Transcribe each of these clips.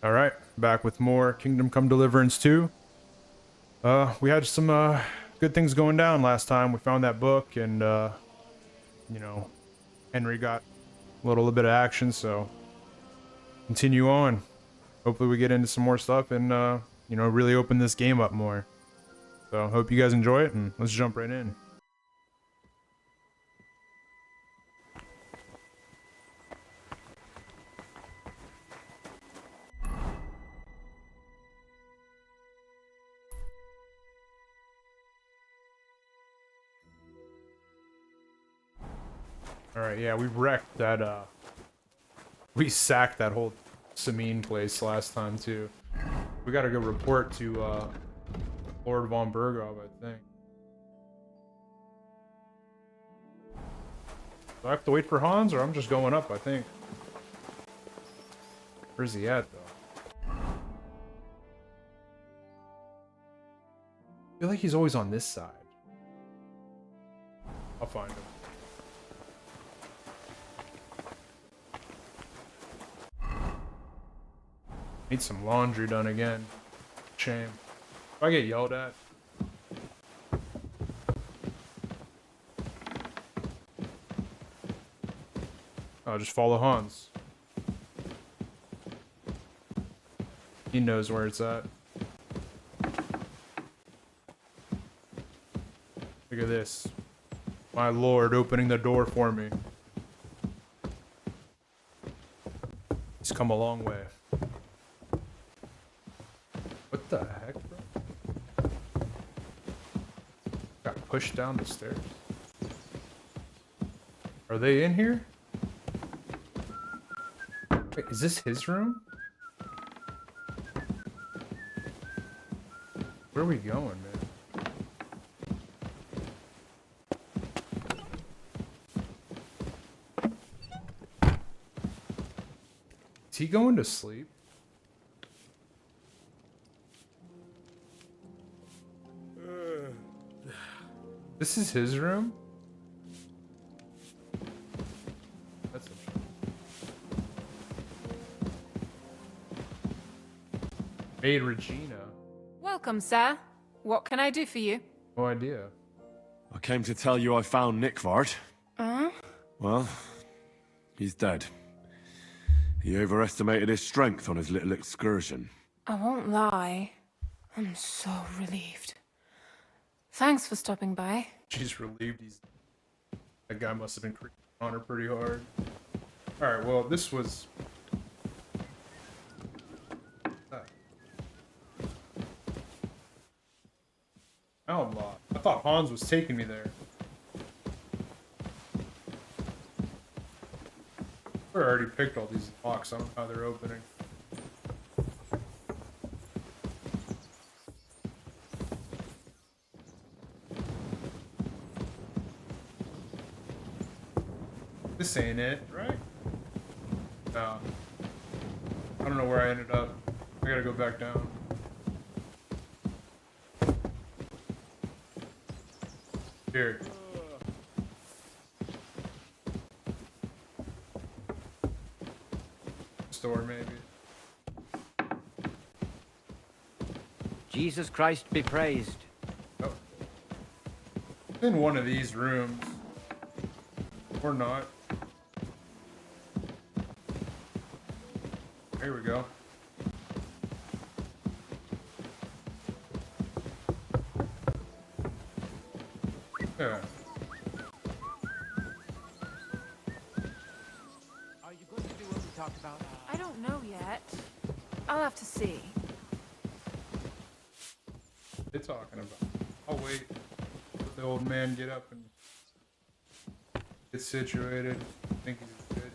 All right, back with more Kingdom Come Deliverance 2. We had some good things going down last time. We found that book, and you know, Henry got a little bit of action. So continue on. Hopefully, we get into some more stuff and really open this game up more. So hope you guys enjoy it, and let's jump right in. Alright, yeah, we wrecked that, we sacked that whole Semine place last time, too. We gotta go report to, Lord von Bergow, I think. Do I have to wait for Hans, or I'm just going up, I think? Where's he at, though? I feel like he's always on this side. I'll find him. Need some laundry done again. Shame. If I get yelled at. I'll just follow Hans. He knows where it's at. Look at this. My lord opening the door for me. He's come a long way. What the heck, bro? Got pushed down the stairs. Are they in here? Wait, is this his room? Where are we going, man? Is he going to sleep? This is his room? That's interesting. Maid Regina. Welcome, sir. What can I do for you? No idea. I came to tell you I found Nikvard. Well, he's dead. He overestimated his strength on his little excursion. I won't lie. I'm so relieved. Thanks for stopping by. She's relieved that guy must have been creeping on her pretty hard. Alright, well, this was... Outlaw. I thought Hans was taking me there. I already picked all these locks. I don't know how they're opening. This ain't it, right? No. I don't know where I ended up. I gotta go back down. Here. Store, maybe. Jesus Christ be praised. Oh. In one of these rooms. Or not. Here we go. Yeah. Are you going to do what we talked about? I don't know yet. I'll have to see. What are they talking about? I'll wait. Let the old man get up and get situated. I think he's good.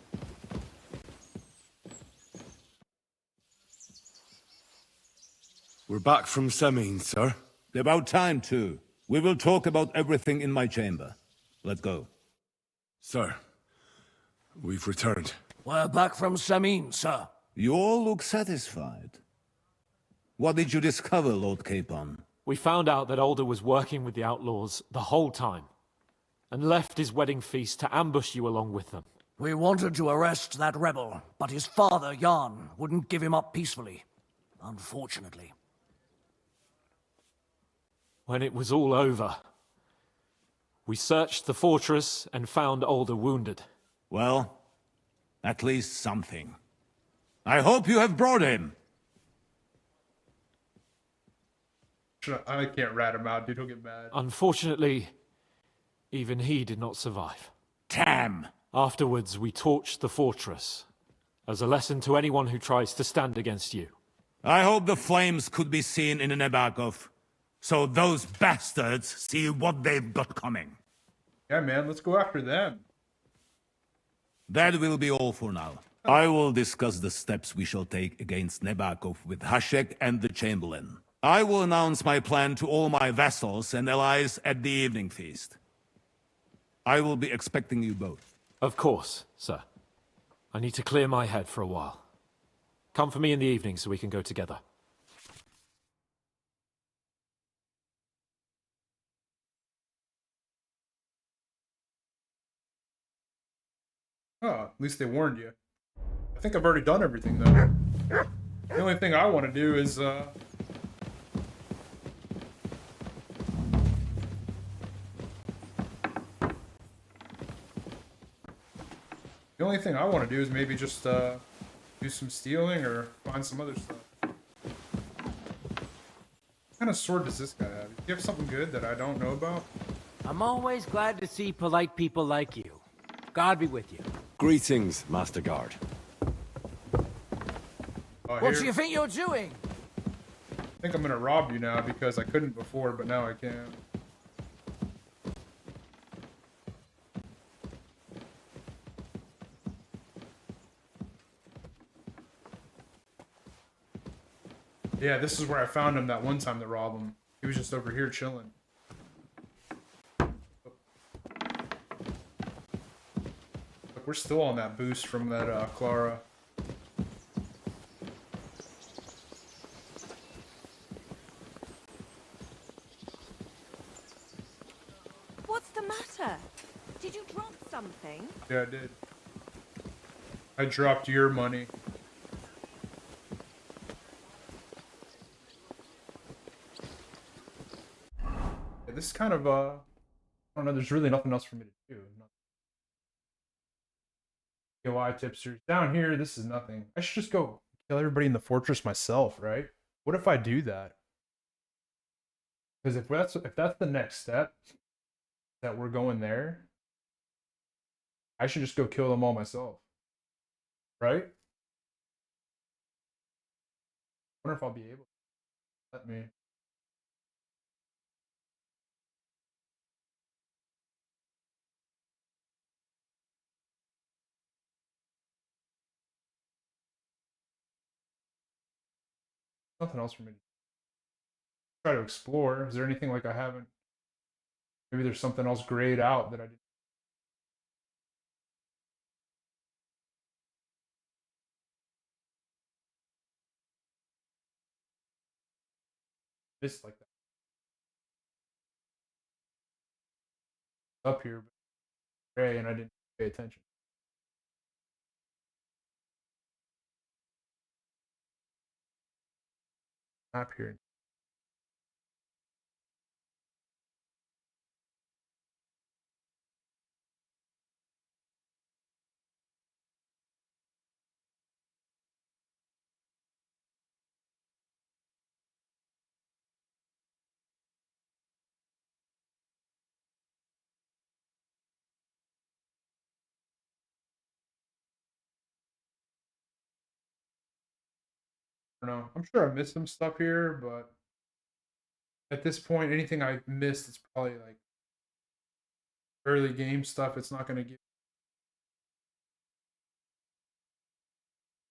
We're back from Semine, sir. About time, too. We will talk about everything in my chamber. Let's go. Sir, we've returned. We're back from Semine, sir. You all look satisfied. What did you discover, Lord Capon? We found out that Alder was working with the outlaws the whole time, and left his wedding feast to ambush you along with them. We wanted to arrest that rebel, but his father, Jan, wouldn't give him up peacefully. Unfortunately. When it was all over, we searched the fortress and found Older wounded. Well, at least something. I hope you have brought him. I can't rat him out, dude. He'll get mad. Unfortunately, even he did not survive. Damn! Afterwards, we torched the fortress as a lesson to anyone who tries to stand against you. I hope the flames could be seen in Nebakov, so those bastards see what they've got coming. Yeah, man, let's go after them. That will be all for now. I will discuss the steps we shall take against Nebakov with Hashek and the Chamberlain. I will announce my plan to all my vassals and allies at the evening feast. I will be expecting you both. Of course, sir. I need to clear my head for a while. Come for me in the evening so we can go together. Oh, at least they warned you. I think I've already done everything, though. The only thing I want to do is, The only thing I want to do is maybe just, do some stealing or find some other stuff. What kind of sword does this guy have? Do you have something good that I don't know about? I'm always glad to see polite people like you. God be with you. Greetings, Master Guard. Oh, What here. do you think you're doing? I think I'm gonna rob you now because I couldn't before, but now I can. Yeah, this is where I found him that one time to rob him. He was just over here chilling. Look, we're still on that boost from that Clara. What's the matter? Did you drop something? Yeah, I did. I dropped your money. Yeah, this is kind of, I don't know, there's really nothing else for me to do. UI tipsters. Down here, this is nothing. I should just go kill everybody in the fortress myself, right? What if I do that? Because if that's the next step, that we're going there, I should just go kill them all myself. Right? I wonder if I'll be able to let me. Nothing else for me to try to explore. Is there anything like I haven't? Maybe there's something else grayed out that I didn't. This like that. Up here, but gray, and I didn't pay attention. Map here. I don't know. I'm sure I missed some stuff here, but at this point, anything I missed, it's probably like early game stuff. It's not going to get.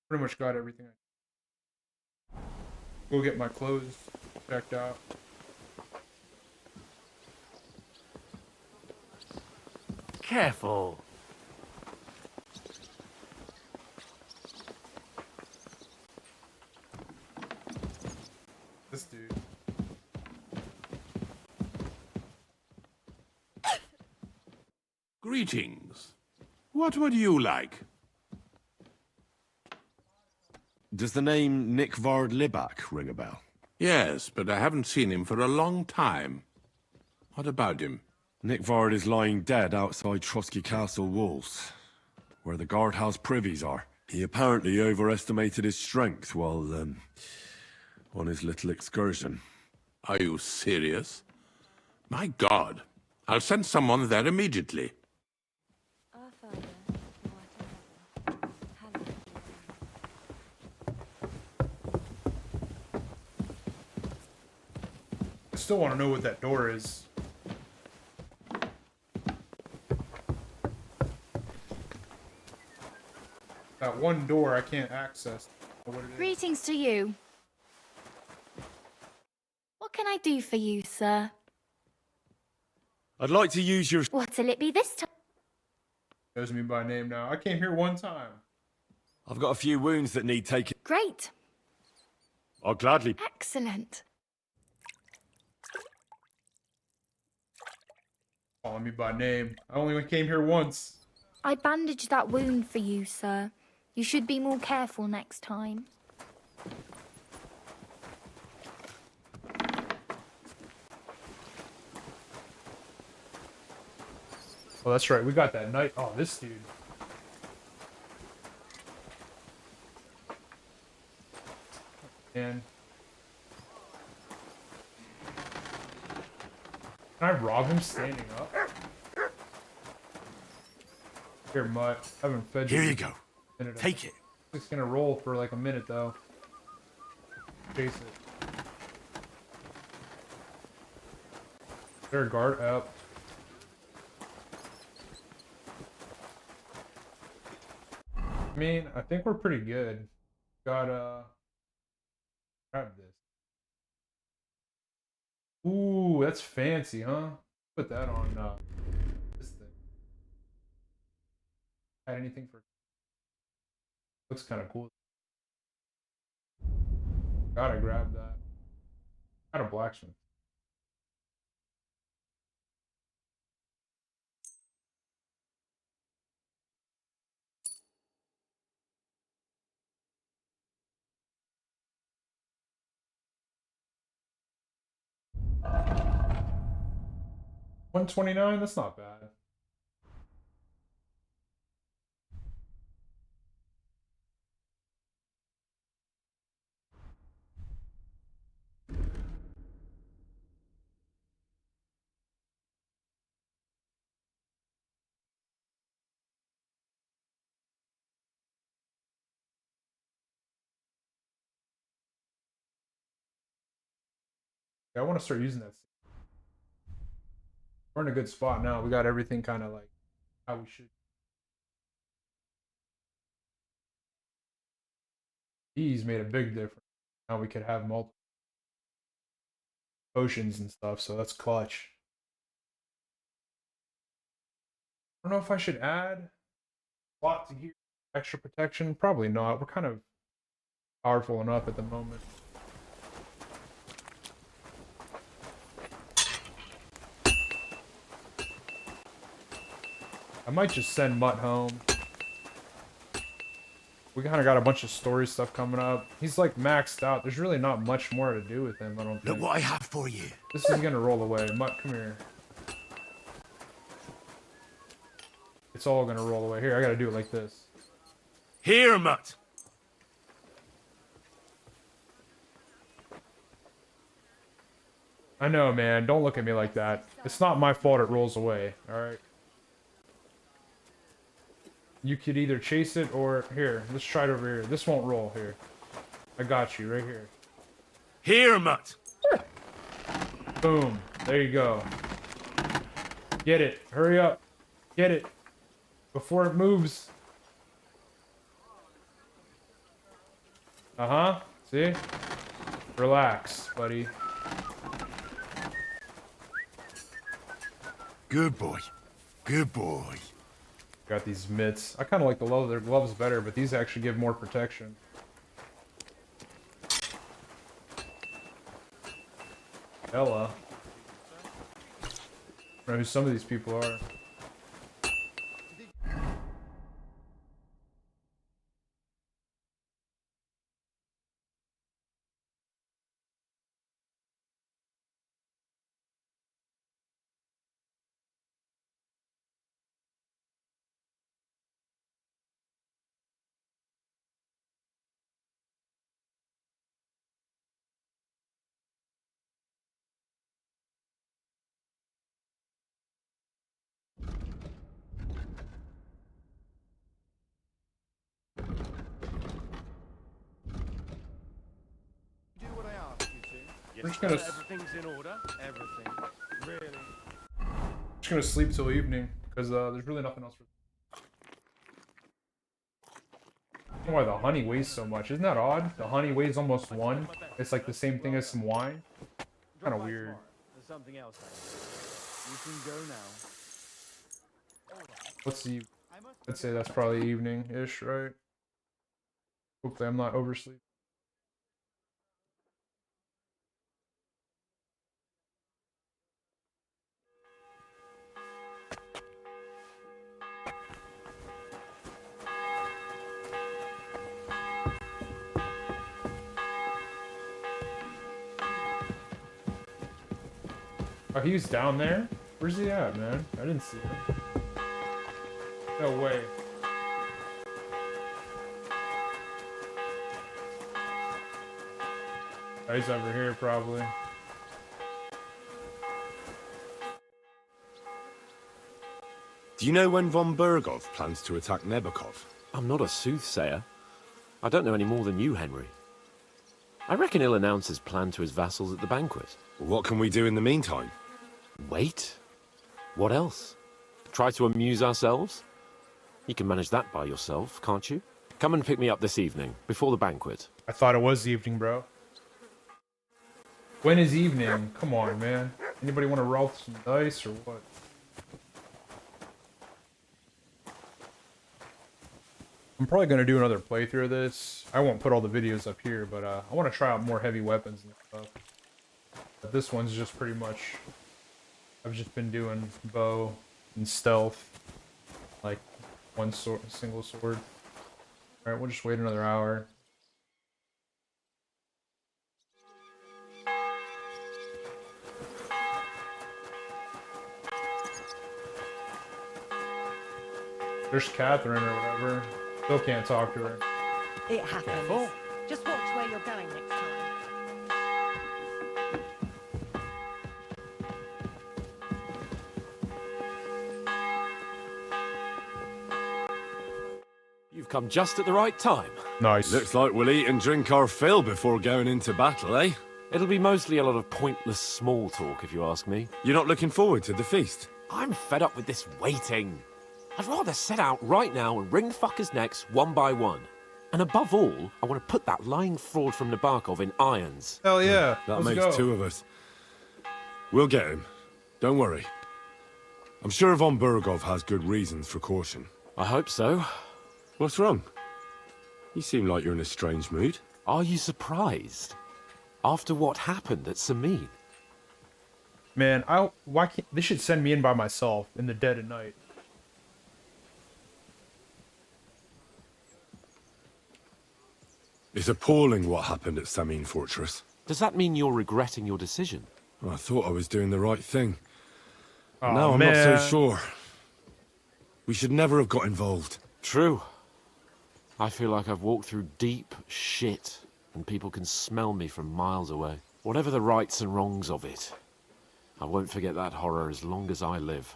Pretty much got everything. Go get my clothes checked out. Careful. This dude. Greetings. What would you like? Does the name Nikvard Libak ring a bell? Yes, but I haven't seen him for a long time. What about him? Nikvard is lying dead outside Trotsky Castle walls, where the guardhouse privies are. He apparently overestimated his strength while, on his little excursion. Are you serious? My God. I'll send someone there immediately. Our Father, who art in heaven, hallowed be thy name. I still want to know what that door is. That one door I can't access. What it is. Greetings to you. What can I do for you, sir? I'd like to use your... What'll it be this time? Knows me by name now. I came here one time. I've got a few wounds that need taking. Great. I'll gladly... Excellent. Calling me by name. I only came here once. I bandaged that wound for you, sir. You should be more careful next time. Oh, that's right. We got that knight. Oh, this dude. And can I rob him standing up? Here, Mutt. I haven't fed you. Here you go. Take it. It's gonna roll for like a minute though. Chase it. Is there a guard up? I mean, I think we're pretty good. Got grab this. Ooh, that's fancy, huh? Put that on this thing. Had anything for looks kind of cool. Gotta grab that. Got a blacksmith. $129, that's not bad. Yeah, I want to start using that. We're in a good spot now. We got everything kind of like how we should. These made a big difference. Now we could have multiple potions and stuff, so that's clutch. I don't know if I should add a lot to gear. Extra protection? Probably not. We're kind of powerful enough at the moment. I might just send Mutt home. We kind of got a bunch of story stuff coming up. He's like maxed out. There's really not much more to do with him, I don't think. Look what I have for you. This is gonna roll away. Mutt, come here. It's all gonna roll away. Here, I gotta do it like this. Here, Mutt. I know, man. Don't look at me like that. It's not my fault it rolls away, alright? You could either chase it or... Here, let's try it over here. This won't roll. Here. I got you, right here. Here, Mutt. Boom. There you go. Get it. Hurry up. Get it. Before it moves. Uh-huh. See? Relax, buddy. Good boy. Good boy. Got these mitts. I kind of like the leather gloves better, but these actually give more protection. Ella. I don't know who some of these people are. We're just gonna Everything's in order. Everything. Really. just gonna sleep till evening because there's really nothing else. I don't know why the honey weighs so much. Isn't that odd? The honey weighs almost 1. It's like the same thing as some wine. Kind of weird. There's something else. You can go now. Let's see. I'd say that's probably evening-ish, right? Hopefully I'm not oversleeping. Oh, he's down there? Where's he at, man? I didn't see him. No way. Oh, he's over here, probably. Do you know when von Bergow plans to attack Nebakov? I'm not a soothsayer. I don't know any more than you, Henry. I reckon he'll announce his plan to his vassals at the banquet. What can we do in the meantime? Wait? What else? Try to amuse ourselves? You can manage that by yourself, can't you? Come and pick me up this evening, before the banquet. I thought it was evening, bro. When is evening? Come on, man. Anybody want to roll some dice or what? I'm probably going to do another playthrough of this. I won't put all the videos up here, but I want to try out more heavy weapons and stuff. But this one's just pretty much... I've just been doing bow and stealth. Like, one sword, single sword. Alright, we'll just wait another hour. There's Catherine or whatever. Still can't talk to her. It happens. Just watch where you're going next time. You've come just at the right time. Nice. Looks like we'll eat and drink our fill before going into battle, eh? It'll be mostly a lot of pointless small talk, if you ask me. You're not looking forward to the feast? I'm fed up with this waiting. I'd rather set out right now and wring fuckers' necks one by one. And above all, I want to put that lying fraud from Nebakov in irons. Hell yeah. That Let's makes go. 2 of us. We'll get him. Don't worry. I'm sure von Bergow has good reasons for caution. I hope so. What's wrong? You seem like you're in a strange mood. Are you surprised? After what happened at Semine? Man, why can't they should send me in by myself in the dead of night. It's appalling what happened at Semine Fortress. Does that mean you're regretting your decision? I thought I was doing the right thing. Oh, Now I'm man. not so sure. We should never have got involved. True. I feel like I've walked through deep shit, and people can smell me from miles away. Whatever the rights and wrongs of it, I won't forget that horror as long as I live.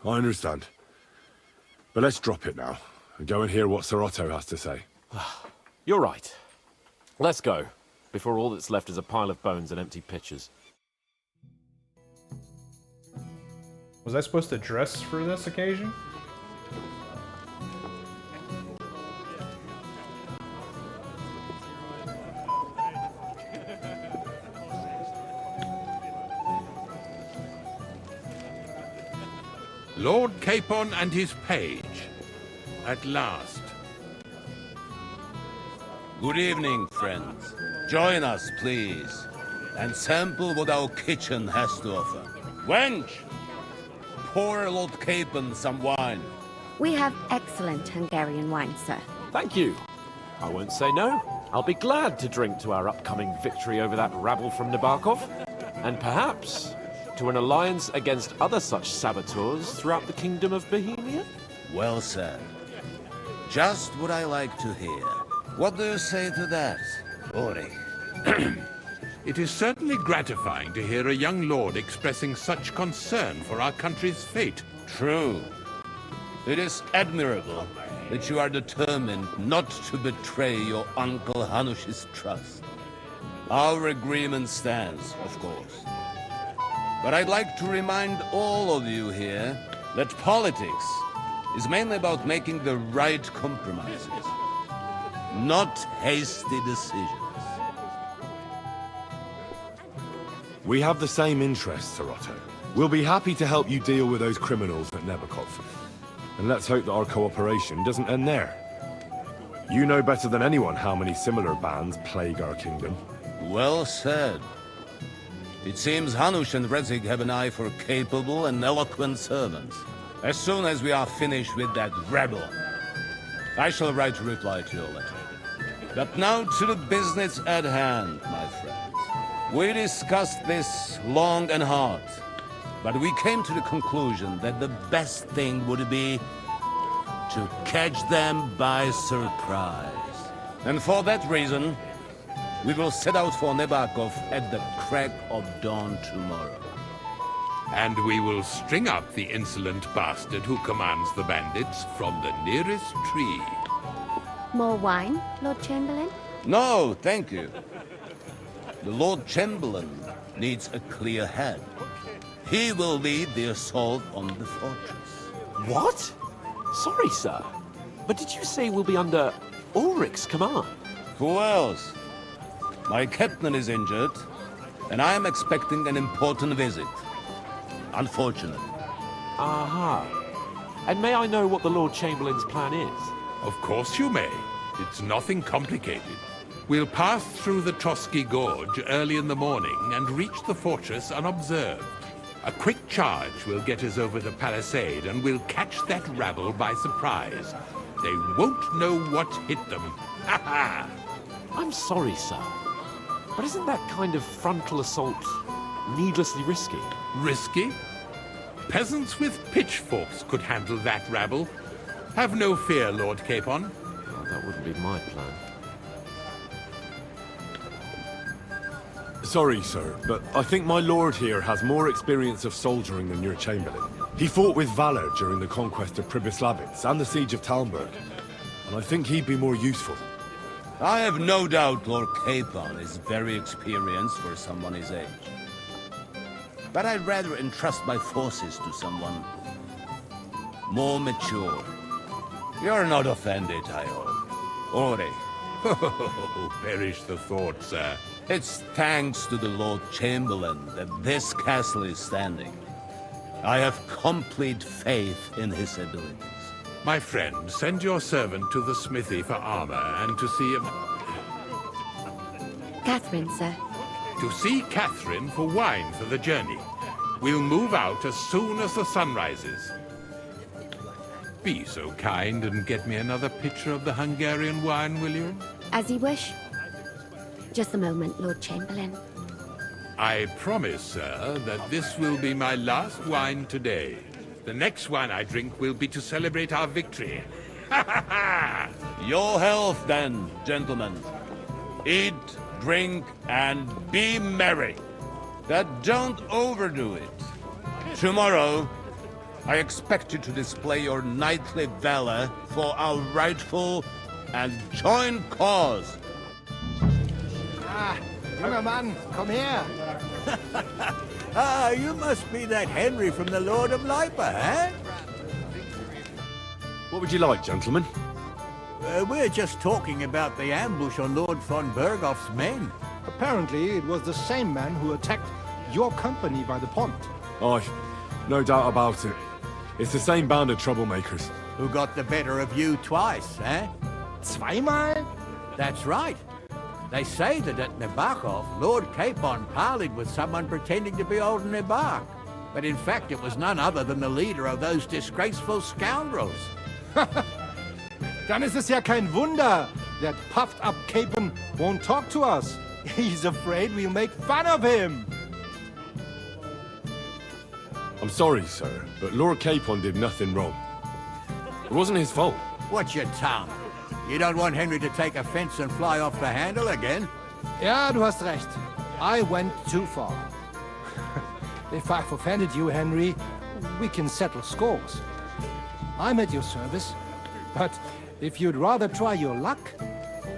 I understand. But let's drop it now, and go and hear what Sir Otto has to say. You're right. Let's go, before all that's left is a pile of bones and empty pitchers. Was I supposed to dress for this occasion? Lord Capon and his page. At last. Good evening, friends. Join us, please, and sample what our kitchen has to offer. Wench, pour Lord Capon some wine. We have excellent Hungarian wine, sir. Thank you. I won't say no. I'll be glad to drink to our upcoming victory over that rabble from Nebakov, and perhaps to an alliance against other such saboteurs throughout the Kingdom of Bohemia? Well said. Just what I like to hear. What do you say to that, Ori? It is certainly gratifying to hear a young lord expressing such concern for our country's fate. True. It is admirable that you are determined not to betray your Uncle Hanush's trust. Our agreement stands, of course. But I'd like to remind all of you here that politics is mainly about making the right compromises, not hasty decisions. We have the same interests, Sir Otto. We'll be happy to help you deal with those criminals at Nebakov. And let's hope that our cooperation doesn't end there. You know better than anyone how many similar bands plague our kingdom. Well said. It seems Hanush and Rezig have an eye for capable and eloquent servants. As soon as we are finished with that rebel, I shall write a reply to your letter. But now to the business at hand, my friends. We discussed this long and hard, but we came to the conclusion that the best thing would be to catch them by surprise. And for that reason, we will set out for Nebakov at the crack of dawn tomorrow. And we will string up the insolent bastard who commands the bandits from the nearest tree. More wine, Lord Chamberlain? No, thank you. The Lord Chamberlain needs a clear head. He will lead the assault on the fortress. What? Sorry, sir. But did you say we'll be under Ulrich's command? Who else? My captain is injured, and I am expecting an important visit. Unfortunate. Aha. And may I know what the Lord Chamberlain's plan is? Of course you may. It's nothing complicated. We'll pass through the Trotsky Gorge early in the morning and reach the fortress unobserved. A quick charge will get us over the palisade and we'll catch that rabble by surprise. They won't know what hit them. Ha ha! I'm sorry, sir. But isn't that kind of frontal assault needlessly risky? Risky? Peasants with pitchforks could handle that rabble. Have no fear, Lord Capon. Well, that wouldn't be my plan. Sorry, sir, but I think my lord here has more experience of soldiering than your Chamberlain. He fought with valor during the conquest of Pribyslavitz and the siege of Talmberg, and I think he'd be more useful. I have no doubt Lord Capon is very experienced for someone his age. But I'd rather entrust my forces to someone more mature. You're not offended, I hope. Ori. Oh, perish the thought, sir. It's thanks to the Lord Chamberlain that this castle is standing. I have complete faith in his abilities. My friend, send your servant to the smithy for armor and to see if... Catherine, sir. To see Catherine for wine for the journey. We'll move out as soon as the sun rises. Be so kind and get me another pitcher of the Hungarian wine, will you? As you wish. Just a moment, Lord Chamberlain. I promise, sir, that this will be my last wine today. The next wine I drink will be to celebrate our victory. Ha ha ha! Your health, then, gentlemen. Eat, drink, and be merry. But don't overdo it. Tomorrow, I expect you to display your knightly valor for our rightful and joint cause. Ah, junger Mann, komm her! Ah, you must be that Henry from the Lord of Lipa, eh? What would you like, gentlemen? We're just talking about the ambush on Lord von Bergow's men. Apparently, it was the same man who attacked your company by the pond. Aye, no doubt about it. It's the same band of troublemakers. Who got the better of you twice, eh? Zweimal? That's right. They say that at Nebakov, Lord Capon parleyed with someone pretending to be old Nebak. But in fact, it was none other than the leader of those disgraceful scoundrels. Dann ist es ja kein Wunder that puffed-up Capon won't talk to us. He's afraid we'll make fun of him. I'm sorry, sir, but Lord Capon did nothing wrong. It wasn't his fault. Watch your tongue. You don't want Henry to take offense and fly off the handle again? Ja, du hast recht. I went too far. If I've offended you, Henry, we can settle scores. I'm at your service, but if you'd rather try your luck,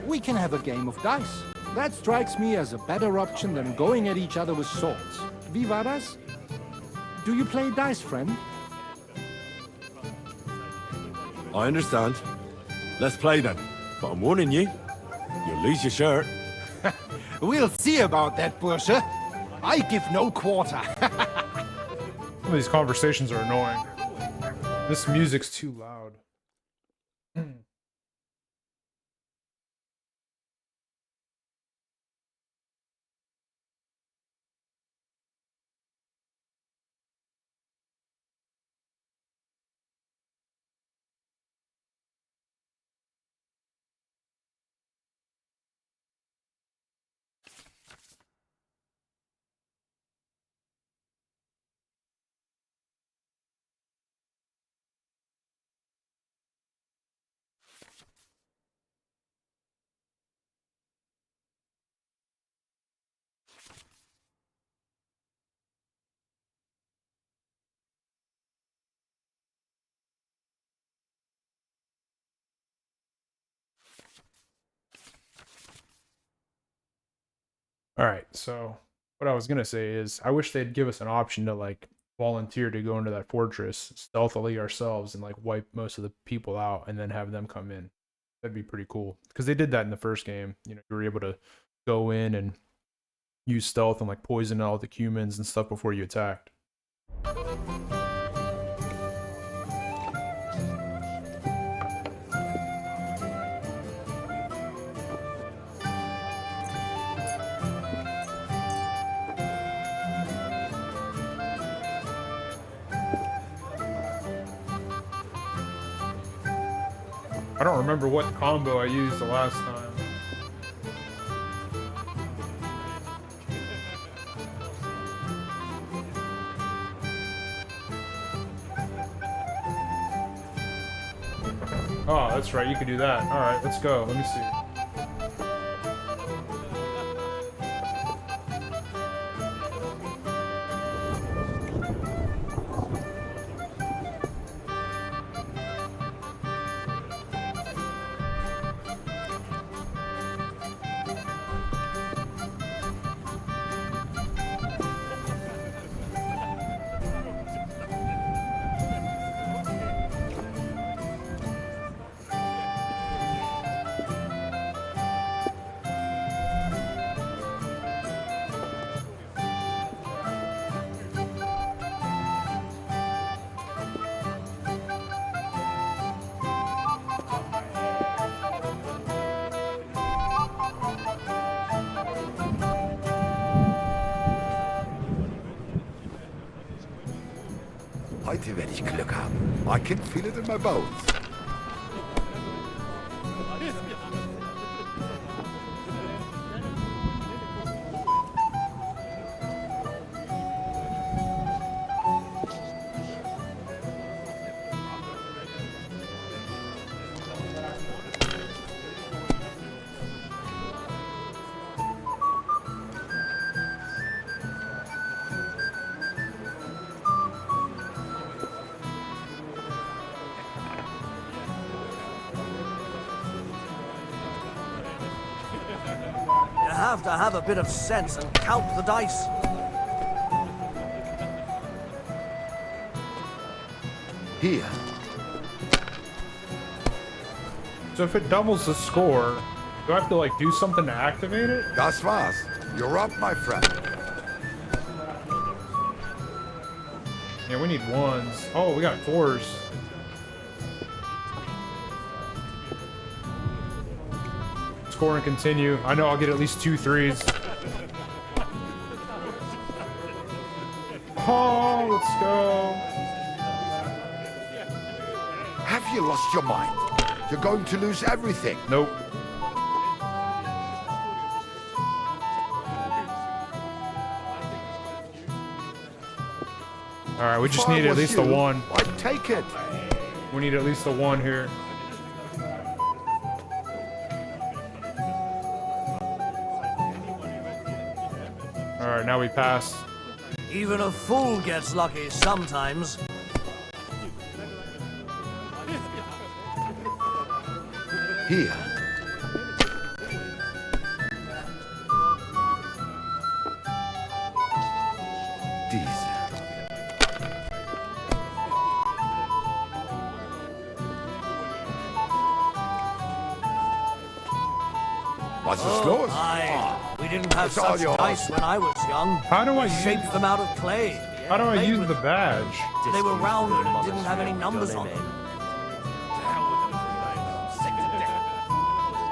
we can have a game of dice. That strikes me as a better option than going at each other with swords. Wie war das? Do you play dice, friend? I understand. Let's play then. But I'm warning you, you'll lose your shirt. We'll see about that, Bursche. I give no quarter. Some of these conversations are annoying. This music's too loud. All right, so what I was gonna say is I wish they'd give us an option to like volunteer to go into that fortress stealthily ourselves and like wipe most of the people out and then have them come in. That'd be pretty cool because they did that in the first game. You know, you were able to go in and use stealth and like poison all the humans and stuff before you attacked. I don't remember what combo I used the last time. Oh, that's right, you can do that. Alright, let's go. Let me see. Heute werde ich Glück haben. I can feel it in my bones. You have to have a bit of sense and count the dice. Here. So if it doubles the score, do I have to like do something to activate it? Das war's. You're up, my friend. Yeah, we need ones. Oh, we got fours. Score and continue. I know I'll get at least 2 threes. Oh, let's go. Have you lost your mind? You're going to lose everything. Nope. All right, we just need at least a 1. I'd take it. We need at least a 1 here. All right, now we pass. Even a fool gets lucky sometimes. Here. slow as... Aye. We didn't have It's all such yours. dice when I was young. How do I shaped them out of clay? How do I use the badge? They were rounded and didn't have any numbers on them.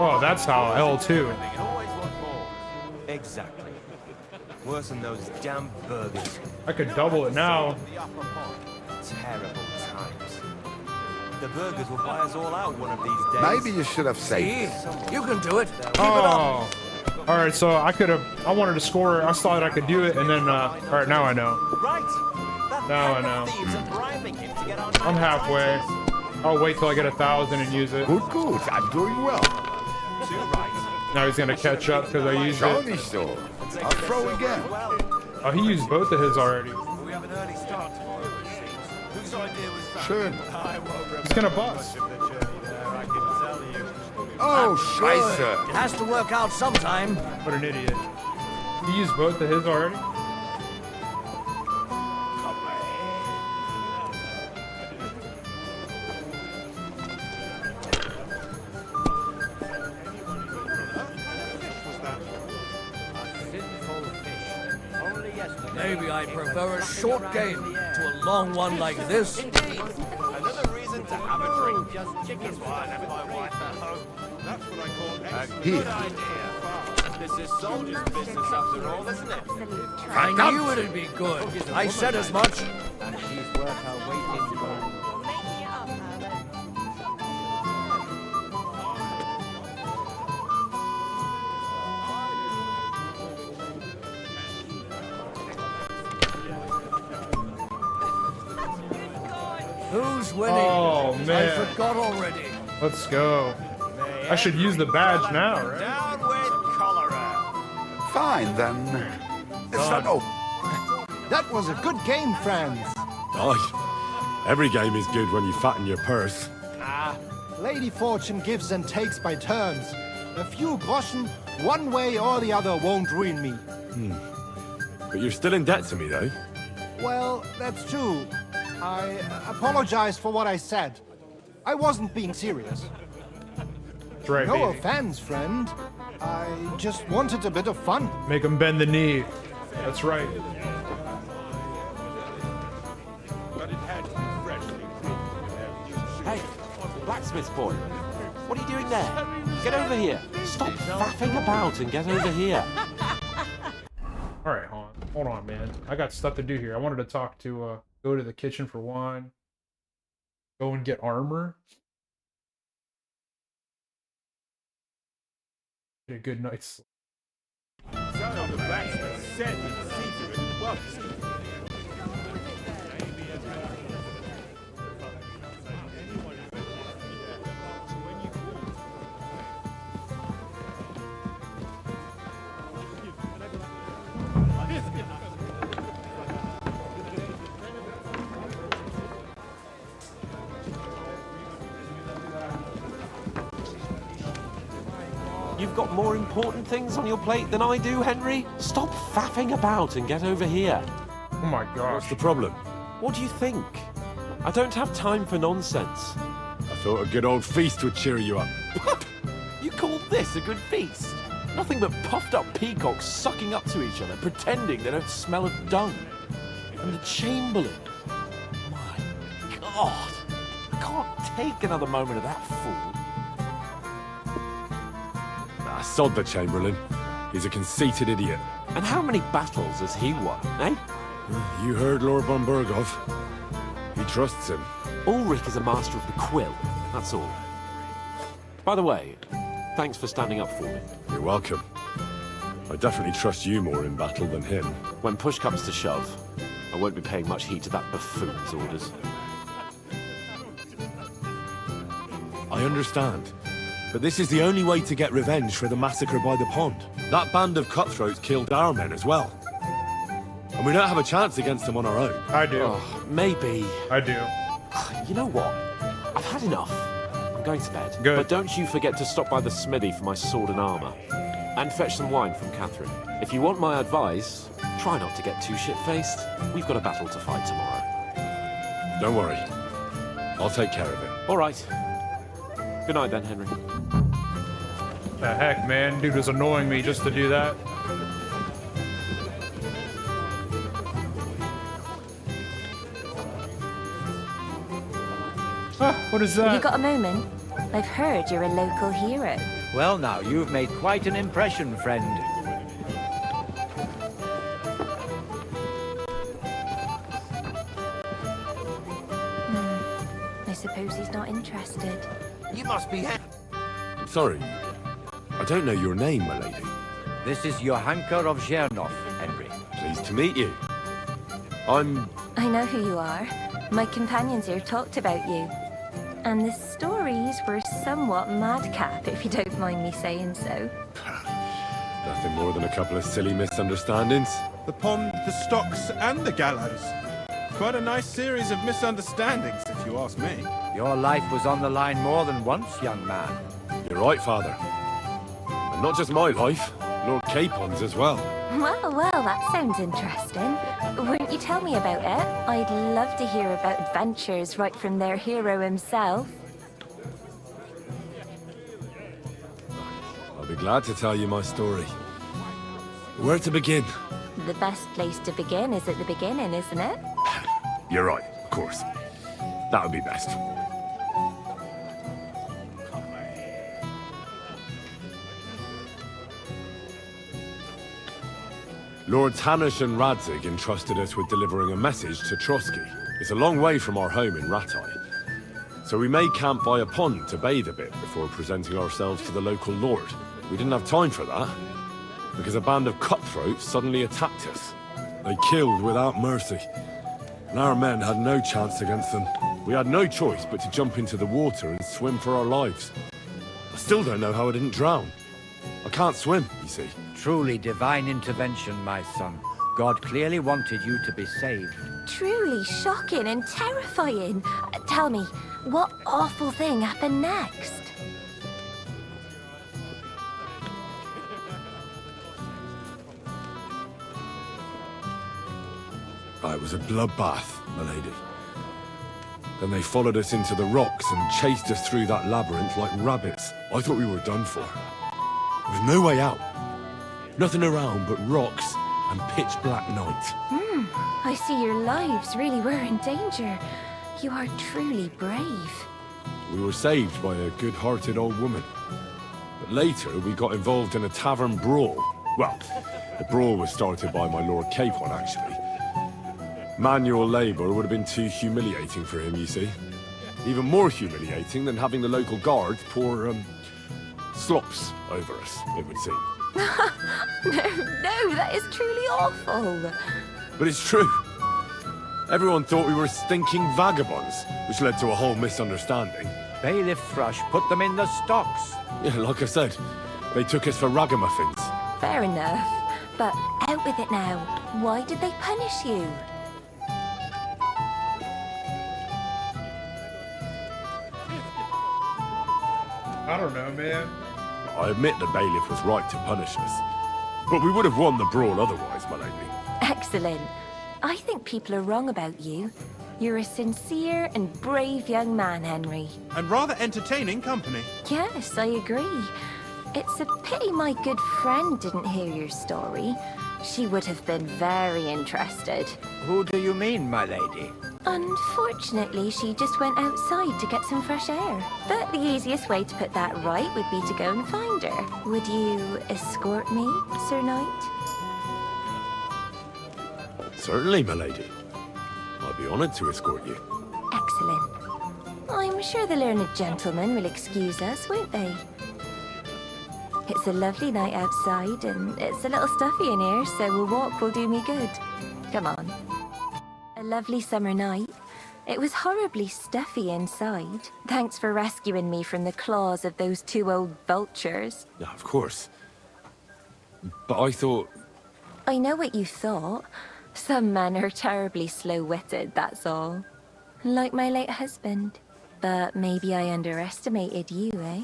Oh, that's how L2. Exactly. Worse than those damn burgers. I could double it now. Terrible times. The burgers will buy us all out one of these days. Maybe you should have saved it. You can do it. Oh. All right, so I wanted to score. I thought I could do it, and then, all right, now I know. Right. Now I know. I'm halfway. I'll wait till I get 1,000 and use it. Good, good. I'm doing well. Now he's gonna catch up because I used Show it. me so. I'll throw again. Oh, he used both of his already. We have an early start tomorrow, it seems. Whose idea was that? Schön. He's gonna bust. Oh, scheiße. It has to work out sometime. What an idiot. He used both of his already? Maybe I prefer a short game to a long one like this. Another reason to have a drink. Just chicken wine and my wife at home. That's what I call a Here. good idea. This is soldier's business after all, isn't it? I knew it'd be good. I said as much. And she's worth her weight in gold. Who's winning? Oh, man. I forgot already. Let's go. I should use the badge now, right? Down with cholera. Fine, then. It's not open. That was a good game, friends. Aye. Every game is good when you fatten your purse. Lady Fortune gives and takes by turns. A few groschen, one way or the other, won't ruin me. But you're still in debt to me, though. Well, that's true. I apologize for what I said. I wasn't being serious. That's right, No baby. offense, friend. I just wanted a bit of fun. Make him bend the knee. That's right. Hey, blacksmith's boy. What are you doing there? Get over here. Stop faffing about and get over here. All right, hold on, man. I got stuff to do here. I wanted to talk to, go to the kitchen for one. Go and get armor. Get a good night's sleep. You've got more important things on your plate than I do, Henry. Stop faffing about and get over here. Oh my gosh. What's the problem? What do you think? I don't have time for nonsense. I thought a good old feast would cheer you up. You call this a good feast? Nothing but puffed up peacocks sucking up to each other, pretending they don't smell of dung. And the Chamberlain. My God. I can't take another moment of that fool. Sod the Chamberlain. He's a conceited idiot. And how many battles has he won, eh? You heard Lord von Bergow. He trusts him. Ulrich is a master of the quill, that's all. By the way, thanks for standing up for me. You're welcome. I definitely trust you more in battle than him. When push comes to shove, I won't be paying much heed to that buffoon's orders. I understand. But this is the only way to get revenge for the massacre by the pond. That band of cutthroats killed our men as well. And we don't have a chance against them on our own. I do. Oh, maybe. I do. You know what? I've had enough. I'm going to bed. Good. But don't you forget to stop by the smithy for my sword and armor. And fetch some wine from Catherine. If you want my advice, try not to get too shit-faced. We've got a battle to fight tomorrow. Don't worry. I'll take care of it. All right. Good night then, Henry. The heck, man? Dude was annoying me just to do that. What is that? Have you got a moment? I've heard you're a local hero. Well now, you've made quite an impression, friend. I suppose he's not interested. You must be... Sorry, I don't know your name, my lady. This is Johanka of Zhernov, Henry. Pleased to meet you. I know who you are. My companions here talked about you. And the stories were somewhat madcap, if you don't mind me saying so. Nothing more than a couple of silly misunderstandings. The pond, the stocks, and the gallows. Quite a nice series of misunderstandings, if you ask me. Your life was on the line more than once, young man. You're right, Father. And not just my life, Lord Capon's as well. Well, that sounds interesting. Won't you tell me about it? I'd love to hear about adventures right from their hero himself. I'll be glad to tell you my story. Where to begin? The best place to begin is at the beginning, isn't it? You're right, of course. That would be best. Lords Hanush and Radzig entrusted us with delivering a message to Trotsky. It's a long way from our home in Ratai. So we made camp by a pond to bathe a bit before presenting ourselves to the local lord. We didn't have time for that, because a band of cutthroats suddenly attacked us. They killed without mercy, and our men had no chance against them. We had no choice but to jump into the water and swim for our lives. I still don't know how I didn't drown. I can't swim, you see. Truly divine intervention, my son. God clearly wanted you to be saved. Truly shocking and terrifying. Tell me, what awful thing happened next? It was a bloodbath, my lady. Then they followed us into the rocks and chased us through that labyrinth like rabbits. I thought we were done for. There was no way out. Nothing around but rocks and pitch black night. I see your lives really were in danger. You are truly brave. We were saved by a good-hearted old woman. But later, we got involved in a tavern brawl. Well, the brawl was started by my Lord Capon, actually. Manual labor would have been too humiliating for him, you see. Even more humiliating than having the local guards pour, slops over us, it would seem. No, that is truly awful. But it's true. Everyone thought we were stinking vagabonds, which led to a whole misunderstanding. Bailiff Thrush put them in the stocks. Yeah, like I said, they took us for ragamuffins. Fair enough. But out with it now. Why did they punish you? I don't know, man. I admit the bailiff was right to punish us. But we would have won the brawl otherwise, my lady. Excellent. I think people are wrong about you. You're a sincere and brave young man, Henry. And rather entertaining company. Yes, I agree. It's a pity my good friend didn't hear your story. She would have been very interested. Who do you mean, my lady? Unfortunately, she just went outside to get some fresh air. But the easiest way to put that right would be to go and find her. Would you escort me, Sir Knight? Certainly, my lady. I'd be honored to escort you. Excellent. I'm sure the learned gentlemen will excuse us, won't they? It's a lovely night outside, and it's a little stuffy in here, so a walk will do me good. Come on. A lovely summer night. It was horribly stuffy inside. Thanks for rescuing me from the claws of those two old vultures. Yeah, of course. But I thought... I know what you thought. Some men are terribly slow-witted, that's all. Like my late husband. But maybe I underestimated you, eh?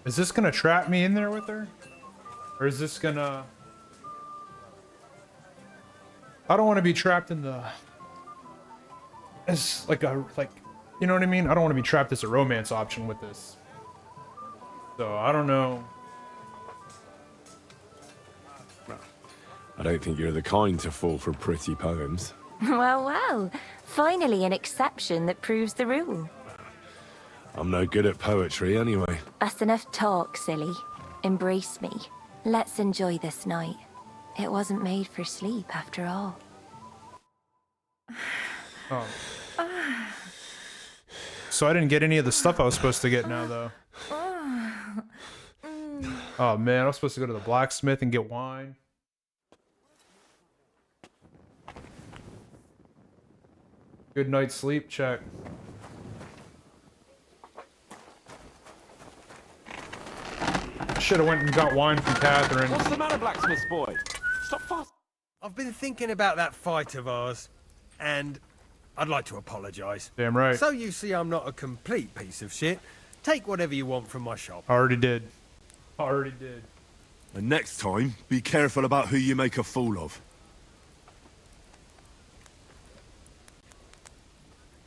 Is this gonna trap me in there with her? Or is this gonna... I don't want to be trapped in the... It's like You know what I mean? I don't want to be trapped as a romance option with this. So, I don't know. I don't think you're the kind to fall for pretty poems. Well, well. Finally an exception that proves the rule. I'm no good at poetry anyway. That's enough talk, silly. Embrace me. Let's enjoy this night. It wasn't made for sleep, after all. Oh. So I didn't get any of the stuff I was supposed to get now, though. Oh, man. I was supposed to go to the blacksmith and get wine. Good night's sleep check. I should have went and got wine from Catherine. What's the matter, blacksmith's boy? Stop fast. I've been thinking about that fight of ours, and I'd like to apologise. Damn right. So you see I'm not a complete piece of shit. Take whatever you want from my shop. Already did. Already did. And next time, be careful about who you make a fool of.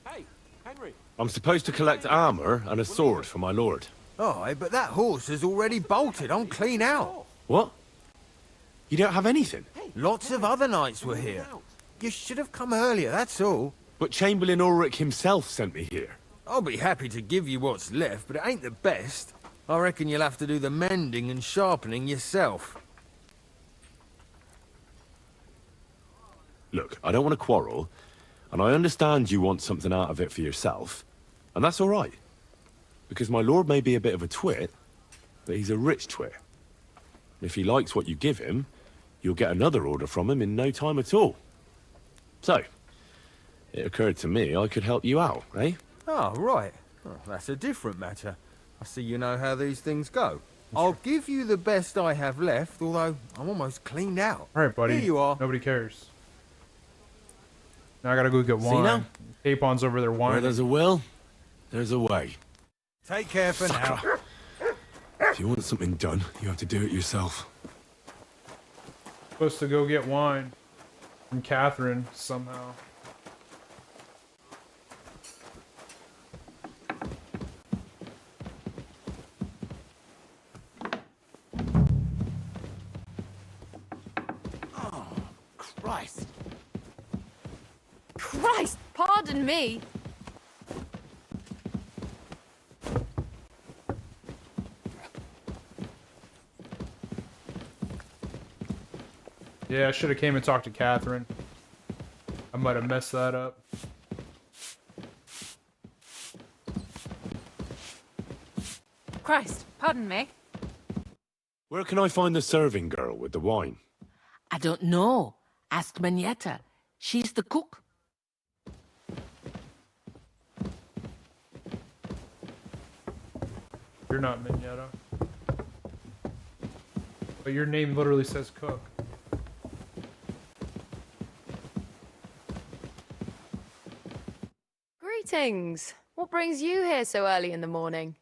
Hey, Henry. I'm supposed to collect armor and a sword for my lord. Aye, but that horse has already bolted. I'm clean out. What? You don't have anything? Lots of other knights were here. You should have come earlier, that's all. But Chamberlain Ulrich himself sent me here. I'll be happy to give you what's left, but it ain't the best. I reckon you'll have to do the mending and sharpening yourself. Look, I don't want to quarrel, and I understand you want something out of it for yourself, and that's all right. Because my lord may be a bit of a twit, but he's a rich twit. If he likes what you give him, you'll get another order from him in no time at all. So, it occurred to me I could help you out, eh? Oh, right. Oh, that's a different matter. I see you know how these things go. I'll give you the best I have left, although I'm almost cleaned out. All right, buddy. Here you are. Nobody cares. Now I gotta go get See wine. now? Capon's over there wine. Where there's a will, there's a way. Take care for now. If you want something done, you have to do it yourself. Supposed to go get wine from Catherine somehow. Oh, Christ. Christ, pardon me. Yeah, I should have came and talked to Catherine. I might have messed that up. Christ, pardon me. Where can I find the serving girl with the wine? I don't know. Ask Manietta. She's the cook. You're not Mignetta. But your name literally says cook. Greetings. What brings you here so early in the morning?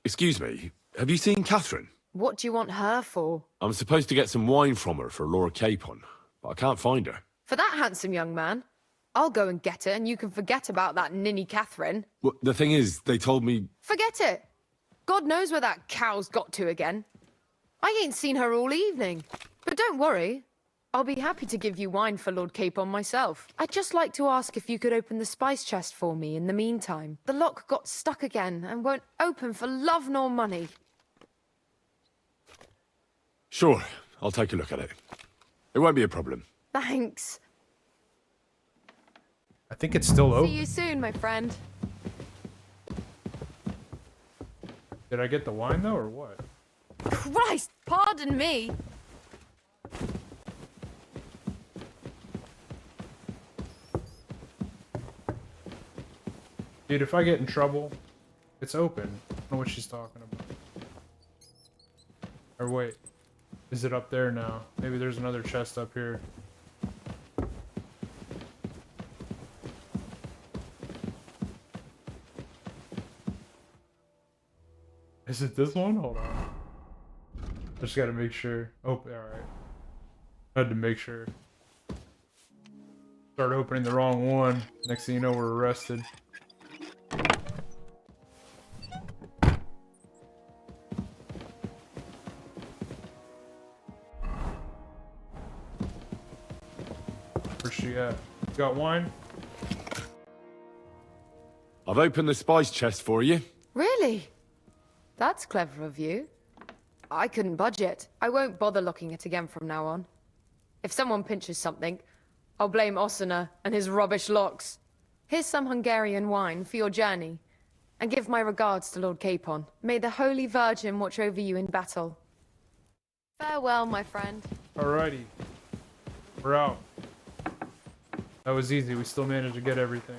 Excuse me, have you seen Catherine? What do you want her for? I'm supposed to get some wine from her for Laura Capon, but I can't find her. For that handsome young man? I'll go and get her, and you can forget about that ninny Catherine. Well, the thing is, they told me... Forget it! God knows where that cow's got to again. I ain't seen her all evening. But don't worry. I'll be happy to give you wine for Lord Capon myself. I'd just like to ask if you could open the spice chest for me in the meantime. The lock got stuck again and won't open for love nor money. Sure, I'll take a look at it. It won't be a problem. Thanks. I think it's still open. See you soon, my friend. Did I get the wine though, or what? Christ, pardon me. Dude, if I get in trouble, it's open. I don't know what she's talking about. Or wait, is it up there now? Maybe there's another chest up here. Is it this one? Hold on. I just gotta make sure. Oh, alright. I had to make sure. Start opening the wrong one. Next thing you know, we're arrested. she at? Got wine? I've opened the spice chest for you. Really? That's clever of you. I couldn't budge it. I won't bother locking it again from now on. If someone pinches something, I'll blame Osina and his rubbish locks. Here's some Hungarian wine for your journey. And give my regards to Lord Capon. May the Holy Virgin watch over you in battle. Farewell, my friend. Alrighty. We're out. That was easy. We still managed to get everything.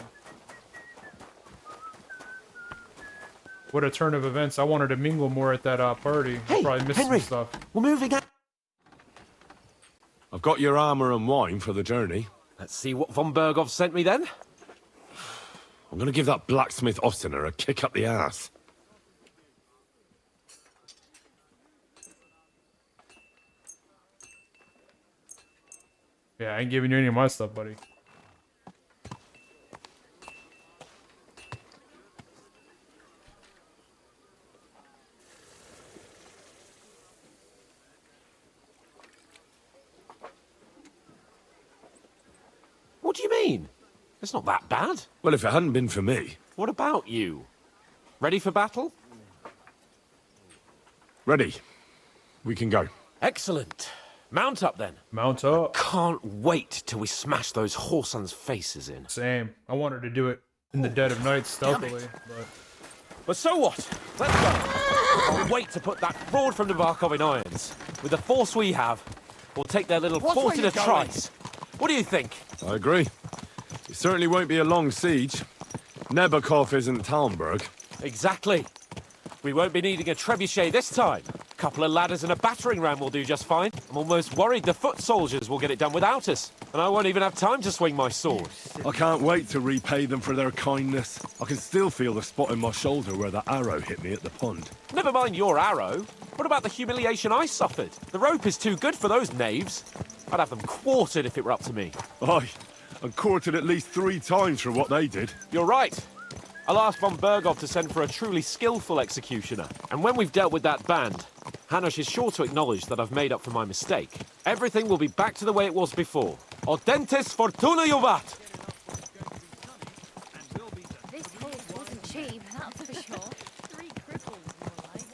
What a turn of events. I wanted to mingle more at that party. I probably missed Henry, some stuff. We're moving out. I've got your armor and wine for the journey. Let's see what von Bergow sent me then. I'm gonna give that blacksmith Ostina a kick up the ass. Yeah, I ain't giving you any of my stuff, buddy. What do you mean? It's not that bad. Well, if it hadn't been for me... What about you? Ready for battle? Ready. We can go. Excellent. Mount up then. Mount up. Can't wait till we smash those whoresons' faces in. Same. I wanted to do it in the dead of night stealthily, But so what? Let's go. I'll wait to put that fraud from Nebakov in irons. With the force we have, we'll take their little fort in a trice. What do you think? I agree. It certainly won't be a long siege. Nebakov isn't Talmberg. Exactly. We won't be needing a trebuchet this time. A couple of ladders and a battering ram will do just fine. I'm almost worried the foot soldiers will get it done without us. And I won't even have time to swing my sword. I can't wait to repay them for their kindness. I can still feel the spot in my shoulder where that arrow hit me at the pond. Never mind your arrow. What about the humiliation I suffered? The rope is too good for those knaves. I'd have them quartered if it were up to me. Aye, and quartered at least 3 times for what they did. You're right. I'll ask von Bergow to send for a truly skillful executioner. And when we've dealt with that band, Hanush is sure to acknowledge that I've made up for my mistake. Everything will be back to the way it was before. Audentes fortuna juvat! This horse wasn't cheap, that's for sure. 3 cripples, more like.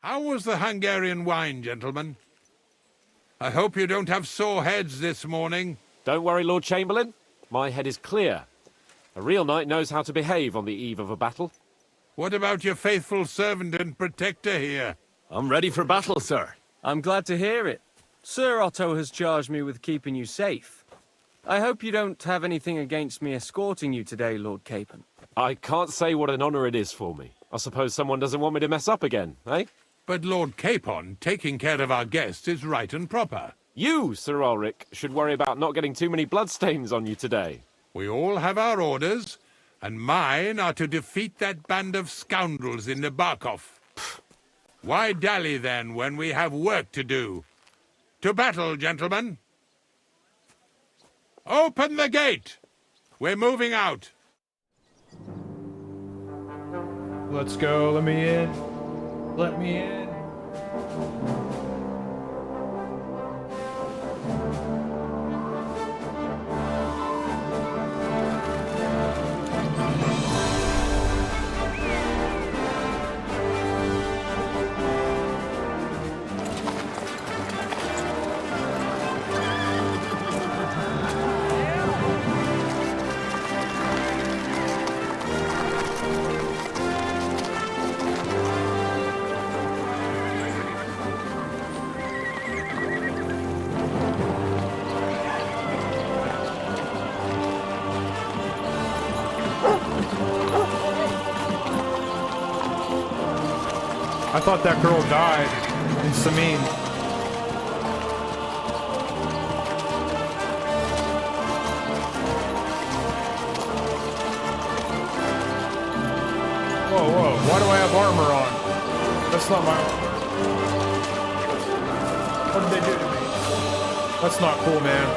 How was the Hungarian wine, gentlemen? I hope you don't have sore heads this morning. Don't worry, Lord Chamberlain. My head is clear. A real knight knows how to behave on the eve of a battle. What about your faithful servant and protector here? I'm ready for battle, sir. I'm glad to hear it. Sir Otto has charged me with keeping you safe. I hope you don't have anything against me escorting you today, Lord Capon. I can't say what an honor it is for me. I suppose someone doesn't want me to mess up again, eh? But Lord Capon, taking care of our guests is right and proper. You, Sir Ulrich, should worry about not getting too many bloodstains on you today. We all have our orders, and mine are to defeat that band of scoundrels in Nebakov. Why dally, then, when we have work to do? To battle, gentlemen! Open the gate! We're moving out. Let's go. Let me in. Let me in. I thought that girl died in Semine. Whoa, whoa, why do I have armor on? That's not my armor. What did they do to me? That's not cool, man.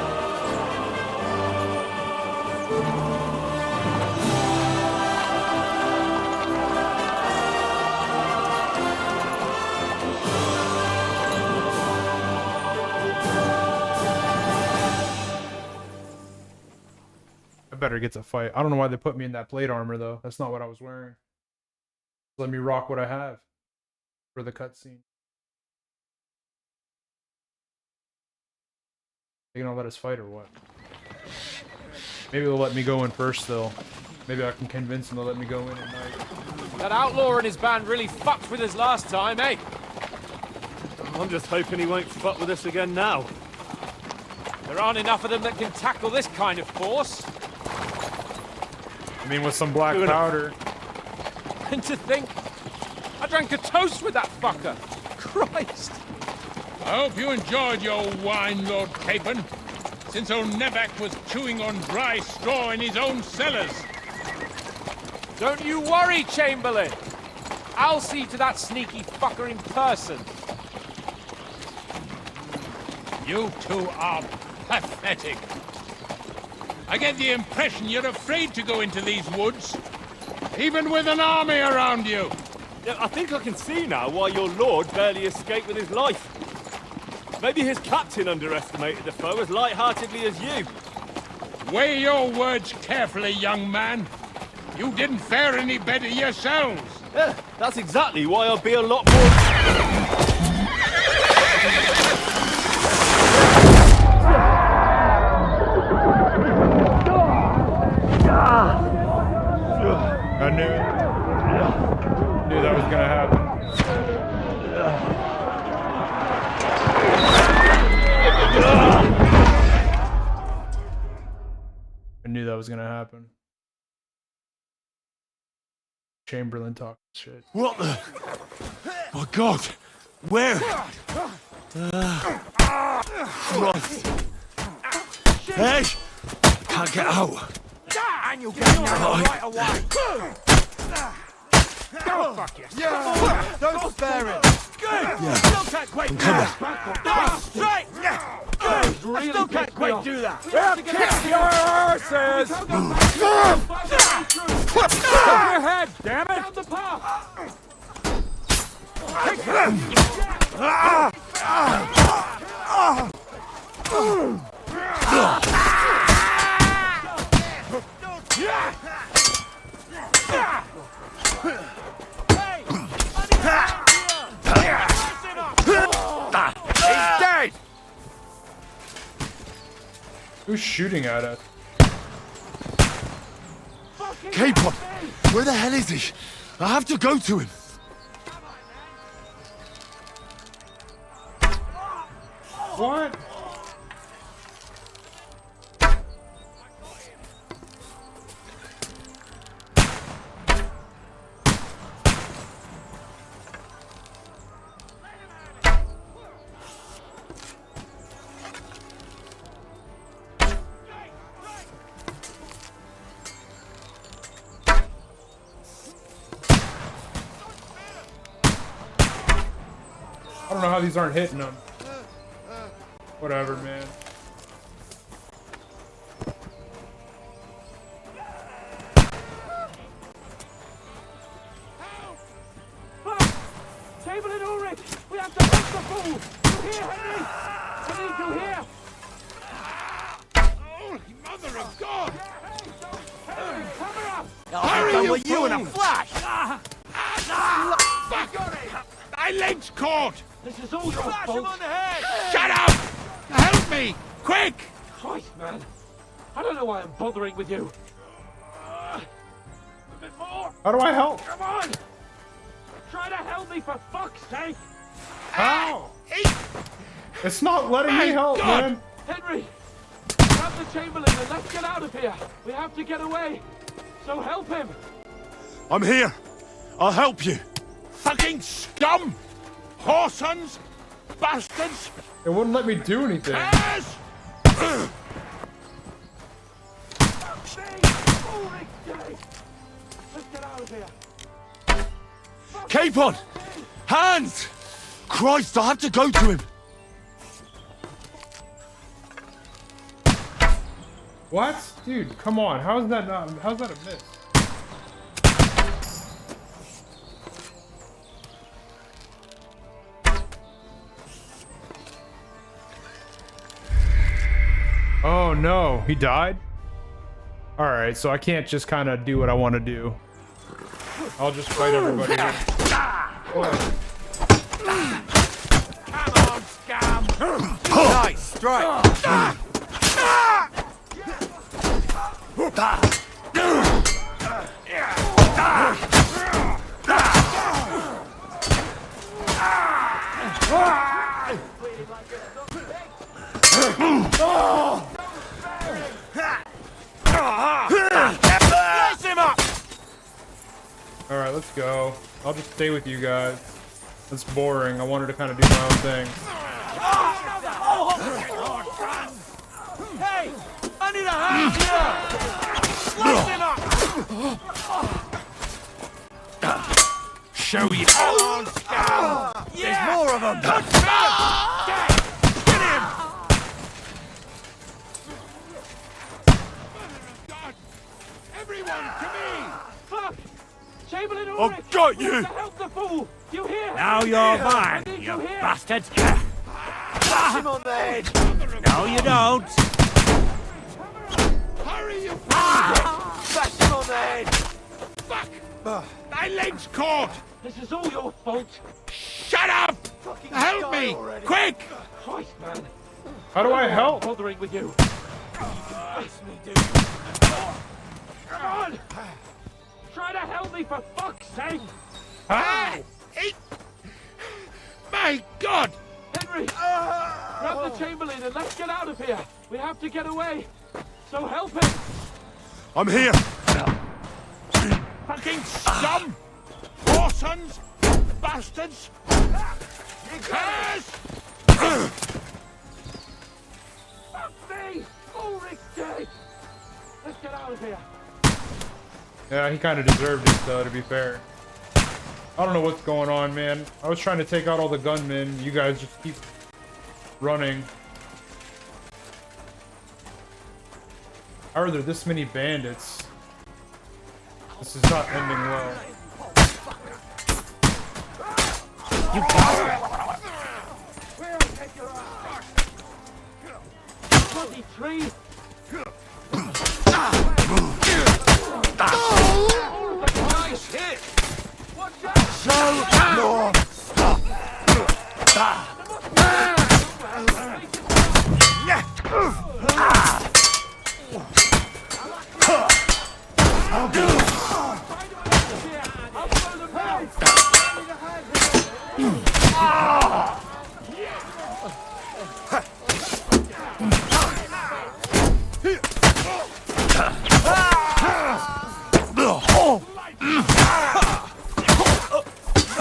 better get to fight. I don't know why they put me in that plate armor though. That's not what I was wearing. Let me rock what I have for the cutscene. They gonna let us fight or what? Maybe they'll let me go in first still. Maybe I can convince them to let me go in at night. That outlaw and his band really fucked with us last time, eh? I'm just hoping he won't fuck with us again now. There aren't enough of them that can tackle this kind of force. I mean, with some black powder. And to think, I drank a toast with that fucker. Christ. I hope you enjoyed your wine, Lord Capon, since old Nebak was chewing on dry straw in his own cellars. Don't you worry, Chamberlain. I'll see to that sneaky fucker in person. You two are pathetic. I get the impression you're afraid to go into these woods, even with an army around you. Yeah, I think I can see now why your lord barely escaped with his life. Maybe his captain underestimated the foe as light-heartedly as you. Weigh your words carefully, young man. You didn't fare any better yourselves. Yeah, that's exactly why I'll be a lot more... I knew that was gonna happen. I knew that was gonna happen. Chamberlain talking shit. What the? My God! Where? Christ! Hey! Can't get out. And you'll get right away. Go fuck yourself. Yeah. Don't spare it. Good. Yeah. Still can't quite I'm do coming. that. No, straight. Good. Really Still can't pissed me quite off. do that. Well, kick your asses! Over your head, damn it! Down the path! He's dead. Who's shooting at us? Capon! Where the hell is he? I have to go to him. What? I don't know how these aren't hitting them. Whatever, man. Chamberlain Ulrich! We have to hunt the fool! You hear, Henry? I need you here! Holy mother of God! Henry, cover up! I'll be done with you in a flash. Fuck! My leg's caught! This is all your Flash him fault! on the head. Shut up! Help me! Quick! Christ, man! I don't know why I'm bothering with you. A bit more! How do I help? Come on! Try to help me, for fuck's sake! How? It's not letting me help, man. Henry! Grab the Chamberlain and let's get out of here! We have to get away! So help him! I'm here. I'll help you. Fucking scum! Whoresons! Bastards! It wouldn't let me do anything. Yes! Let's get out of here! Capon! Hans! Christ, I have to go to him. What? Dude, come on. How's that a miss? Oh no, he died? Alright, so I can't just kind of do what I want to do. I'll just fight everybody. Oh. Come on, scum! Nice strike! Alright, let's go. I'll just stay with you guys. That's boring. I wanted to kind of do my own thing. Hey! I need a hand here! Slice him up! Show you. Come on, scum! There's more of them! Get him! Everyone, to me! Fuck! Chamberlain I've Ulrich! got you! Help the fool! You hear? Now you're mine, you bastard! Slash him on the head! No, you don't! Hurry, you Slash him on the head! fuck! My leg's caught! This is all your fault. Shut up! Help me! Quick! Christ, man. How do I help? Bothering with you. Come on! Try to help me for fuck's sake! Ah! My God! Henry! Grab the Chamberlain and let's get out of here! We have to get away! So help him! I'm here! Fucking scum! Whoresons! Bastards! Curse! Fuck me! Ulrich's dead! Let's get out of here! Yeah, he kind of deserved it, though, to be fair. I don't know what's going on, man. I was trying to take out all the gunmen. You guys just keep running. How are there this many bandits? This is not ending well. You bastard! Bloody tree! Nice hit! So more stuff!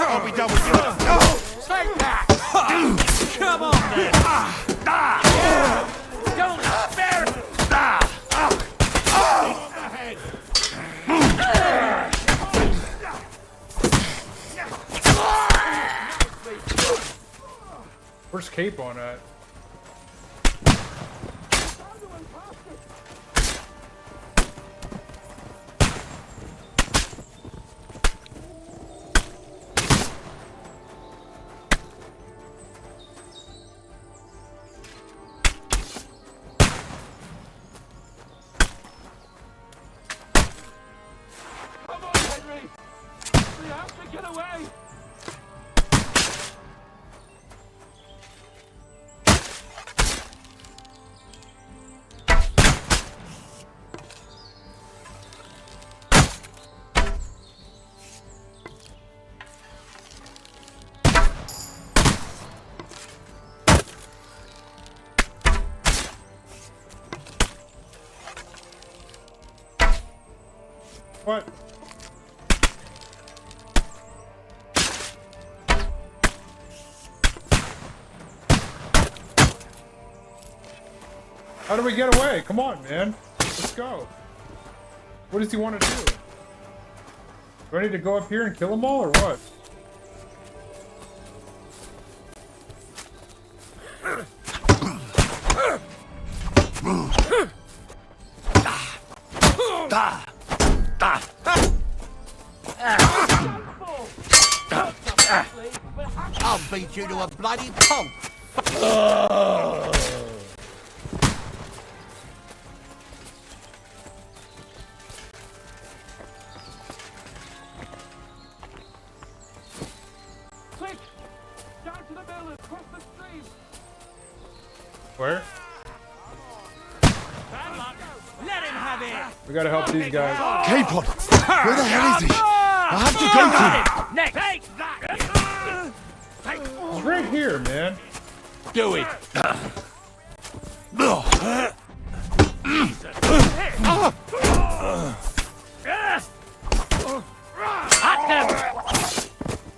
I'll be done with you. Take that! Come on then! Don't spare it! Where's Cape on at? Come on, Henry! We have to get away! What? How do we get away? Come on, man. Let's go. What does he want to do? Do I need to go up here and kill them all, or what? I'll beat you to a bloody pulp! Quick! Down to the mill and cross the stream! Where? Let him have it! We gotta help these guys. Capon! Where the hell is he? I have to go to him! Next! Take that! He's right here, man. Do it! At them!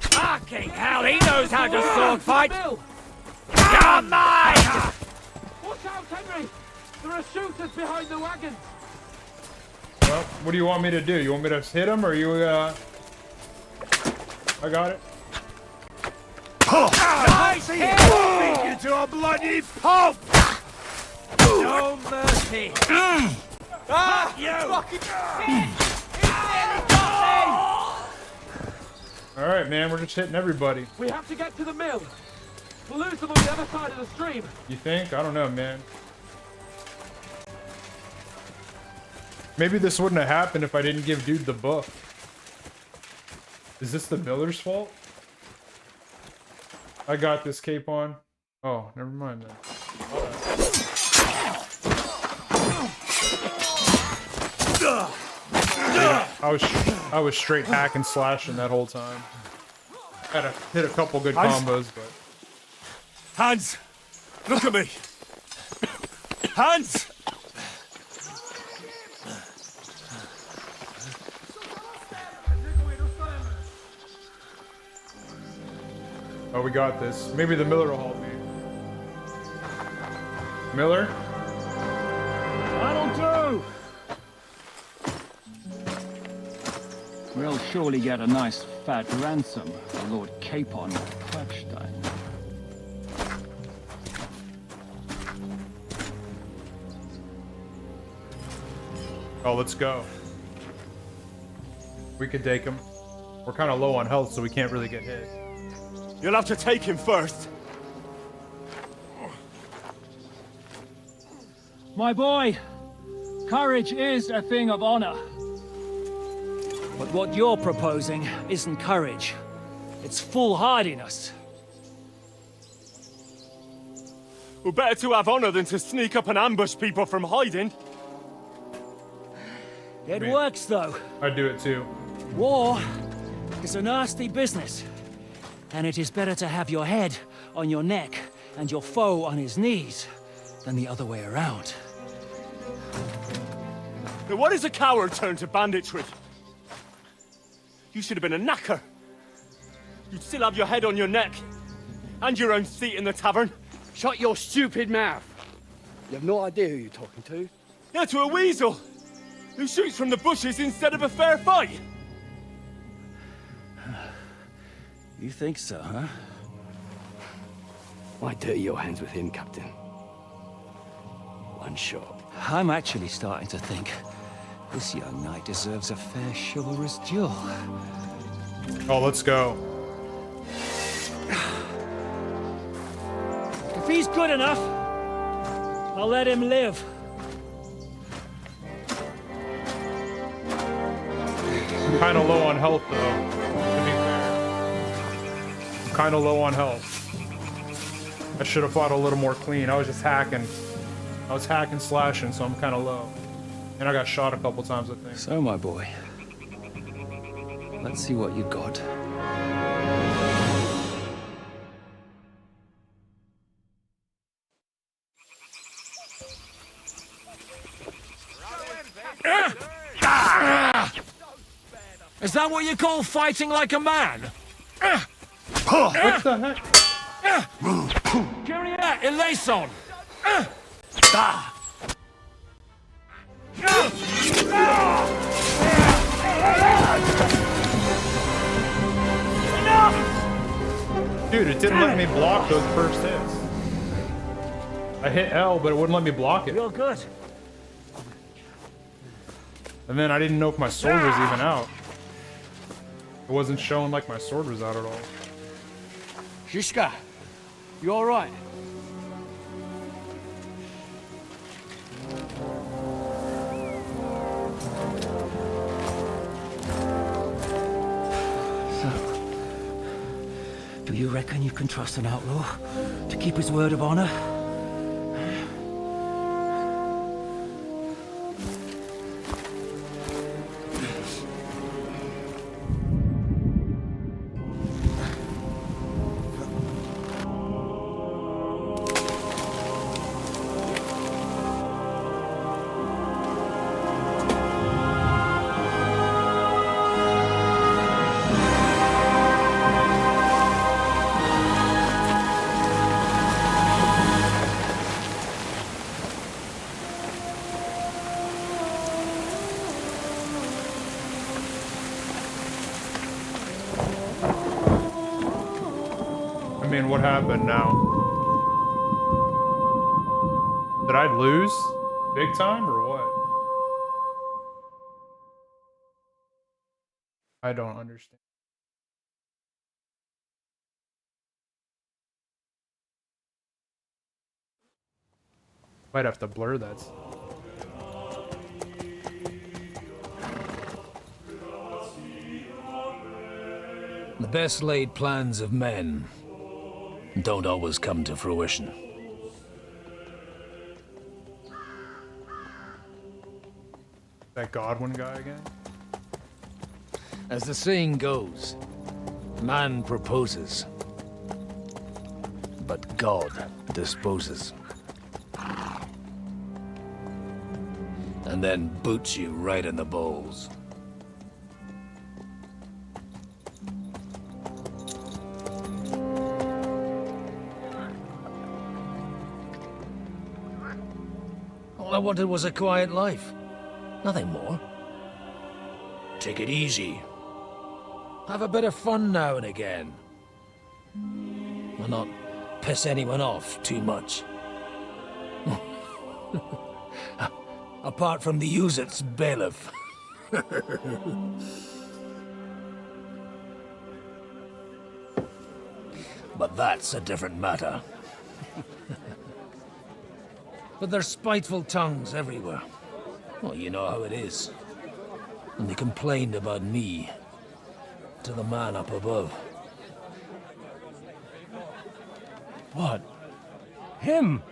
Fucking hell, he knows how to sword fight! You're mine! Watch out, Henry! There are shooters behind the wagons! Well, what do you want me to do? You want me to hit him, or you, I got it. Nice hit! Beat you to a bloody pulp! No mercy! Ah, you! All right, man. We're just hitting everybody. We have to get to the mill. We'll lose them on the other side of the stream. You think? I don't know, man. Maybe this wouldn't have happened if I didn't give dude the book. Is this the miller's fault? I got this, Capon. Oh, never mind then. I was straight hack and slashing that whole time. Had to hit a couple good combos, but Hans, look at me. Hans. oh, we got this. Maybe the Miller will help me. Miller? That'll do! We'll surely get a nice fat ransom for Lord Capon of Quackstein. Oh, let's go. We could take him. We're kind of low on health, so we can't really get hit. You'll have to take him first. My boy, courage is a thing of honor. But what you're proposing isn't courage. It's foolhardiness. Well, better to have honor than to sneak up and ambush people from hiding. It works, though. I'd do it too. War is a nasty business. And it is better to have your head on your neck and your foe on his knees than the other way around. Now, what is a coward turned to banditry? You should have been a knacker. You'd still have your head on your neck. And your own seat in the tavern. Shut your stupid mouth. You have no idea who you're talking to. Yeah, to a weasel. Who shoots from the bushes instead of a fair fight. You think so, huh? Why dirty your hands with him, Captain? One shot. I'm actually starting to think this young knight deserves a fair chivalrous duel. Oh, let's go. If he's good enough, I'll let him live. I'm kind of low on health, though, to be fair. I'm kind of low on health. I should have fought a little more clean. I was just hacking. I was hacking, slashing, so I'm kind of low. And I got shot a couple times, I think. So, my boy, let's see what you got. Is that what you call fighting like a man? What the heck? Carry out, Eleison! Dude, it didn't let me block those first hits. I hit L, but it wouldn't let me block it. You're good. And then I didn't know if my sword was even out. It wasn't showing like my sword was out at all. Shishka, you all right? Do you reckon you can trust an outlaw to keep his word of honor? I mean, what happened now? Did I lose big time or what? I don't understand. Might have to blur that. The best laid plans of men don't always come to fruition. That Godwin guy again? As the saying goes, man proposes, but God disposes. And then boots you right in the balls. All I wanted was a quiet life. Nothing more. Take it easy. Have a bit of fun now and again. And not piss anyone off too much. Apart from the Uzit's bailiff. But that's a different matter. But there's spiteful tongues everywhere. Well, you know how it is. And they complained about me to the man up above. What? Him?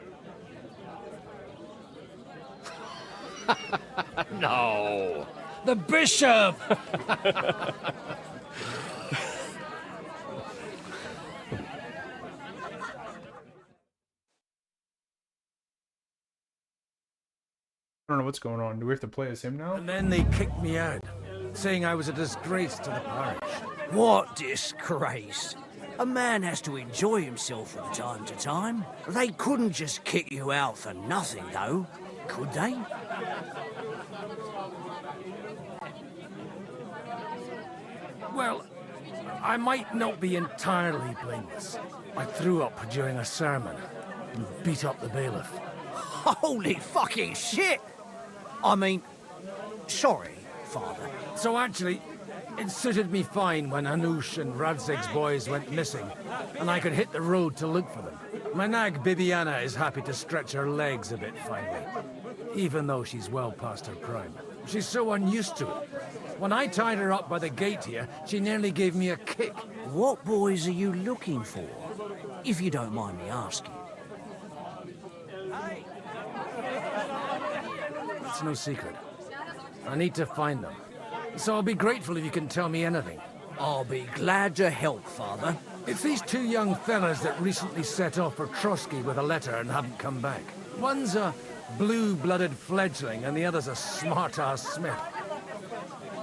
No! The bishop! I don't know what's going on. Do we have to play as him now? And then they kicked me out, saying I was a disgrace to the parish. What disgrace? A man has to enjoy himself from time to time. They couldn't just kick you out for nothing, though, could they? Well, I might not be entirely blameless. I threw up during a sermon and beat up the bailiff. Holy fucking shit! I mean, sorry, Father. So actually, it suited me fine when Anush and Radzig's boys went missing, and I could hit the road to look for them. My nag Bibiana is happy to stretch her legs a bit finally, even though she's well past her prime. She's so unused to it. When I tied her up by the gate here, she nearly gave me a kick. What boys are you looking for, if you don't mind me asking? It's no secret. I need to find them. So I'll be grateful if you can tell me anything. I'll be glad to help, Father. It's these two young fellas that recently set off for Trotsky with a letter and haven't come back. One's a blue-blooded fledgling and the other's a smart-ass smith.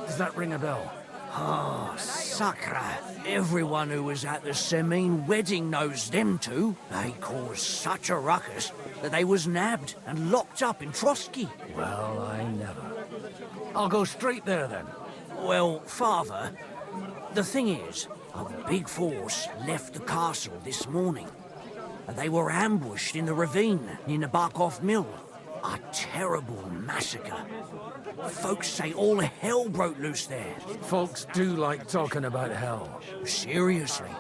Does that ring a bell? Oh, Sakra. Everyone who was at the Semine wedding knows them two. They caused such a ruckus that they was nabbed and locked up in Trotsky. Well, I never. I'll go straight there, then. Well, Father, the thing is, a big force left the castle this morning. And they were ambushed in the ravine near Nebakov mill. A terrible massacre. Folks say all hell broke loose there. Folks do like talking about hell. Seriously.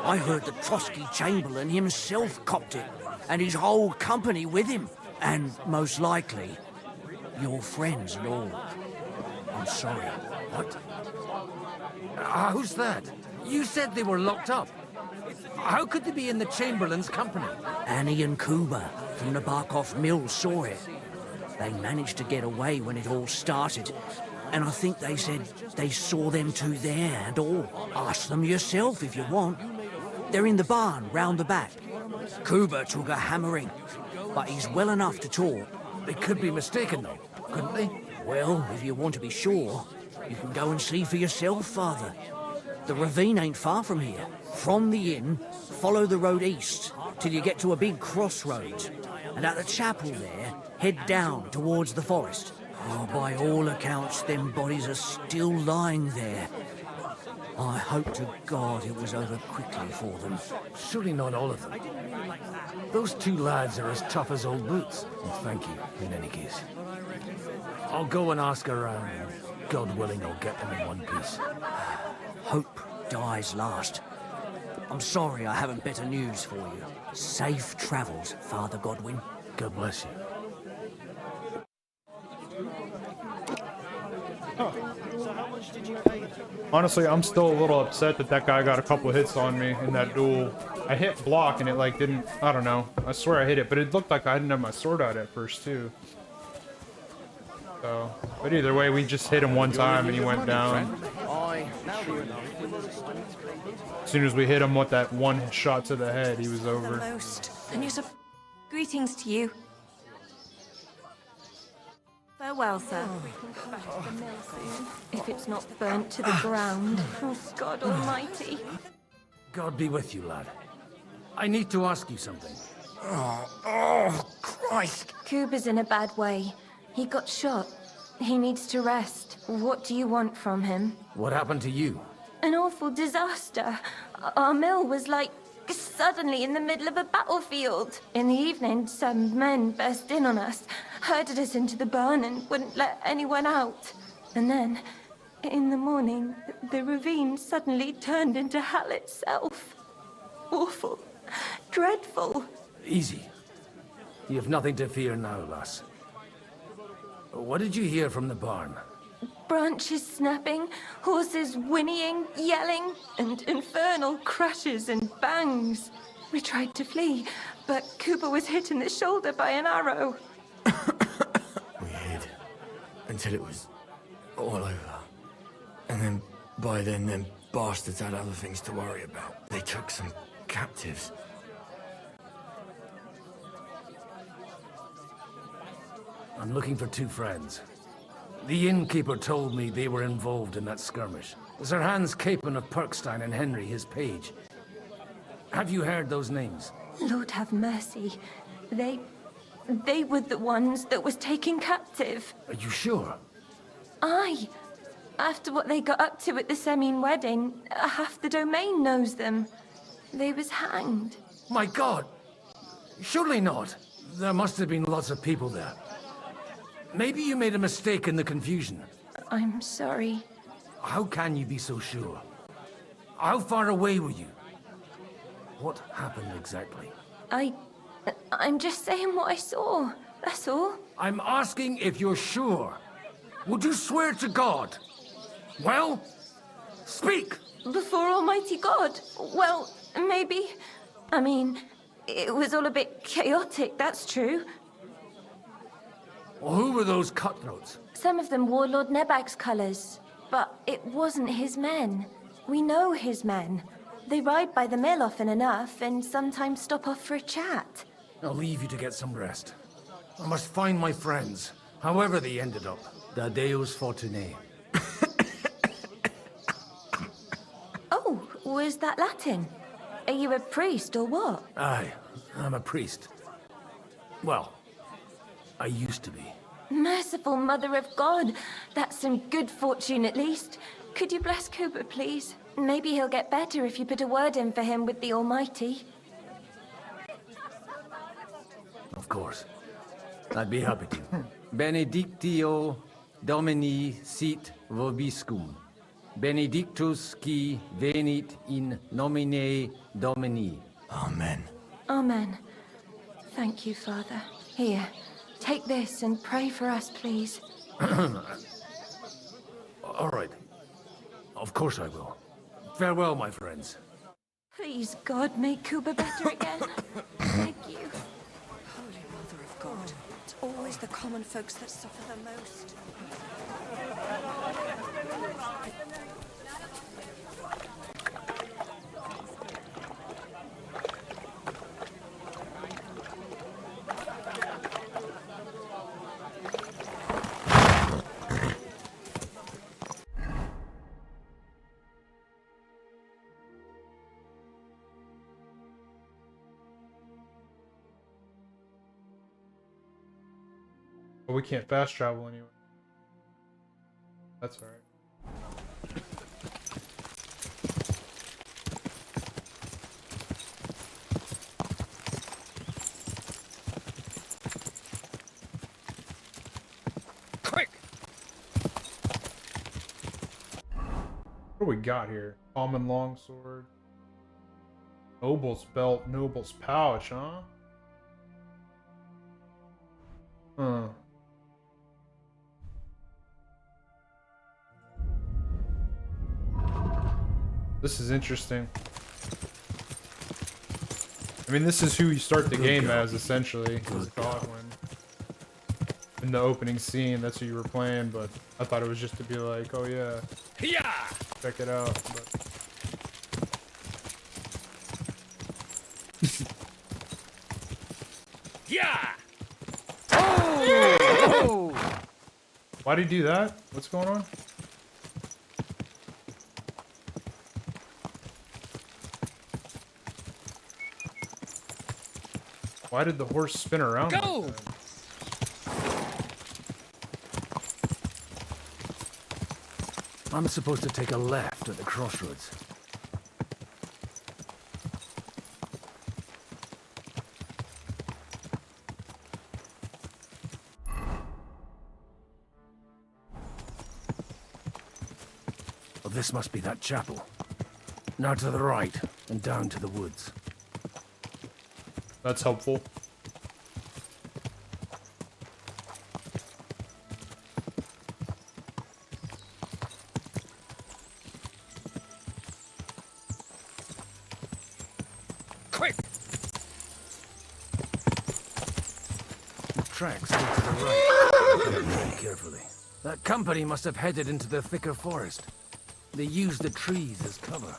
I heard the Trotsky Chamberlain himself copped it, and his whole company with him. And most likely, your friends and all. I'm sorry. What? Who's that? You said they were locked up. How could they be in the Chamberlain's company? Annie and Kuba from the Nebakov mill saw it. They managed to get away when it all started. And I think they said they saw them two there and all. Ask them yourself if you want. They're in the barn round the back. Kuba took a hammering, but he's well enough to talk. They could be mistaken though, couldn't they? Well, if you want to be sure, you can go and see for yourself, Father. The ravine ain't far from here. From the inn, follow the road east till you get to a big crossroads. And at the chapel there, head down towards the forest. Oh, by all accounts, them bodies are still lying there. I hope to God it was over quickly for them. Surely not all of them. Those two lads are as tough as old boots. Well, thank you, in any case. I'll go and ask around, and God willing, I'll get them in one piece. Hope dies last. I'm sorry I haven't better news for you. Safe travels, Father Godwin. God bless you. Honestly, I'm still a little upset that that guy got a couple hits on me in that duel. I hit block and it like didn't, I don't know. I swear I hit it, but it looked like I didn't have my sword out at first too. So, but either way, we just hit him one time and he went down. As soon as we hit him with that one shot to the head, he was over. And you're greetings to you. Farewell, sir. If it's not burnt to the ground, oh God Almighty. God be with you, lad. I need to ask you something. Oh, Christ. Kuba's in a bad way. He got shot. He needs to rest. What do you want from him? What happened to you? An awful disaster. Our mill was like suddenly in the middle of a battlefield. In the evening, some men burst in on us, herded us into the barn and wouldn't let anyone out. And then, in the morning, the ravine suddenly turned into hell itself. Awful. Dreadful. Easy. You have nothing to fear now, lass. What did you hear from the barn? Branches snapping, horses whinnying, yelling, and infernal crashes and bangs. We tried to flee, but Cooper was hit in the shoulder by an arrow. We hid until it was all over. And then, by then, them bastards had other things to worry about. They took some captives. I'm looking for two friends. The innkeeper told me they were involved in that skirmish. Sir Hans Capon of Perkstein and Henry, his page. Have you heard those names? Lord have mercy. They were the ones that was taken captive. Are you sure? Aye. After what they got up to at the Semine wedding, half the domain knows them. They was hanged. My God! Surely not. There must have been lots of people there. Maybe you made a mistake in the confusion. I'm sorry. How can you be so sure? How far away were you? What happened exactly? I'm just saying what I saw. That's all. I'm asking if you're sure. Would you swear to God? Well, speak! Before Almighty God? Well, maybe. I mean, it was all a bit chaotic, that's true. Well, who were those cutthroats? Some of them wore Lord Nebak's colours, but it wasn't his men. We know his men. They ride by the mill often enough, and sometimes stop off for a chat. I'll leave you to get some rest. I must find my friends, however they ended up. Da Deus Fortunae. Oh, was that Latin? Are you a priest or what? Aye, I'm a priest. Well, I used to be. Merciful Mother of God. That's some good fortune at least. Could you bless Cooper, please? Maybe he'll get better if you put a word in for him with the Almighty. Of course. I'd be happy to. Benedictio Domini sit vobiscum. Benedictus qui venit in nomine Domini. Amen. Amen. Thank you, Father. Here, take this and pray for us, please. All right. Of course I will. Farewell, my friends. Please, God, make Kuba better again. Thank you. Holy Mother of God. It's always the common folks that suffer the most. But we can't fast travel anyway. That's alright. Quick! What do we got here? Common longsword. Noble's belt, noble's pouch, huh? Huh. This is interesting. I mean, this is who you start the game as, essentially. As Godwin. In the opening scene, that's who you were playing, but I thought it was just to be like, oh yeah, check it out. But Yeah! oh! Why'd he do that? What's going on? Why did the horse spin around? Go! Like that? I'm supposed to take a left at the crossroads. Well, this must be that chapel. Now to the right, and down to the woods. That's helpful. Quick! The tracks lead to the right. Gotta tread carefully. That company must have headed into the thicker forest. They used the trees as cover.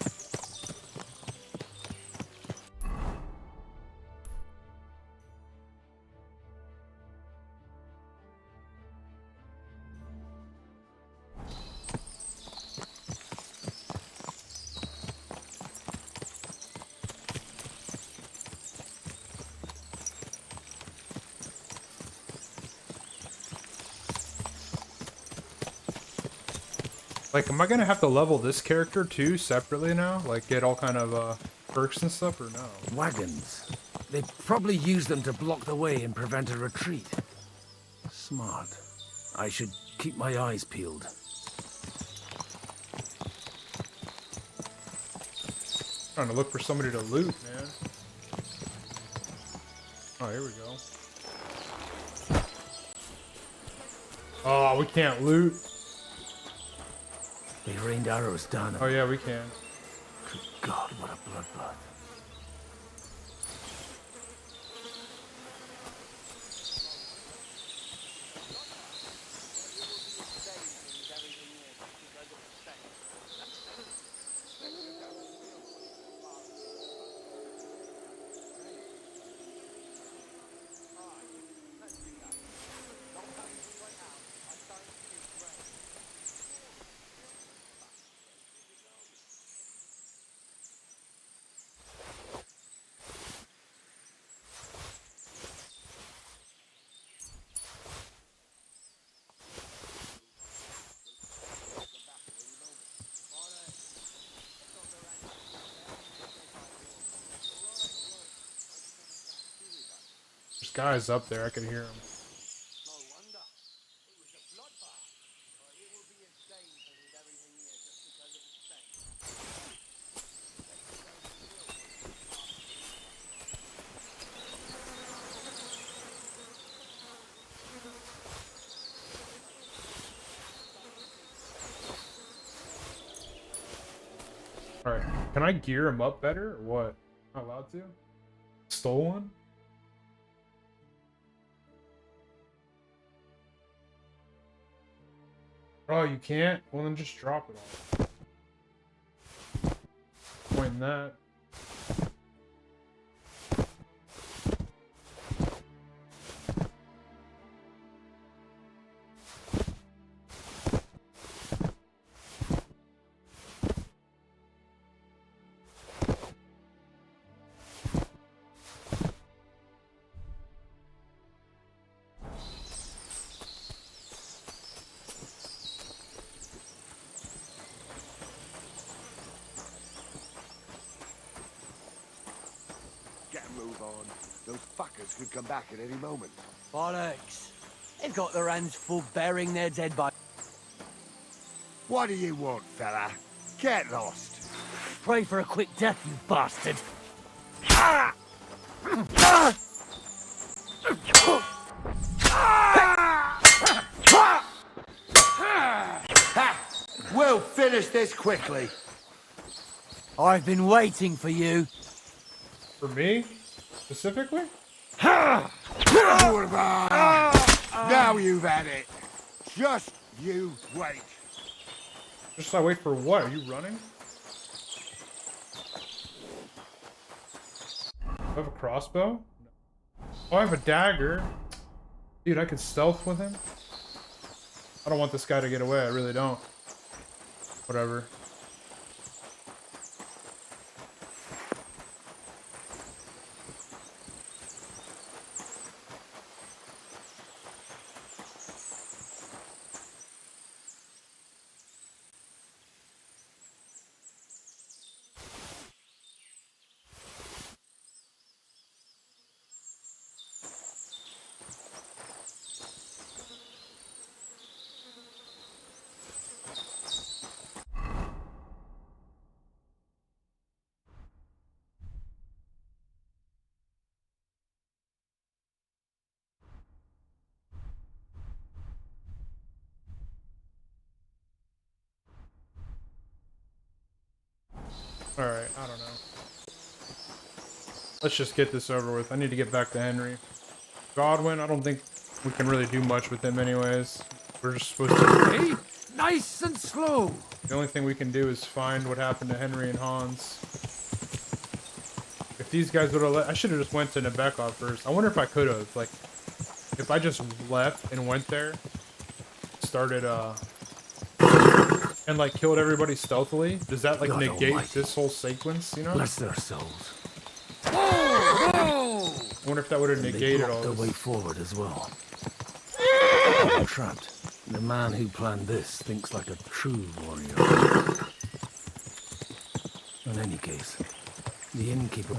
Like, am I gonna have to level this character too separately now? Like, get all kind of perks and stuff, or no? Wagons. They probably use them to block the way and prevent a retreat. Smart. I should keep my eyes peeled. Trying to look for somebody to loot, man. Oh, here we go. Oh, we can't loot. They rained arrows down them. Oh yeah, we can. Good God, what a bloodbath. There's guys up there, I can hear them. Alright. Can I gear him up better or what? Am I allowed to? Stole one? Oh, you can't? Well, then just drop it all. Point in that. Get a move on. Those fuckers could come back at any moment. Bollocks. They've got their hands full burying their dead body. What do you want, fella? Get lost. Pray for a quick death, you bastard. We'll finish this quickly. I've been waiting for you. For me? Specifically? Now you've had it. Just you wait. Just I wait for what? Are you running? I have a crossbow? Oh, I have a dagger. Dude, I could stealth with him. I don't want this guy to get away. I really don't. Whatever. Alright, I don't know. Let's just get this over with. I need to get back to Henry. Godwin, I don't think we can really do much with him anyways. We're just supposed to... Hey, nice and slow! The only thing we can do is find what happened to Henry and Hans. If these guys would have I should have just went to Nebakov first. I wonder if I could have. Like, if I just left and went there, started, and like killed everybody stealthily, does that like God negate almighty. this whole sequence, you know? Bless their souls. I wonder if that would have negated all the this. way forward as well. I'm trapped. The man who planned this thinks like a true warrior. In any case, the innkeeper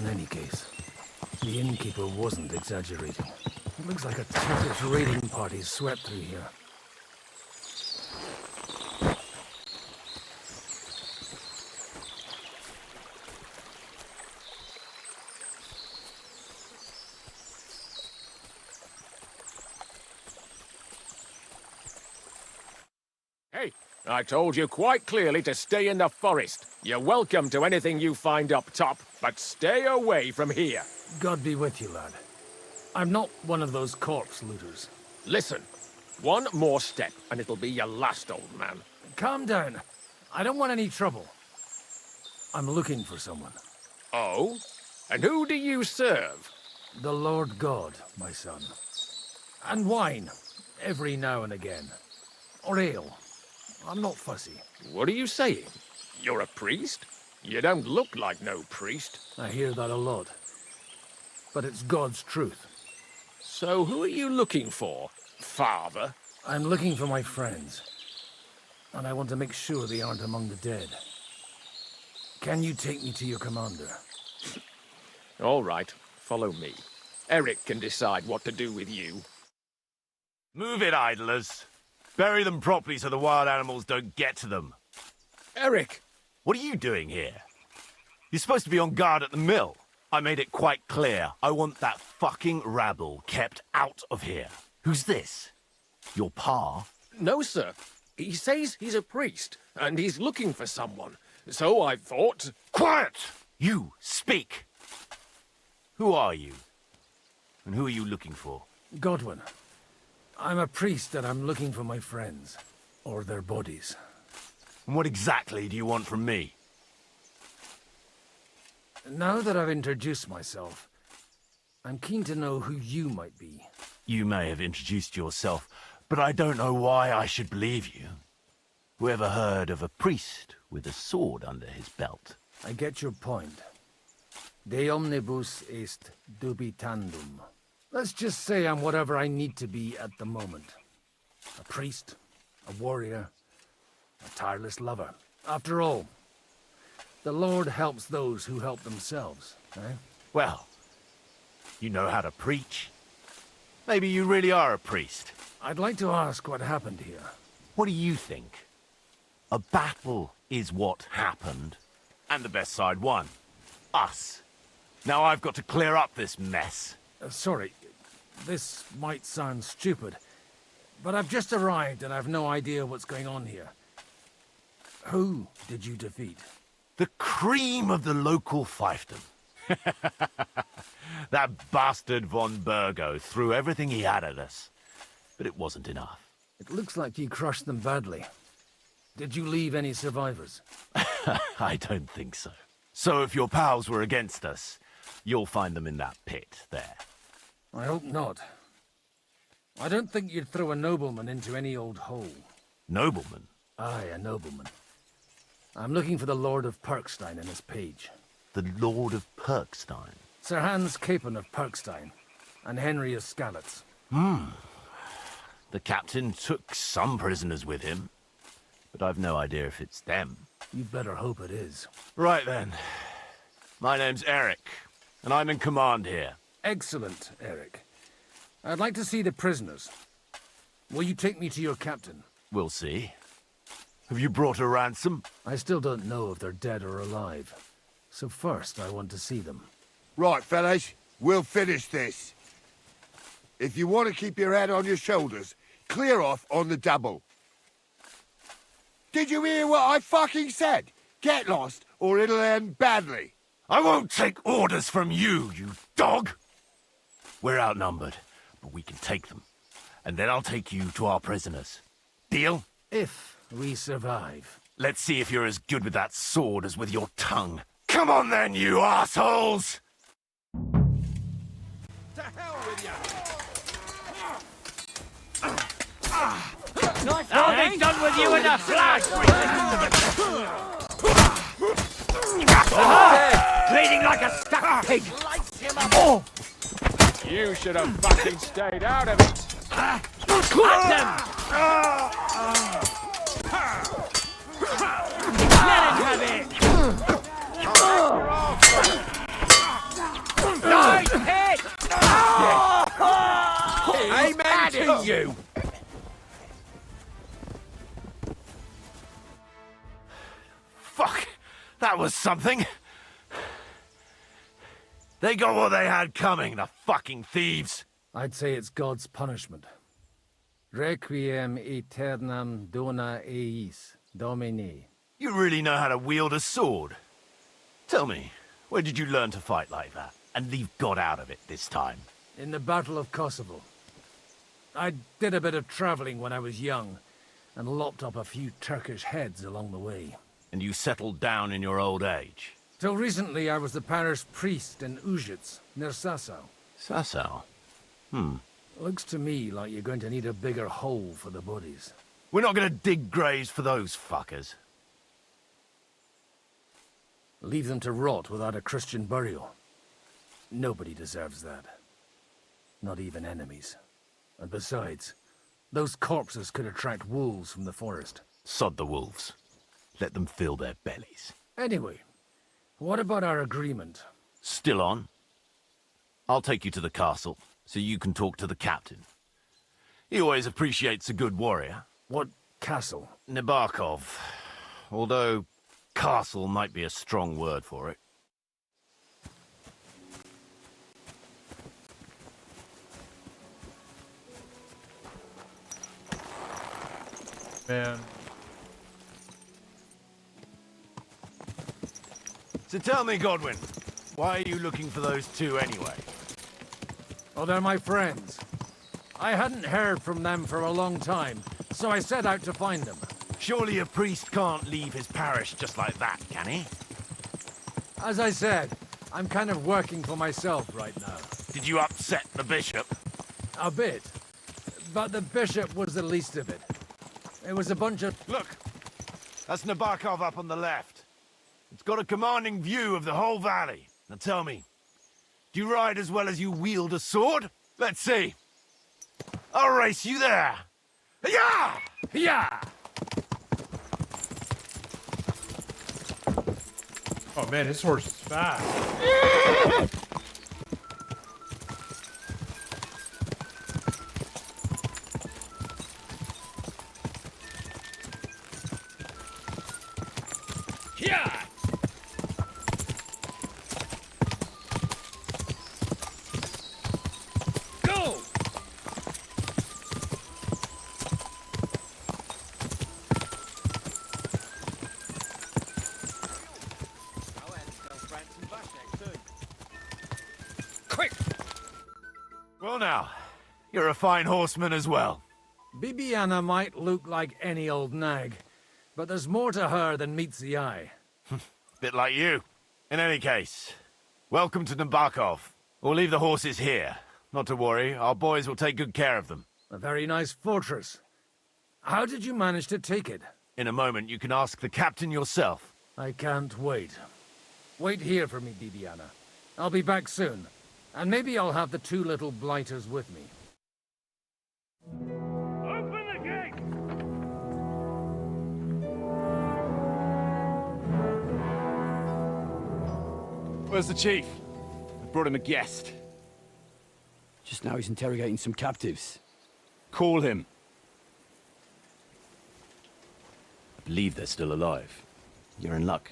wasn't exaggerating. It looks like a Turkish raiding party swept through here. Hey, I told you quite clearly to stay in the forest. You're welcome to anything you find up top, but stay away from here. God be with you, lad. I'm not one of those corpse looters. Listen, one more step and it'll be your last, old man. Calm down. I don't want any trouble. I'm looking for someone. Oh? And who do you serve? The Lord God, my son. And wine, every now and again. Or ale. I'm not fussy. What are you saying? You're a priest? You don't look like no priest. I hear that a lot. But it's God's truth. So who are you looking for, Father? I'm looking for my friends. And I want to make sure they aren't among the dead. Can you take me to your commander? All right, follow me. Eric can decide what to do with you. Move it, idlers. Bury them properly so the wild animals don't get to them. Eric! What are you doing here? You're supposed to be on guard at the mill. I made it quite clear. I want that fucking rabble kept out of here. Who's this? Your pa? No, sir. He says he's a priest, and he's looking for someone. So I thought... Quiet! You, speak! Who are you? And who are you looking for? Godwin. I'm a priest and I'm looking for my friends. Or their bodies. And what exactly do you want from me? Now that I've introduced myself, I'm keen to know who you might be. You may have introduced yourself, but I don't know why I should believe you. Whoever heard of a priest with a sword under his belt? I get your point. De omnibus est dubitandum. Let's just say I'm whatever I need to be at the moment. A priest, a warrior, a tireless lover. After all, the Lord helps those who help themselves, eh? Well, you know how to preach. Maybe you really are a priest. I'd like to ask what happened here. What do you think? A battle is what happened, and the best side won. Us. Now I've got to clear up this mess. Sorry, this might sound stupid, but I've just arrived and I've no idea what's going on here. Who did you defeat? The cream of the local fiefdom. That bastard von Bergow threw everything he had at us, but it wasn't enough. It looks like you crushed them badly. Did you leave any survivors? I don't think so. So if your pals were against us, you'll find them in that pit there. I hope not. I don't think you'd throw a nobleman into any old hole. Nobleman? Aye, a nobleman. I'm looking for the Lord of Perkstein and his page. The Lord of Perkstein? Sir Hans Capon of Perkstein, and Henry of Skalitz. The captain took some prisoners with him, but I've no idea if it's them. You'd better hope it is. Right then. My name's Eric, and I'm in command here. Excellent, Eric. I'd like to see the prisoners. Will you take me to your captain? We'll see. Have you brought a ransom? I still don't know if they're dead or alive. So first, I want to see them. Right, fellas, we'll finish this. If you want to keep your head on your shoulders, clear off on the double. Did you hear what I fucking said? Get lost, or it'll end badly. I won't take orders from you, you dog! We're outnumbered, but we can take them. And then I'll take you to our prisoners. Deal? If we survive. Let's see if you're as good with that sword as with your tongue. Come on then, you assholes! To hell with you! I'll be done with you in a flash! Bleeding like a stuck pig! Oh. You should have fucking stayed out of it! At them! Let him have it! Nice hit! Amen to you! Fuck! That was something! They got what they had coming, the fucking thieves! I'd say it's God's punishment. Requiem aeternam dona eis, Domine. You really know how to wield a sword? Tell me, where did you learn to fight like that? And leave God out of it this time? In the Battle of Kosovo. I did a bit of traveling when I was young, and lopped up a few Turkish heads along the way. And you settled down in your old age? Till recently, I was the parish priest in Ujits, near Sasau. Sasau? Looks to me like you're going to need a bigger hole for the bodies. We're not going to dig graves for those fuckers. Leave them to rot without a Christian burial. Nobody deserves that. Not even enemies. And besides, those corpses could attract wolves from the forest. Sod the wolves. Let them fill their bellies. Anyway, what about our agreement? Still on? I'll take you to the castle, so you can talk to the captain. He always appreciates a good warrior. What castle? Nebakov. Although, castle might be a strong word for it. Man. So tell me, Godwin, why are you looking for those two anyway? Well, they're my friends. I hadn't heard from them for a long time, so I set out to find them. Surely a priest can't leave his parish just like that, can he? As I said, I'm kind of working for myself right now. Did you upset the bishop? A bit. But the bishop was the least of it. It was a bunch of... Look! That's Nebakov up on the left. It's got a commanding view of the whole valley. Now tell me, do you ride as well as you wield a sword? Let's see. I'll race you there. Yeah! Yeah! Oh man, his horse is fast. Yeah! Go! Quick! Well now, you're a fine horseman as well. Bibiana might look like any old nag, but there's more to her than meets the eye. Bit like you. In any case, welcome to Nebakov. We'll leave the horses here. Not to worry, our boys will take good care of them. A very nice fortress. How did you manage to take it? In a moment, you can ask the captain yourself. I can't wait. Wait here for me, Bibiana. I'll be back soon. And maybe I'll have the two little blighters with me. Open the gate! Where's the chief? I brought him a guest. Just now he's interrogating some captives. Call him. I believe they're still alive. You're in luck.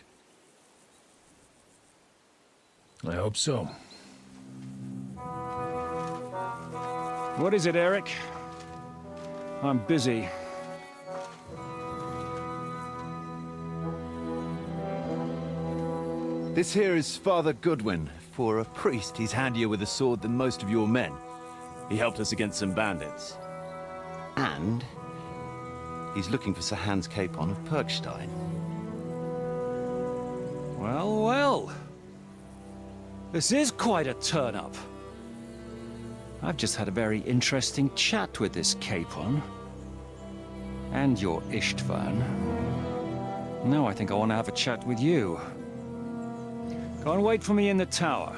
I hope so. What is it, Eric? I'm busy. This here is Father Goodwin. For a priest, he's handier with a sword than most of your men. He helped us against some bandits. And he's looking for Sir Hans Capon of Perkstein. Well, well. This is quite a turn-up. I've just had a very interesting chat with this Capon. And your Ishtvan. Now I think I want to have a chat with you. Go and wait for me in the tower.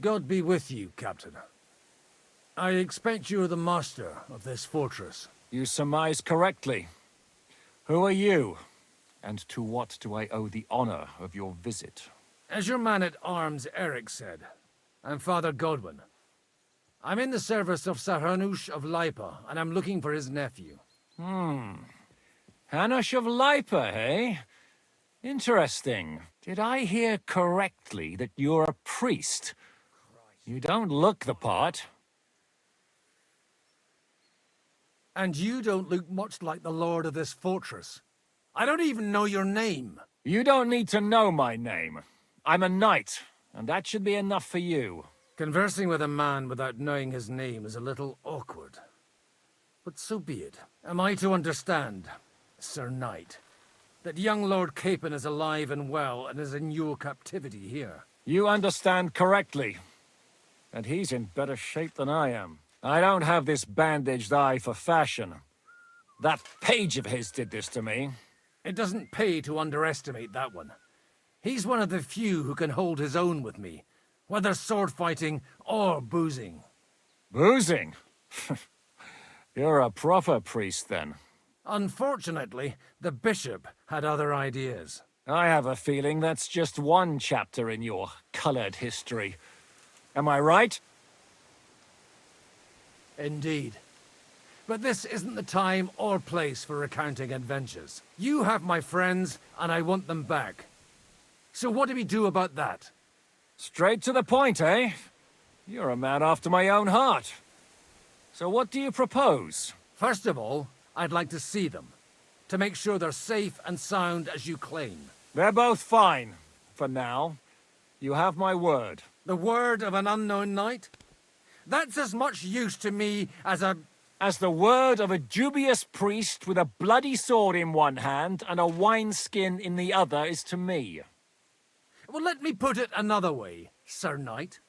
God be with you, Captain. I expect you are the master of this fortress. You surmise correctly. Who are you? And to what do I owe the honor of your visit? As your man-at-arms Eric said, I'm Father Godwin. I'm in the service of Sir Hanush of Lipa, and I'm looking for his nephew. Hanush of Lipa, eh? Interesting. Did I hear correctly that you're a priest? You don't look the part. And you don't look much like the lord of this fortress. I don't even know your name. You don't need to know my name. I'm a knight, and that should be enough for you. Conversing with a man without knowing his name is a little awkward. But so be it. Am I to understand, Sir Knight, that young Lord Capon is alive and well and is in your captivity here? You understand correctly. And he's in better shape than I am. I don't have this bandaged eye for fashion. That page of his did this to me. It doesn't pay to underestimate that one. He's one of the few who can hold his own with me, whether sword fighting or boozing. Boozing? You're a proper priest, then. Unfortunately, the bishop had other ideas. I have a feeling that's just one chapter in your colored history. Am I right? Indeed. But this isn't the time or place for recounting adventures. You have my friends, and I want them back. So what do we do about that? Straight to the point, eh? You're a man after my own heart. So what do you propose? First of all, I'd like to see them, to make sure they're safe and sound as you claim. They're both fine, for now. You have my word. The word of an unknown knight? That's as much use to me as the word of a dubious priest with a bloody sword in one hand and a wineskin in the other is to me. Well, let me put it another way, Sir Knight.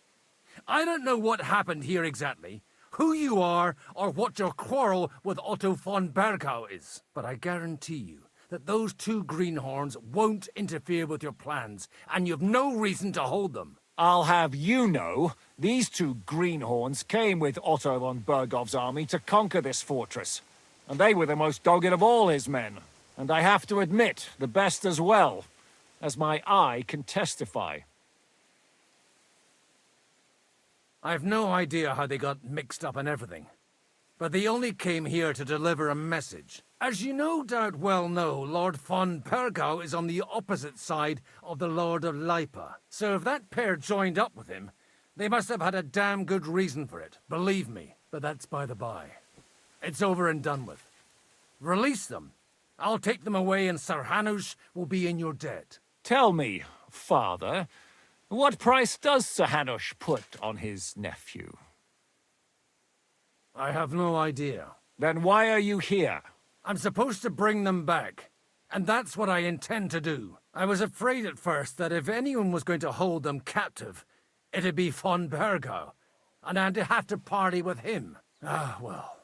I don't know what happened here exactly, who you are, or what your quarrel with Otto von Bergow is. But I guarantee you that those two greenhorns won't interfere with your plans, and you've no reason to hold them. I'll have you know, these two greenhorns came with Otto von Bergow's army to conquer this fortress. And they were the most dogged of all his men. And I have to admit, the best as well, as my eye can testify. I've no idea how they got mixed up in everything. But they only came here to deliver a message. As you no doubt well know, Lord von Bergow is on the opposite side of the Lord of Lipa. So if that pair joined up with him, they must have had a damn good reason for it, believe me. But that's by the by. It's over and done with. Release them. I'll take them away and Sir Hanush will be in your debt. Tell me, father, what price does Sir Hanush put on his nephew? I have no idea. Then why are you here? I'm supposed to bring them back, and that's what I intend to do. I was afraid at first that if anyone was going to hold them captive, it'd be von Bergow, and I'd have to party with him. Ah, well.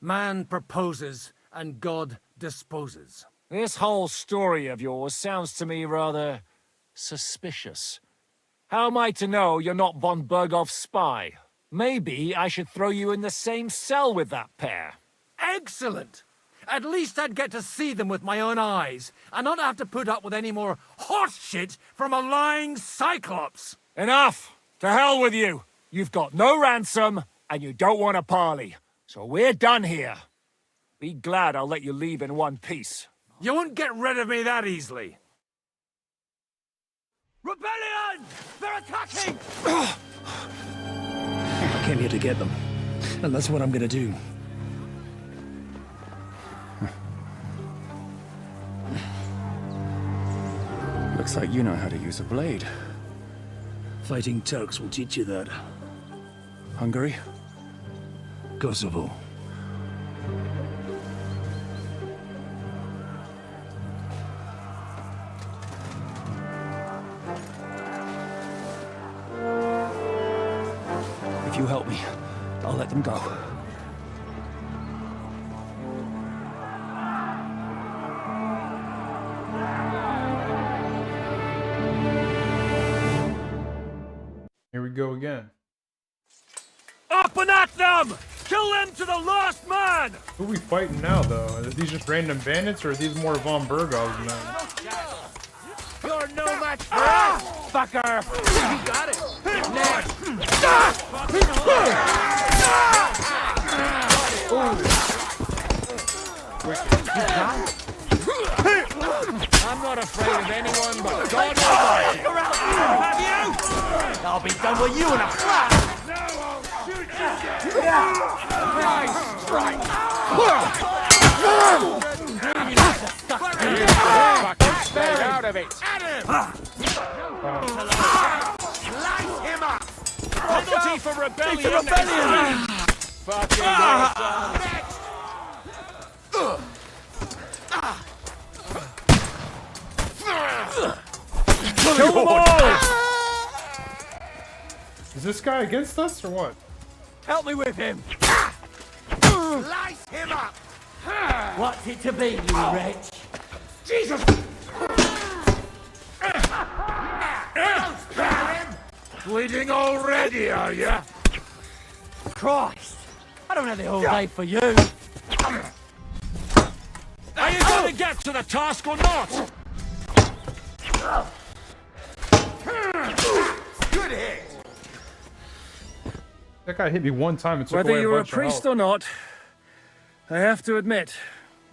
Man proposes, and God disposes. This whole story of yours sounds to me rather suspicious. How am I to know you're not von Bergow's spy? Maybe I should throw you in the same cell with that pair. Excellent! At least I'd get to see them with my own eyes, and not have to put up with any more horse shit from a lying cyclops! Enough! To hell with you! You've got no ransom, and you don't want a parley. So we're done here. Be glad I'll let you leave in one piece. You won't get rid of me that easily. Rebellion! They're attacking! I came here to get them, and that's what I'm gonna do. Looks like you know how to use a blade. Fighting Turks will teach you that. Hungary? Kosovo. If you help me, I'll let them go. Here we go again. Up and at them! Kill them to the last man! Who are we fighting now, though? Are these just random bandits, or are these more von Bergow's men? You're no match for us, fucker! You got it! Next! I'm not afraid of anyone but God Almighty! Have you? I'll be done with you in a flash! Nice strike! Fucking stay out of it! Slice him up! Penalty for rebellion! It's a rebellion! Fucking Kill them all! Is this guy against us, or what? Help me with him! Slice him up! What's it to be, you wretch? Jesus! Bleeding already, are ya? Christ! I don't have the whole day for you. Are you going to get to the task or not? Good hit! That guy hit me one time and took Whether away you're a bunch of priest health. or not, I have to admit,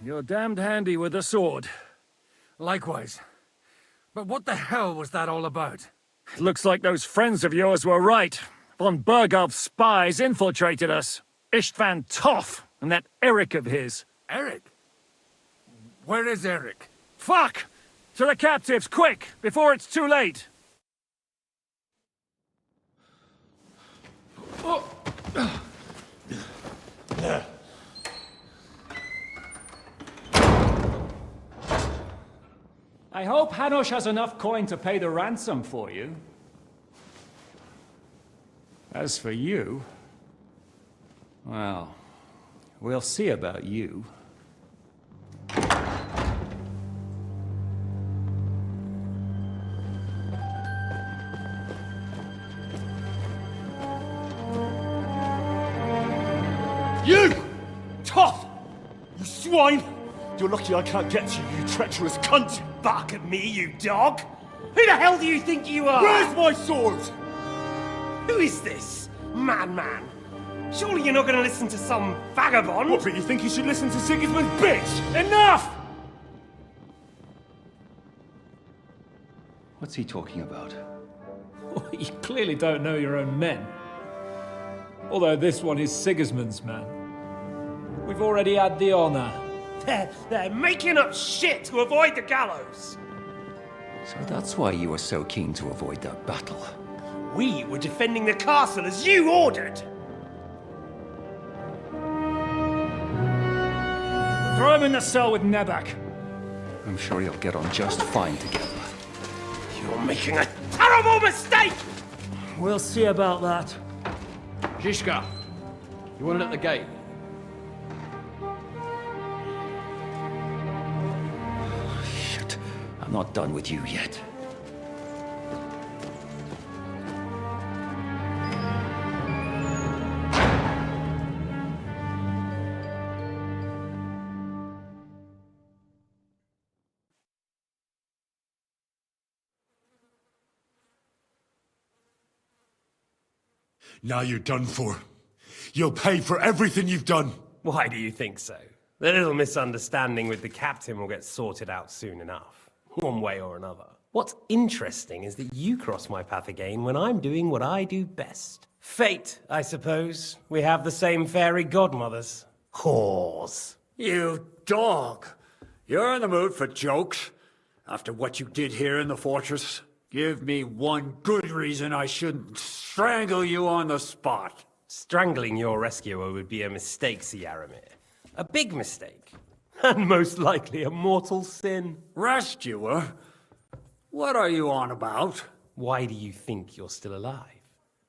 you're damned handy with a sword. Likewise. But what the hell was that all about? Looks like those friends of yours were right. Von Bergow's spies infiltrated us. Istvan Toth and that Eric of his. Eric? Where is Eric? Fuck! To the captives, quick, before it's too late! I hope Hanush has enough coin to pay the ransom for you. As for you... well, we'll see about you. You! Tough! You swine! You're lucky I can't get to you, you treacherous cunt! Bark at me, you dog! Who the hell do you think you are? Where's my sword? Who is this? Man. Surely you're not gonna listen to some vagabond? What, but you think you should listen to Sigismund's bitch? Enough! What's he talking about? Well, you clearly don't know your own men. Although this one is Sigismund's man. We've already had the honor. They're making up shit to avoid the gallows! So that's why you were so keen to avoid that battle. We were defending the castle as you ordered! Throw him in the cell with Nebak. I'm sure you'll get on just fine together. You're making a terrible mistake! We'll see about that. Zhishka, you want it at the gate? Shit, I'm not done with you yet. Now you're done for. You'll pay for everything you've done. Why do you think so? The little misunderstanding with the captain will get sorted out soon enough, one way or another. What's interesting is that you cross my path again when I'm doing what I do best. Fate, I suppose. We have the same fairy godmothers. Whores. You dog! You're in the mood for jokes? After what you did here in the fortress? Give me one good reason I shouldn't strangle you on the spot. Strangling your rescuer would be a mistake, Yaramir. A big mistake. And most likely a mortal sin. Rescuer? What are you on about? Why do you think you're still alive?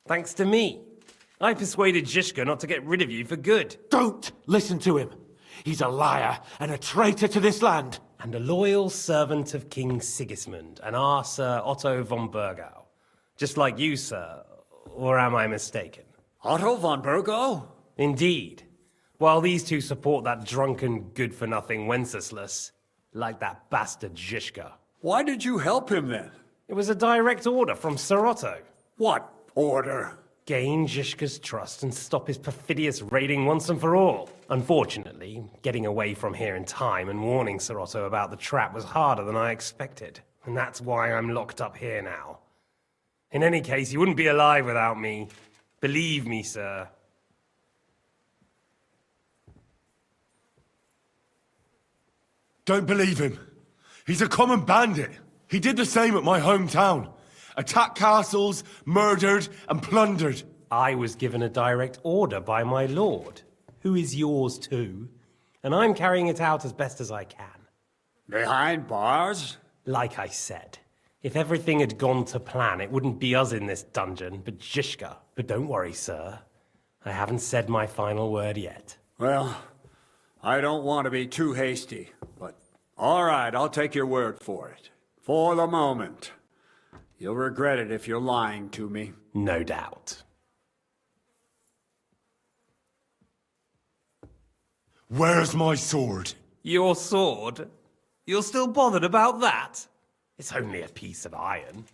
Thanks to me. I persuaded Zhishka not to get rid of you for good. Don't listen to him. He's a liar and a traitor to this land. And a loyal servant of King Sigismund and our Sir Otto von Bergow. Just like you, sir. Or am I mistaken? Otto von Bergow? Indeed. While these two support that drunken, good-for-nothing Wenceslas, like that bastard Zhishka. Why did you help him then? It was a direct order from Sir Otto. What order? Gain Zhishka's trust and stop his perfidious raiding once and for all. Unfortunately, getting away from here in time and warning Sir Otto about the trap was harder than I expected. And that's why I'm locked up here now. In any case, you wouldn't be alive without me. Believe me, sir. Don't believe him. He's a common bandit. He did the same at my hometown. Attacked castles, murdered, and plundered. I was given a direct order by my lord, who is yours too, and I'm carrying it out as best as I can. Behind bars? Like I said, if everything had gone to plan, it wouldn't be us in this dungeon, but Zhishka. But don't worry, sir. I haven't said my final word yet. Well, I don't want to be too hasty, but all right, I'll take your word for it. For the moment. You'll regret it if you're lying to me. No doubt. Where's my sword? Your sword? You're still bothered about that? It's only a piece of iron.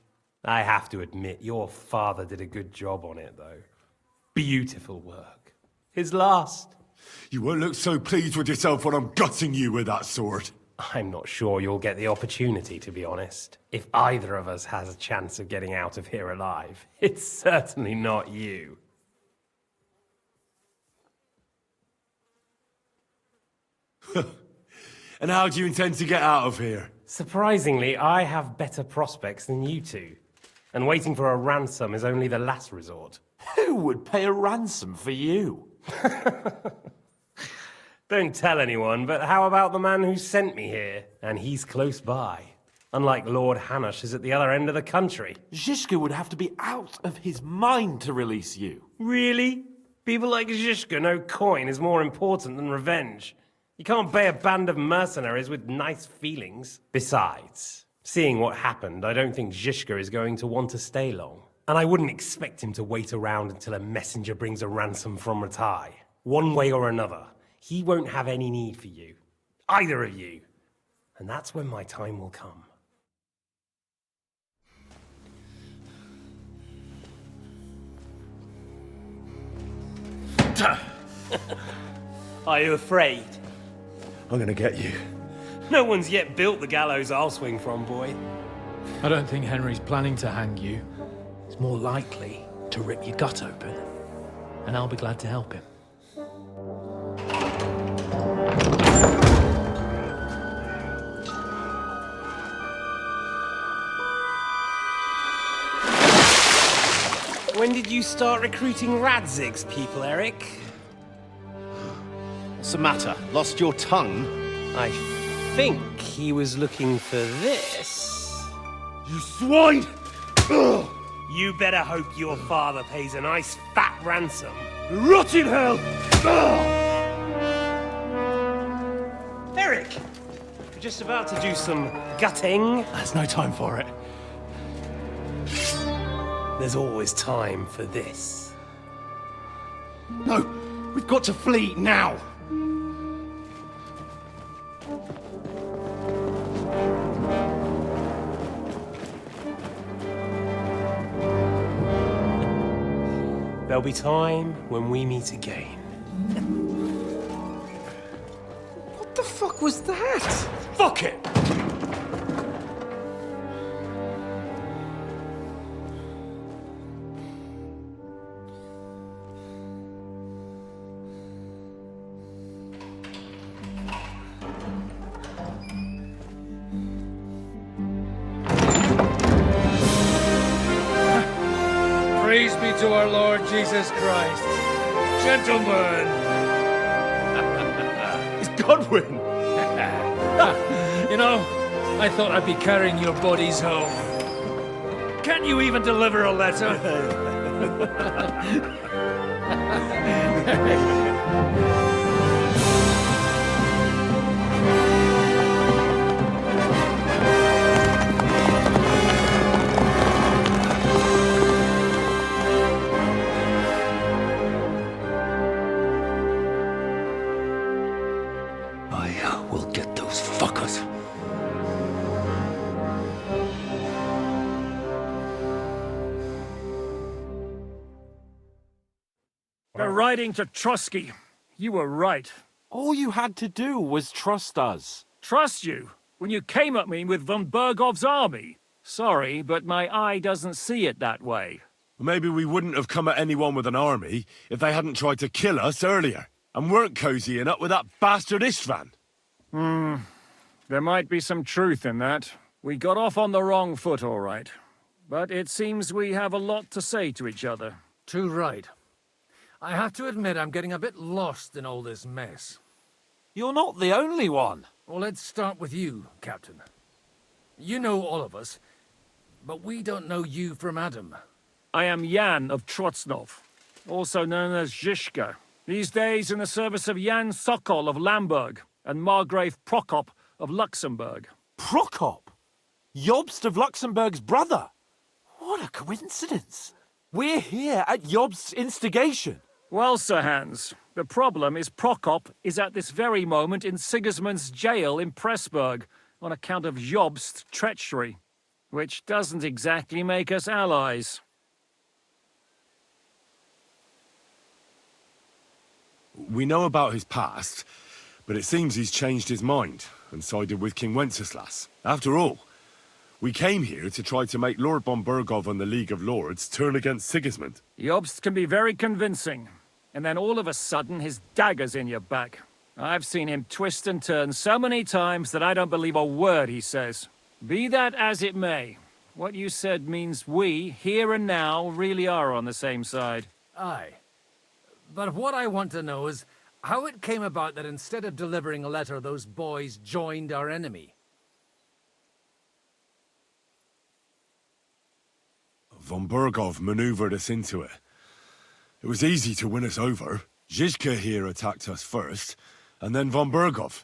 I have to admit, your father did a good job on it, though. Beautiful work. His last. You won't look so pleased with yourself when I'm gutting you with that sword. I'm not sure you'll get the opportunity, to be honest. If either of us has a chance of getting out of here alive, it's certainly not you. And how do you intend to get out of here? Surprisingly, I have better prospects than you two. And waiting for a ransom is only the last resort. Who would pay a ransom for you? Don't tell anyone, but how about the man who sent me here? And he's close by. Unlike Lord Hanush is at the other end of the country. Zhishka would have to be out of his mind to release you. Really? People like Zhishka know coin is more important than revenge. You can't pay a band of mercenaries with nice feelings. Besides, seeing what happened, I don't think Zhishka is going to want to stay long. And I wouldn't expect him to wait around until a messenger brings a ransom from Ratai. One way or another, he won't have any need for you. Either of you. And that's when my time will come. Are you afraid? I'm gonna get you. No one's yet built the gallows I'll swing from, boy. I don't think Henry's planning to hang you. He's more likely to rip your gut open. And I'll be glad to help him. When did you start recruiting Radzig's people, Eric? What's the matter? Lost your tongue? I think he was looking for this. You swine! Ugh. You better hope your father pays a nice fat ransom. Rot in hell! Ugh. Eric! We're just about to do some gutting. There's no time for it. There's always time for this. No, we've got to flee now! There'll be time when we meet again. What the fuck was that? Fuck it! Praise be to our Lord Jesus Christ. Gentlemen! It's Godwin! You know, I thought I'd be carrying your bodies home. Can't you even deliver a letter? I will get those fuckers. They're riding to Trotsky. You were right. All you had to do was trust us. Trust you? When you came at me with von Bergov's army? Sorry, but my eye doesn't see it that way. Maybe we wouldn't have come at anyone with an army if they hadn't tried to kill us earlier, and weren't cozying up with that bastard Istvan. There might be some truth in that. We got off on the wrong foot, all right. But it seems we have a lot to say to each other. Too right. I have to admit I'm getting a bit lost in all this mess. You're not the only one. Well, let's start with you, Captain. You know all of us, but we don't know you from Adam. I am Jan of Trotsnov, also known as Zhishka. These days in the service of Jan Sokol of Lamberg and Margrave Prokop of Luxembourg. Prokop? Jobst of Luxembourg's brother? What a coincidence. We're here at Jobst's instigation. Well, Sir Hans, the problem is Prokop is at this very moment in Sigismund's jail in Pressburg on account of Jobst's treachery, which doesn't exactly make us allies. We know about his past, but But it seems he's changed his mind and sided with King Wenceslas. After all, we came here to try to make Lord von Bergow and the League of Lords turn against Sigismund. Jobst can be very convincing. And then all of a sudden, his dagger's in your back. I've seen him twist and turn so many times that I don't believe a word he says. Be that as it may, what you said means we, here and now, really are on the same side. Aye. But what I want to know is how it came about that instead of delivering a letter, those boys joined our enemy. Von Bergow maneuvered us into it. It was easy to win us over. Zizka here attacked us first, and then von Bergow.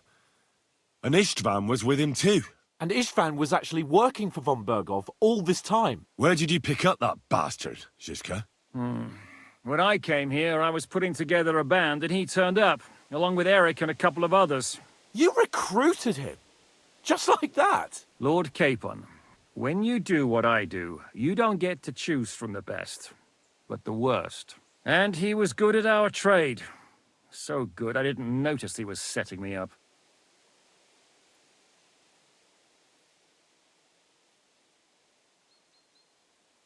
And Istvan was with him too. And Istvan was actually working for von Bergow all this time. Where did you pick up that bastard, Zizka? When I came here, I was putting together a band and he turned up, along with Eric and a couple of others. You recruited him? Just like that? Lord Capon, when you do what I do, you don't get to choose from the best, but the worst. And he was good at our trade. So good, I didn't notice he was setting me up.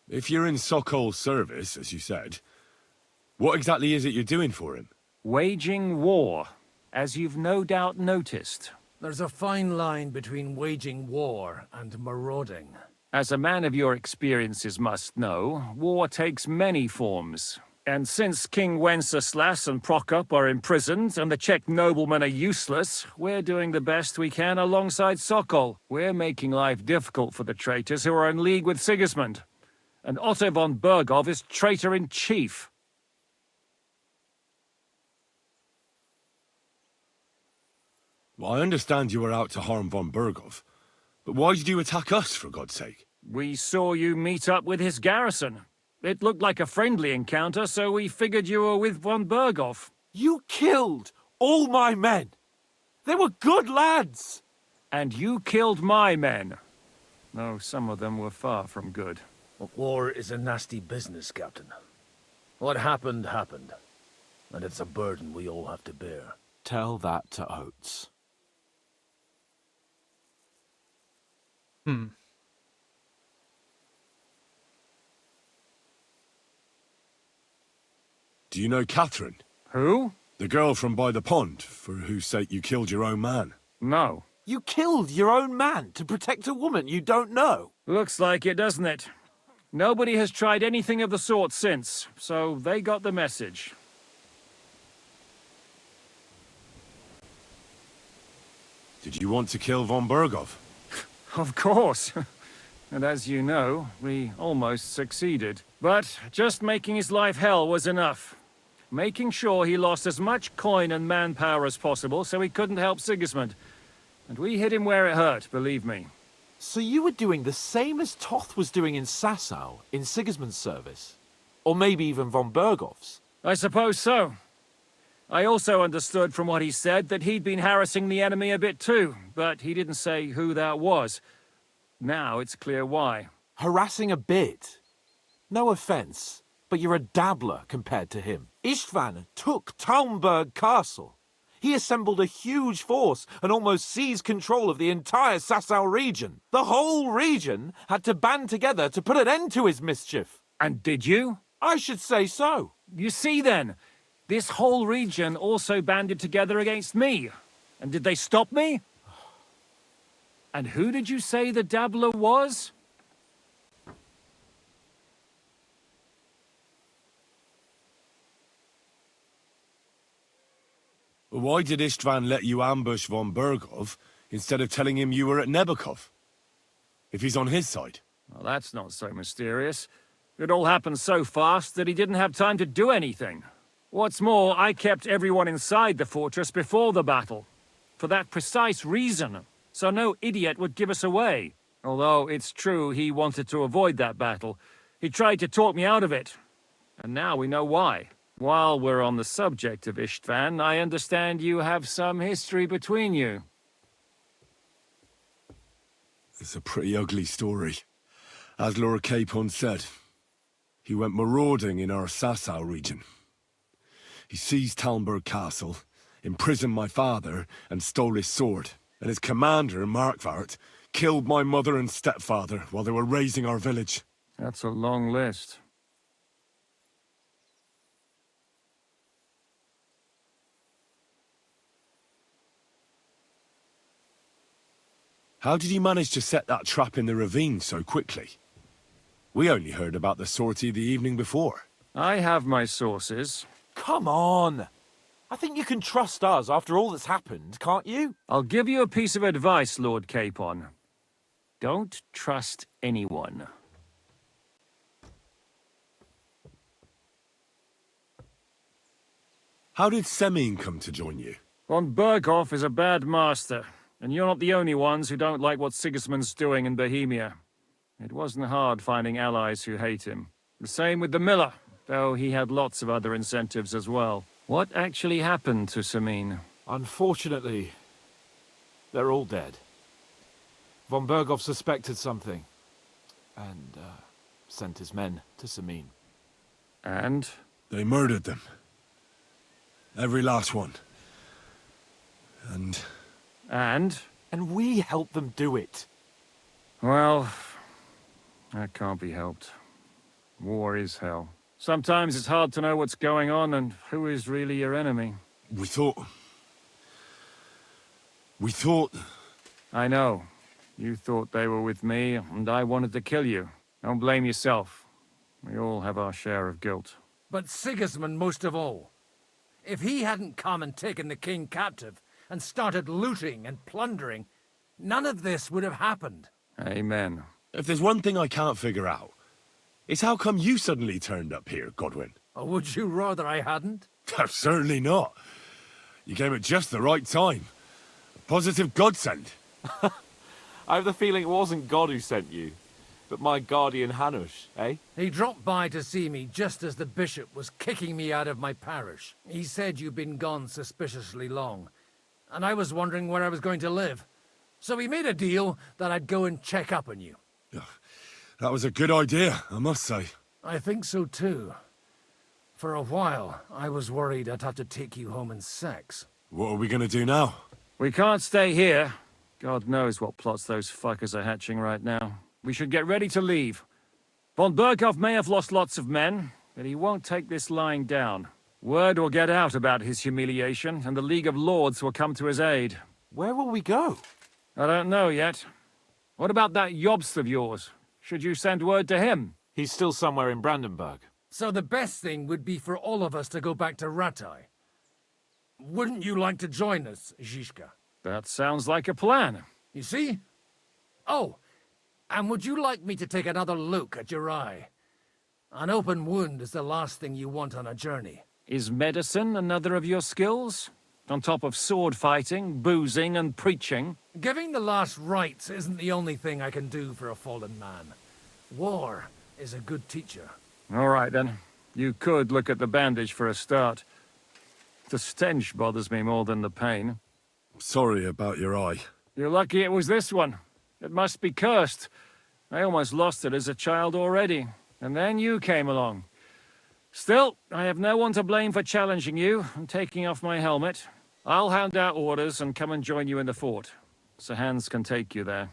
If you're in Sokol's service, as you said, what exactly is it you're doing for him? Waging war, as you've no doubt noticed. There's a fine line between waging war and marauding. As a man of your experiences must know, war takes many forms. And since King Wenceslas and Prokop are imprisoned and the Czech noblemen are useless, we're doing the best we can alongside Sokol. We're making life difficult for the traitors who are in league with Sigismund. And Otto von Bergow is traitor-in-chief. Well, I understand you were out to harm von Bergow, but why did you attack us, for God's sake? We saw you meet up with his garrison. It looked like a friendly encounter, so we figured you were with von Bergow. You killed all my men! They were good lads! And you killed my men. Though some of them were far from good. War is a nasty business, Captain. What happened, happened. And it's a burden we all have to bear. Tell that to Oates. Hmm. Do you know Catherine? Who? The girl from by the pond, for whose sake you killed your own man. No. You killed your own man to protect a woman you don't know? Looks like it, doesn't it? Nobody has tried anything of the sort since, so they got the message. Did you want to kill von Bergow? Of course. And as you know, we almost succeeded. But just making his life hell was enough. Making sure he lost as much coin and manpower as possible so he couldn't help Sigismund. And we hit him where it hurt, believe me. So you were doing the same as Toth was doing in Sasau, in Sigismund's service? Or maybe even von Bergow's? I suppose so. I also understood from what he said that he'd been harassing the enemy a bit too, but he didn't say who that was. Now it's clear why. Harassing a bit? No offense, but you're a dabbler compared to him. Istvan took Talmberg Castle. He assembled a huge force and almost seized control of the entire Sasau region. The whole region had to band together to put an end to his mischief. And did you? I should say so. You see then, this whole region also banded together against me. And did they stop me? And who did you say the dabbler was? Why did Istvan let you ambush von Bergow instead of telling him you were at Nebakov? If he's on his side. Well, that's not so mysterious. It all happened so fast that he didn't have time to do anything. What's more, I kept everyone inside the fortress before the battle. For that precise reason. So no idiot would give us away. Although it's true he wanted to avoid that battle. He tried to talk me out of it. And now we know why. While we're on the subject of Istvan, I understand you have some history between you. It's a pretty ugly story. As Lord Capon said, he went marauding in our Sasau region. He seized Talmberg Castle, imprisoned my father and stole his sword. And his commander, Markvart, killed my mother and stepfather while they were raising our village. That's a long list. How did you manage to set that trap in the ravine so quickly? We only heard about the sortie the evening before. I have my sources. Come on! I think you can trust us after all that's happened, can't you? I'll give you a piece of advice, Lord Capon. Don't trust anyone. How did Semine come to join you? Von Bergow is a bad master, and you're not the only ones who don't like what Sigismund's doing in Bohemia. It wasn't hard finding allies who hate him. The same with the miller, though he had lots of other incentives as well. What actually happened to Semine? Unfortunately, they're all dead. Von Bergow suspected something, and sent his men to Semine. And? They murdered them. Every last one. And? And? And we helped them do it. Well, that can't be helped. War is hell. Sometimes it's hard to know what's going on and who is really your enemy. We thought... I know. You thought they were with me, and I wanted to kill you. Don't blame yourself. We all have our share of guilt. But Sigismund most of all. If he hadn't come and taken the king captive, and started looting and plundering, none of this would have happened. Amen. If there's one thing I can't figure out, it's how come you suddenly turned up here, Godwin? Or would you rather I hadn't? Certainly not. You came at just the right time. A positive godsend. I have the feeling it wasn't God who sent you, but my guardian Hanush, eh? He dropped by to see me just as the bishop was kicking me out of my parish. He said you'd been gone suspiciously long, and I was wondering where I was going to live. So we made a deal that I'd go and check up on you. That was a good idea, I must say. I think so too. For a while, I was worried I'd have to take you home in sex. What are we gonna do now? We can't stay here. God knows what plots those fuckers are hatching right now. We should get ready to leave. Von Bergow may have lost lots of men, but he won't take this lying down. Word will get out about his humiliation, and the League of Lords will come to his aid. Where will we go? I don't know yet. What about that Jobst of yours? Should you send word to him? He's still somewhere in Brandenburg. So the best thing would be for all of us to go back to Ratai. Wouldn't you like to join us, Zizka? That sounds like a plan. You see? Oh, and would you like me to take another look at your eye? An open wound is the last thing you want on a journey. Is medicine another of your skills? On top of sword fighting, boozing, and preaching? Giving the last rites isn't the only thing I can do for a fallen man. War is a good teacher. All right, then. You could look at the bandage for a start. The stench bothers me more than the pain. Sorry about your eye. You're lucky it was this one. It must be cursed. I almost lost it as a child already. And then you came along. Still, I have no one to blame for challenging you and taking off my helmet. I'll hand out orders and come and join you in the fort. Sir Hans can take you there.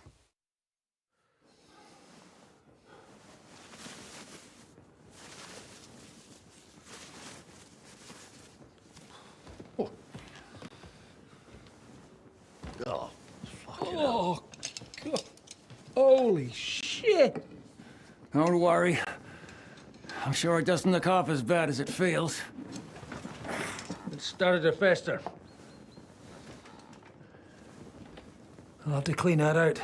Oh, oh, God. Holy shit! Don't worry. I'm sure it doesn't look half as bad as it feels. It started to fester. I'll have to clean that out.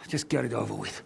Just get it over with.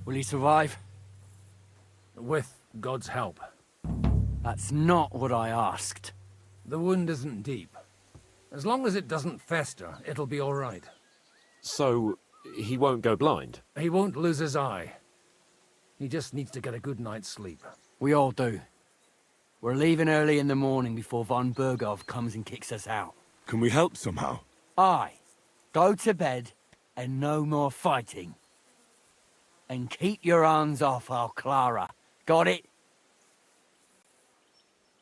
Will he survive? With God's help. That's not what I asked. The wound isn't deep. As long as it doesn't fester, it'll be all right. So, he won't go blind? He won't lose his eye. He just needs to get a good night's sleep. We all do. We're leaving early in the morning before von Bergow comes and kicks us out. Can we help somehow? Aye. Go to bed and no more fighting. And keep your hands off our Clara. Got it?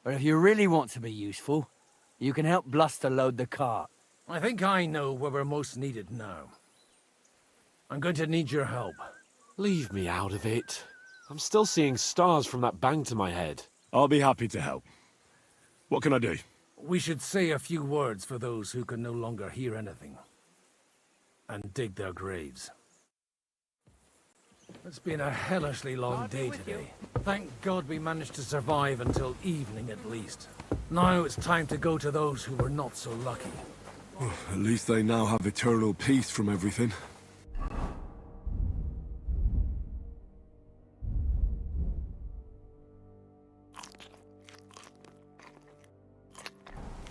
But if you really want to be useful, you can help Bluster load the cart. I think I know where we're most needed now. I'm going to need your help. Leave me out of it. I'm still seeing stars from that bang to my head. I'll be happy to help. What can I do? We should say a few words for those who can no longer hear anything. And dig their graves. It's been a hellishly long day today. Thank God we managed to survive until evening at least. Now it's time to go to those who were not so lucky. At least they now have eternal peace from everything.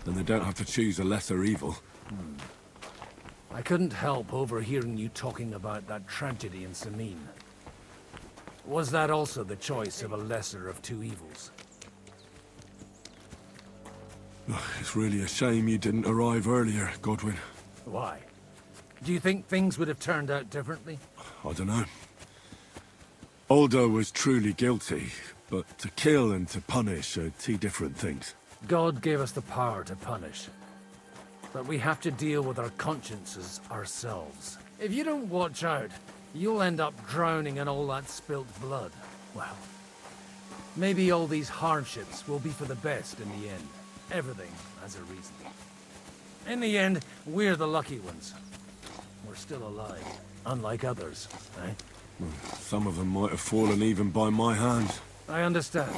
Then they don't have to choose a lesser evil. I couldn't help overhearing you talking about that tragedy in Semine. Was that also the choice of a lesser of two evils? It's really a shame you didn't arrive earlier, Godwin. Why? Do you think things would have turned out differently? I don't know. Aldo was truly guilty, but to kill and to punish are two different things. God gave us the power to punish. But we have to deal with our consciences ourselves. If you don't watch out, you'll end up drowning in all that spilt blood. Well, maybe all these hardships will be for the best in the end. Everything has a reason. In the end, we're the lucky ones. We're still alive, unlike others, eh? Some of them might have fallen even by my hand. I understand.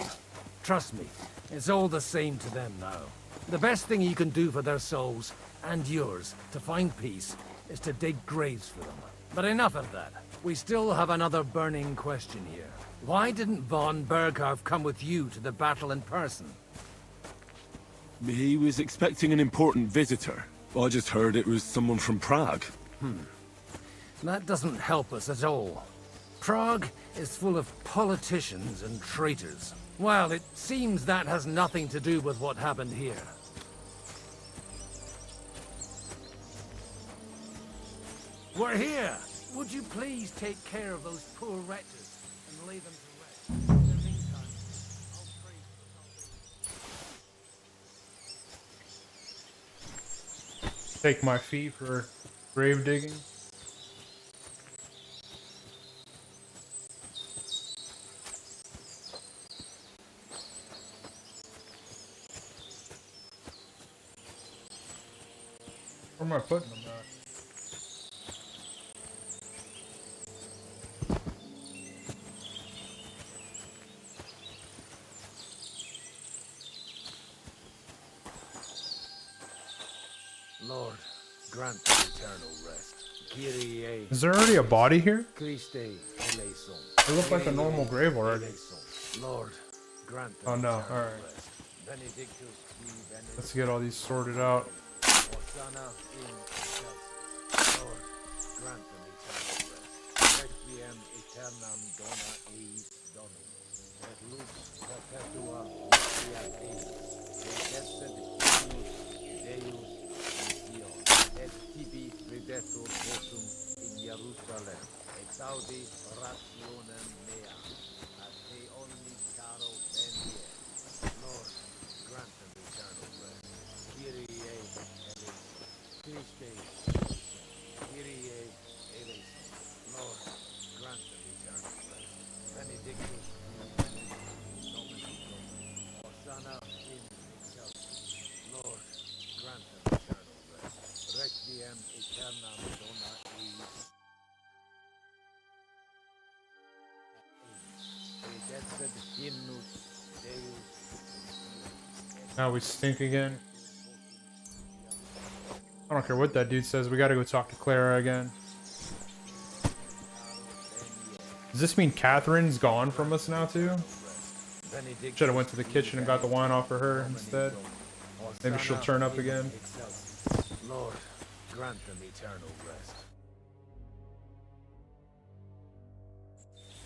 Trust me, it's all the same to them now. The best thing you can do for their souls, and yours, to find peace, is to dig graves for them. But enough of that. We still have another burning question here. Why didn't von Bergow come with you to the battle in person? He was expecting an important visitor. I just heard it was someone from Prague. That doesn't help us at all. Prague is full of politicians and traitors. Well, it seems that has nothing to do with what happened here. We're here! Would you please take care of those poor wretches and lay them to rest? In the meantime, I'll pray. Take my fee for grave digging. Where am I putting them at? Lord, grant eternal rest. Kyrie. Is there already a body here? Christe eleison. It looked like a normal grave already. Lord, grant Oh no, eternal alright. rest. Benedictus qui benedictus. Let's get all these sorted out. Hosanna in excelsis. Lord, grant them eternal rest. Requiem aeternam dona eis donum. Et lux perpetua luceat eis. Regesset Deus Deus et tibi ridetur votum in Jerusalem. Exaudi rationem mea. A te omnis caro venie. Lord, grant them eternal rest. Kyrie eleison. Christe eleison. Kyrie eleison. Lord, grant them eternal rest. Benedictus qui nomen Domini. Hosanna in excelsis. Lord, grant them eternal rest. Requiem aeternam dona eis. Redescet hymnus Deus. Now we stink again. I don't care what that dude says. We gotta go talk to Clara again. Does this mean Catherine's gone from us now too? Should have went to the kitchen and got the wine off for her instead. Maybe she'll turn up again. Lord, grant them eternal rest.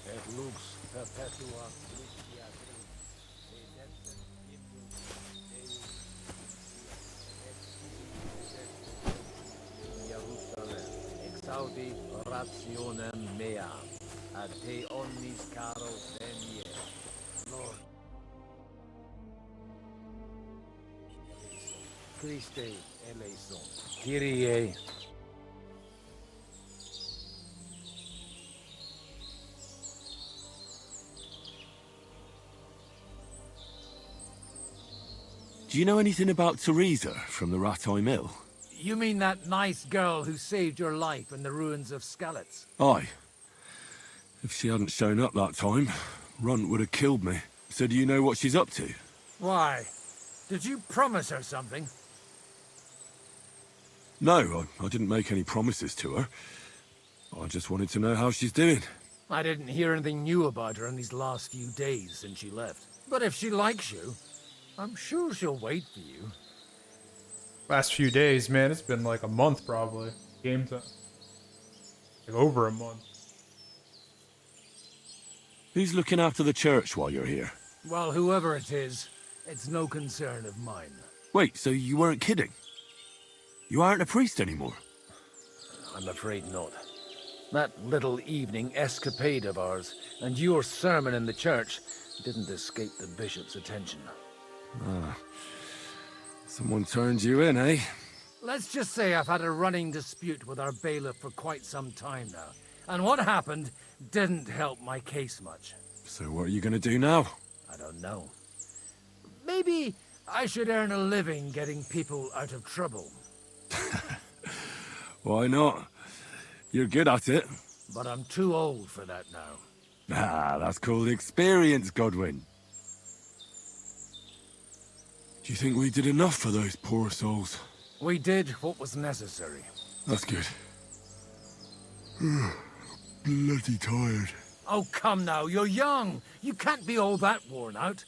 Et lux perpetua Christia Jerusalem, exaudi rationem mea, ad te omnis caro venie. Lord, Christe eleison, Kyrie. Do you know anything about Teresa from the Rattay Mill? You mean that nice girl who saved your life in the ruins of Skalitz? Aye. If she hadn't shown up that time, Runt would have killed me. So do you know what she's up to? Why? Did you promise her something? No, I didn't make any promises to her. I just wanted to know how she's doing. I didn't hear anything new about her in these last few days since she left. But if she likes you, I'm sure she'll wait for you. Last few days, man, it's been like a month probably. Game time. Like over a month. Who's looking after the church while you're here? Well, whoever it is, it's no concern of mine. Wait, so you weren't kidding? You aren't a priest anymore? I'm afraid not. That little evening escapade of ours and your sermon in the church didn't escape the bishop's attention. Ah. Someone turned you in, eh? Let's just say I've had a running dispute with our bailiff for quite some time now. And what happened didn't help my case much. So what are you gonna do now? I don't know. Maybe I should earn a living getting people out of trouble. Why not? You're good at it. But I'm too old for that now. Ah, that's called experience, Godwin. Do you think we did enough for those poor souls? We did what was necessary. That's good. Bloody tired. Oh, come now, you're young. You can't be all that worn out.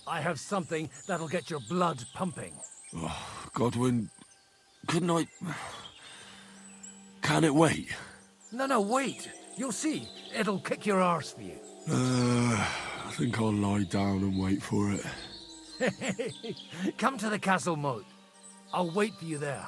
I have something that'll get your blood pumping. Oh, Godwin, couldn't I... Can it wait? No, wait. You'll see. It'll kick your arse for you. I think I'll lie down and wait for it. Come to the castle moat. I'll wait for you there.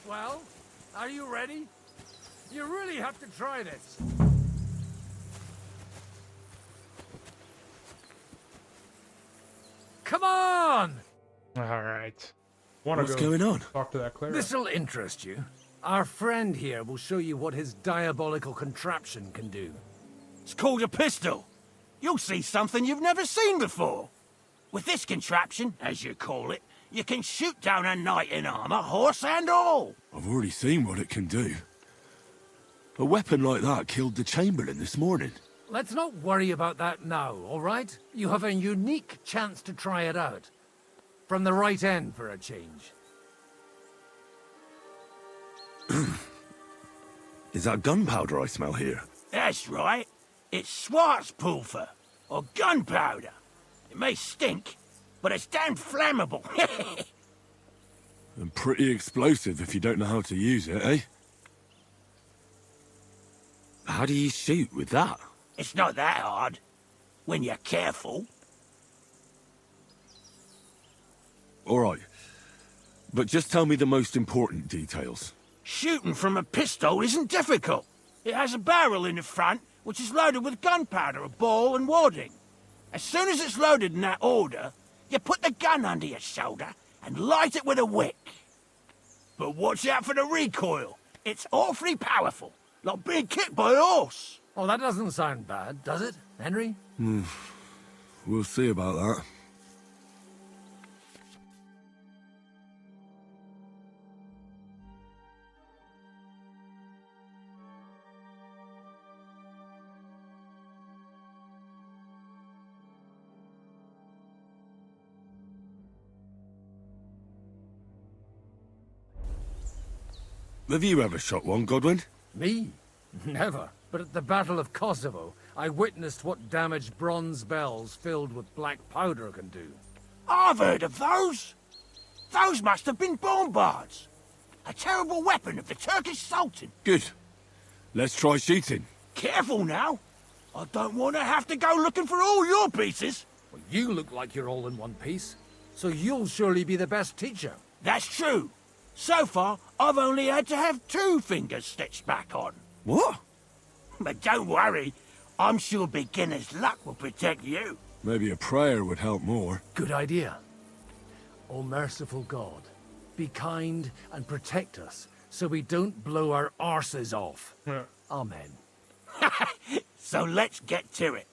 Well, are you ready? You really have to try this. Come on! All right. What's going on? Talk to that cleric. This'll interest you. Our friend here will show you what his diabolical contraption can do. It's called a pistol. You'll see something you've never seen before. With this contraption, as you call it, you can shoot down a knight in armor, horse and all. I've already seen what it can do. A weapon like that killed the Chamberlain this morning. Let's not worry about that now, all right? You have a unique chance to try it out. From the right end for a change. Is that gunpowder I smell here? That's right. It's Schwarzpulver, or gunpowder. It may stink, but it's damn flammable. And pretty explosive if you don't know how to use it, eh? How do you shoot with that? It's not that hard, when you're careful. All right. But just tell me the most important details. Shooting from a pistol isn't difficult. It has a barrel in the front, which is loaded with gunpowder, a ball, and wadding. As soon as it's loaded in that order, you put the gun under your shoulder and light it with a wick. But watch out for the recoil. It's awfully powerful, like being kicked by a horse. Oh, that doesn't sound bad, does it, Henry? We'll see about that. Have you ever shot one, Godwin? Me? Never. But at the Battle of Kosovo, I witnessed what damage bronze bells filled with black powder can do. I've heard of those. Those must have been bombards. A terrible weapon of the Turkish Sultan. Good. Let's try shooting. Careful now. I don't want to have to go looking for all your pieces. Well, you look like you're all in one piece, so you'll surely be the best teacher. That's true. So far, I've only had to have 2 fingers stitched back on. What? But don't worry. I'm sure beginner's luck will protect you. Maybe a prayer would help more. Good idea. O merciful God, be kind and protect us so we don't blow our arses off. Amen. So let's get to it.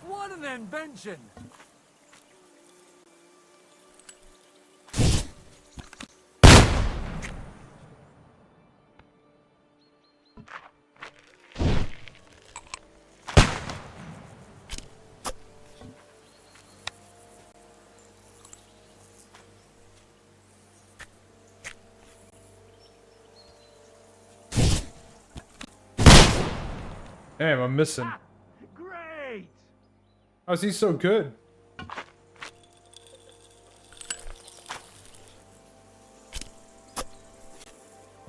What an invention! Damn, I'm missing. Great! How's he so good? I'm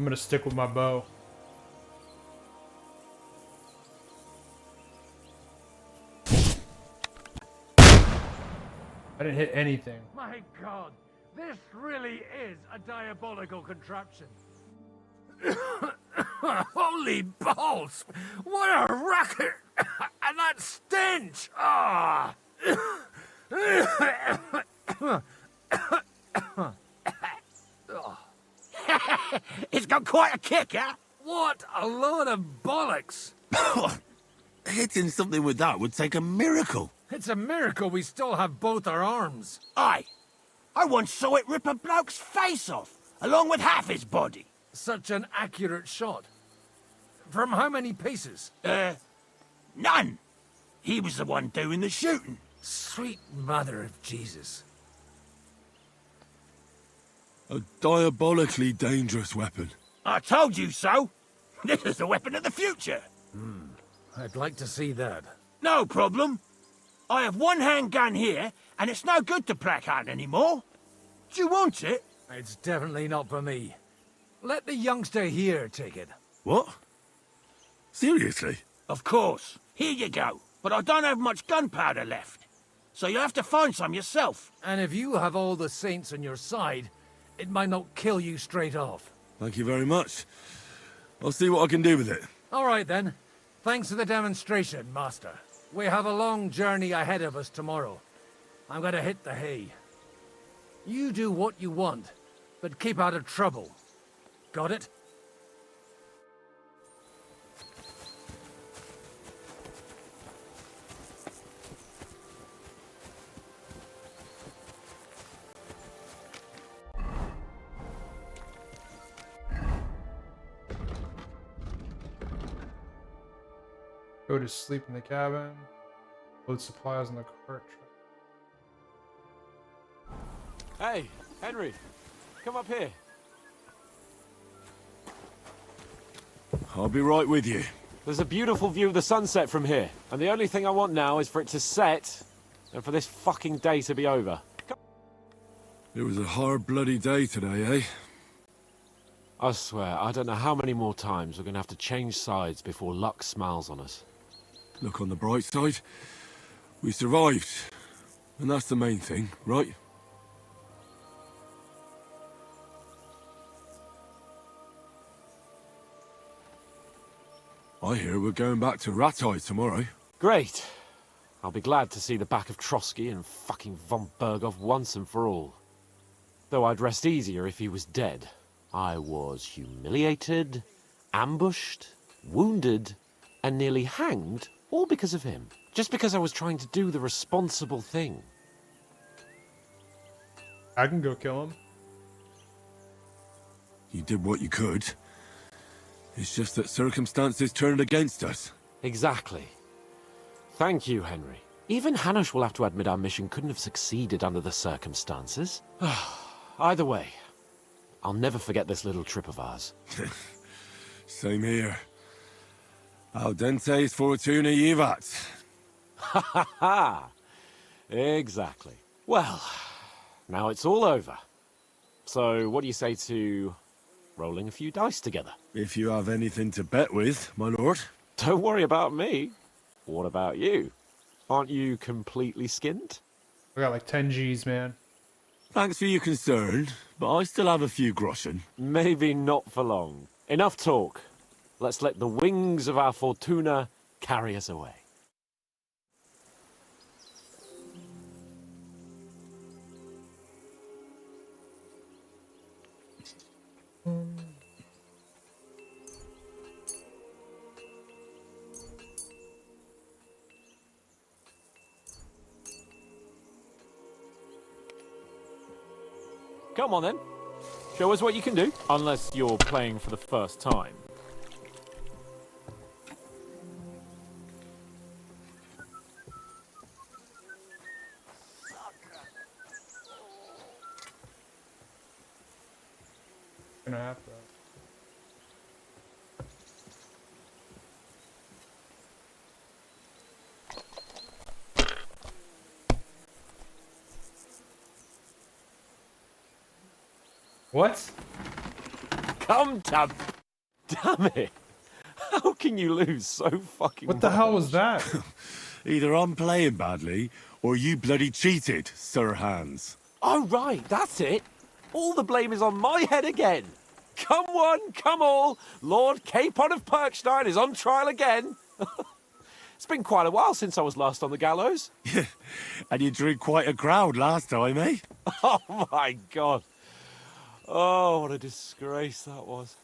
gonna stick with my bow. I didn't hit anything. My God, this really is a diabolical contraption. Holy balls! What a racket! And that stench! Ah! It's got quite a kick, huh? What a load of bollocks! Hitting something with that would take a miracle. It's a miracle we still have both our arms. Aye. I once saw it rip a bloke's face off, along with half his body. Such an accurate shot. From how many paces? None. He was the one doing the shooting. Sweet mother of Jesus. A diabolically dangerous weapon. I told you so. This is the weapon of the future. I'd like to see that. No problem. I have one handgun here, and it's no good to placard anymore. Do you want it? It's definitely not for me. Let the youngster here take it. What? Seriously? Of course. Here you go. But I don't have much gunpowder left. So you have to find some yourself. And if you have all the saints on your side, it might not kill you straight off. Thank you very much. I'll see what I can do with it. All right, then. Thanks for the demonstration, Master. We have a long journey ahead of us tomorrow. I'm gonna hit the hay. You do what you want, but keep out of trouble. Got it? Go to sleep in the cabin. Load supplies in the cart. Hey, Henry, come up here. I'll be right with you. There's a beautiful view of the sunset from here, and the only thing I want now is for it to set, and for this fucking day to be over. It was a hard bloody day today, eh? I swear, I don't know how many more times we're gonna have to change sides before luck smiles on us. Look on the bright side. We survived. And that's the main thing, right? I hear we're going back to Rattay tomorrow. Great. I'll be glad to see the back of Trotsky and fucking von Bergow once and for all. Though I'd rest easier if he was dead. I was humiliated, ambushed, wounded, and nearly hanged, all because of him. Just because I was trying to do the responsible thing. I can go kill him. You did what you could. It's just that circumstances turned against us. Exactly. Thank you, Henry. Even Hanush will have to admit our mission couldn't have succeeded under the circumstances. Either way, I'll never forget this little trip of ours. Same here. Al dentes fortuna jivat. Ha ha ha! Exactly. Well, now it's all over. So, what do you say to rolling a few dice together? If you have anything to bet with, my lord. Don't worry about me. What about you? Aren't you completely skinned? I got like 10 G's, man. Thanks for your concern, but I still have a few groschen. Maybe not for long. Enough talk. Let's let the wings of our fortuna carry us away. Come on then. Show us what you can do. Unless you're playing for the first time. Gonna have to. What? Come to... Damn it. How can you lose so fucking What the hell was that? Either I'm playing badly, or you bloody cheated, Sir Hans. Oh, right, that's it. All the blame is on my head again. Come one, come all. Lord Capon of Perkstein is on trial again. It's been quite a while since I was last on the gallows. And you drew quite a crowd last time, eh? Oh, my God. Oh, what a disgrace that was.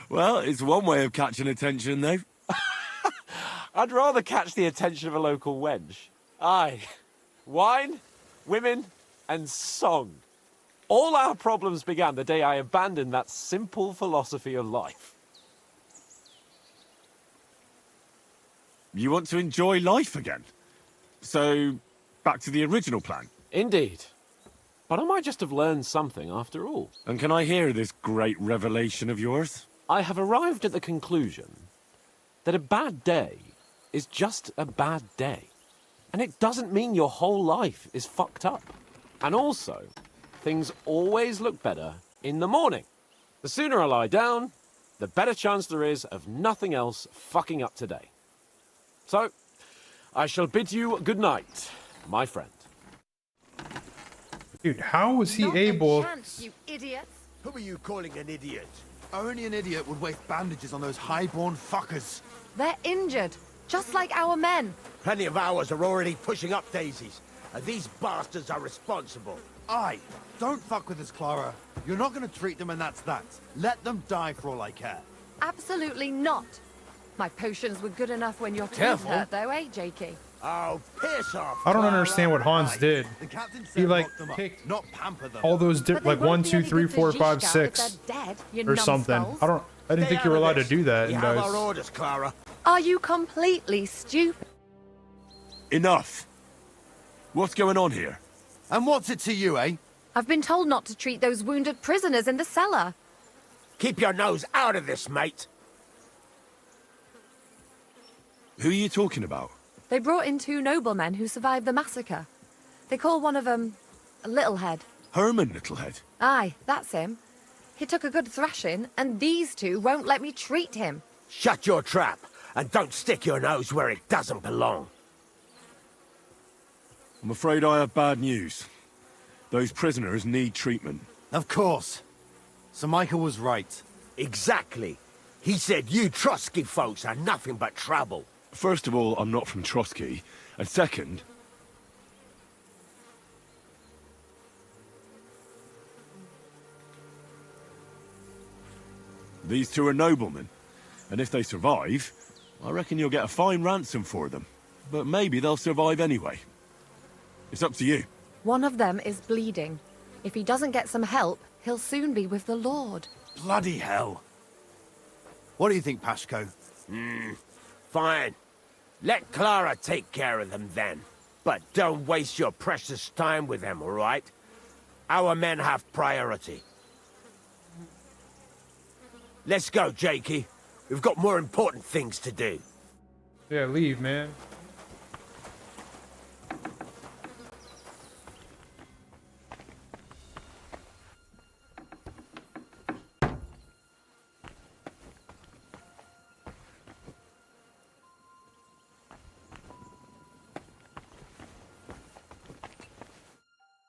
Well, it's one way of catching attention, though. I'd rather catch the attention of a local wench. Aye. Wine, women, and song. All our problems began the day I abandoned that simple philosophy of life. You want to enjoy life again? So, back to the original plan? Indeed. But I might just have learned something after all. And can I hear this great revelation of yours? I have arrived at the conclusion that a bad day is just a bad day. And it doesn't mean your whole life is fucked up. And also, things always look better in the morning. The sooner I lie down, the better chance there is of nothing else fucking up today. So, I shall bid you good night, my friend. Dude, how was he able... You idiots. Who are you calling an idiot? Only an idiot would waste bandages on those highborn fuckers. They're injured, just like our men. Plenty of ours are already pushing up daisies, and these bastards are responsible. Aye, don't fuck with us, Clara. You're not going to treat them and that's that. Let them die for all I care. Absolutely not. My potions were good enough when your toes Careful. hurt, though, eh, Jakey? Oh, piss off! I don't understand what Hans did. The captain said He like lock them up, picked not pamper them. all those But they like won't 1, be 2, any 3, good 4, for 5, Zizka 6 if they're dead, you or something. numbskulls. I didn't think you were allowed to do that We in have dice. our orders, Clara. Are you completely stupid? Enough. What's going on here? And what's it to you, eh? I've been told not to treat those wounded prisoners in the cellar. Keep your nose out of this, mate. Who are you talking about? They brought in 2 noblemen who survived the massacre. They call one of them Littlehead. Herman Littlehead. Aye, that's him. He took a good thrashing, and these 2 won't let me treat him. Shut your trap, and don't stick your nose where it doesn't belong. I'm afraid I have bad news. Those prisoners need treatment. Of course. Sir Michael was right. Exactly. He said you Trotsky folks are nothing but trouble. First of all, I'm not from Trotsky. And second... These 2 are noblemen. And if they survive, I reckon you'll get a fine ransom for them. But maybe they'll survive anyway. It's up to you. One of them is bleeding. If he doesn't get some help, he'll soon be with the Lord. Bloody hell. What do you think, Pashko? Fine. Let Clara take care of them then. But don't waste your precious time with them, all right? Our men have priority. Let's go, Jakey. We've got more important things to do. Yeah, leave, man.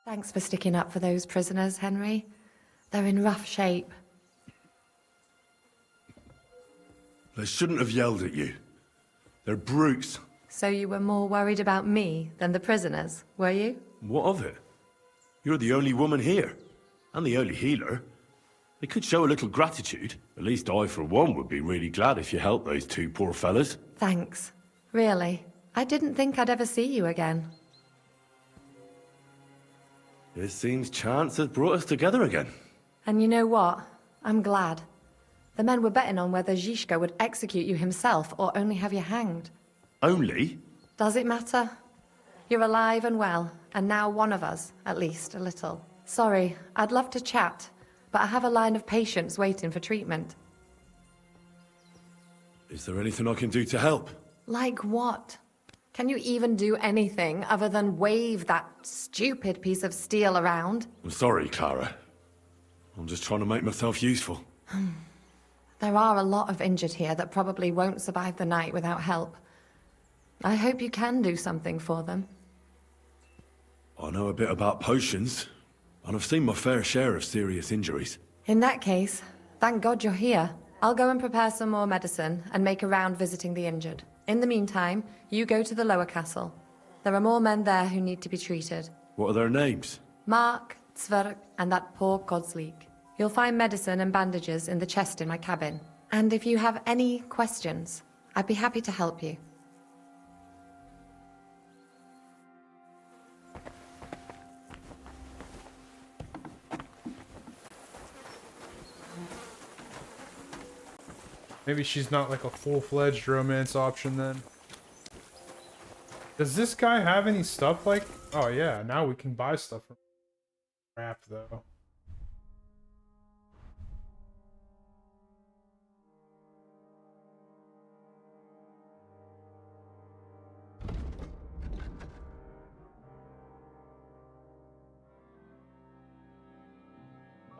Thanks for sticking up for those prisoners, Henry. They're in rough shape. They shouldn't have yelled at you. They're brutes. So you were more worried about me than the prisoners, were you? What of it? You're the only woman here. And the only healer. They could show a little gratitude. At least I, for one, would be really glad if you helped those 2 poor fellas. Thanks. Really. I didn't think I'd ever see you again. It seems chance has brought us together again. And you know what? I'm glad. The men were betting on whether Zizka would execute you himself or only have you hanged. Only? Does it matter? You're alive and well, and now one of us, at least, a little. Sorry, I'd love to chat, but I have a line of patients waiting for treatment. Is there anything I can do to help? Like what? Can you even do anything other than wave that stupid piece of steel around? I'm sorry, Clara. I'm just trying to make myself useful. There are a lot of injured here that probably won't survive the night without help. I hope you can do something for them. I know a bit about potions, and I've seen my fair share of serious injuries. In that case, thank God you're here. I'll go and prepare some more medicine and make a round visiting the injured. In the meantime, you go to the lower castle. There are more men there who need to be treated. What are their names? Mark, Zverk, and that poor Godsleek. You'll find medicine and bandages in the chest in my cabin. And if you have any questions, I'd be happy to help you. Maybe she's not like a full-fledged romance option then. Does this guy have any stuff like... Oh yeah, now we can buy stuff from... Crap though.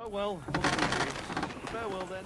Oh well, what can we do? Farewell then.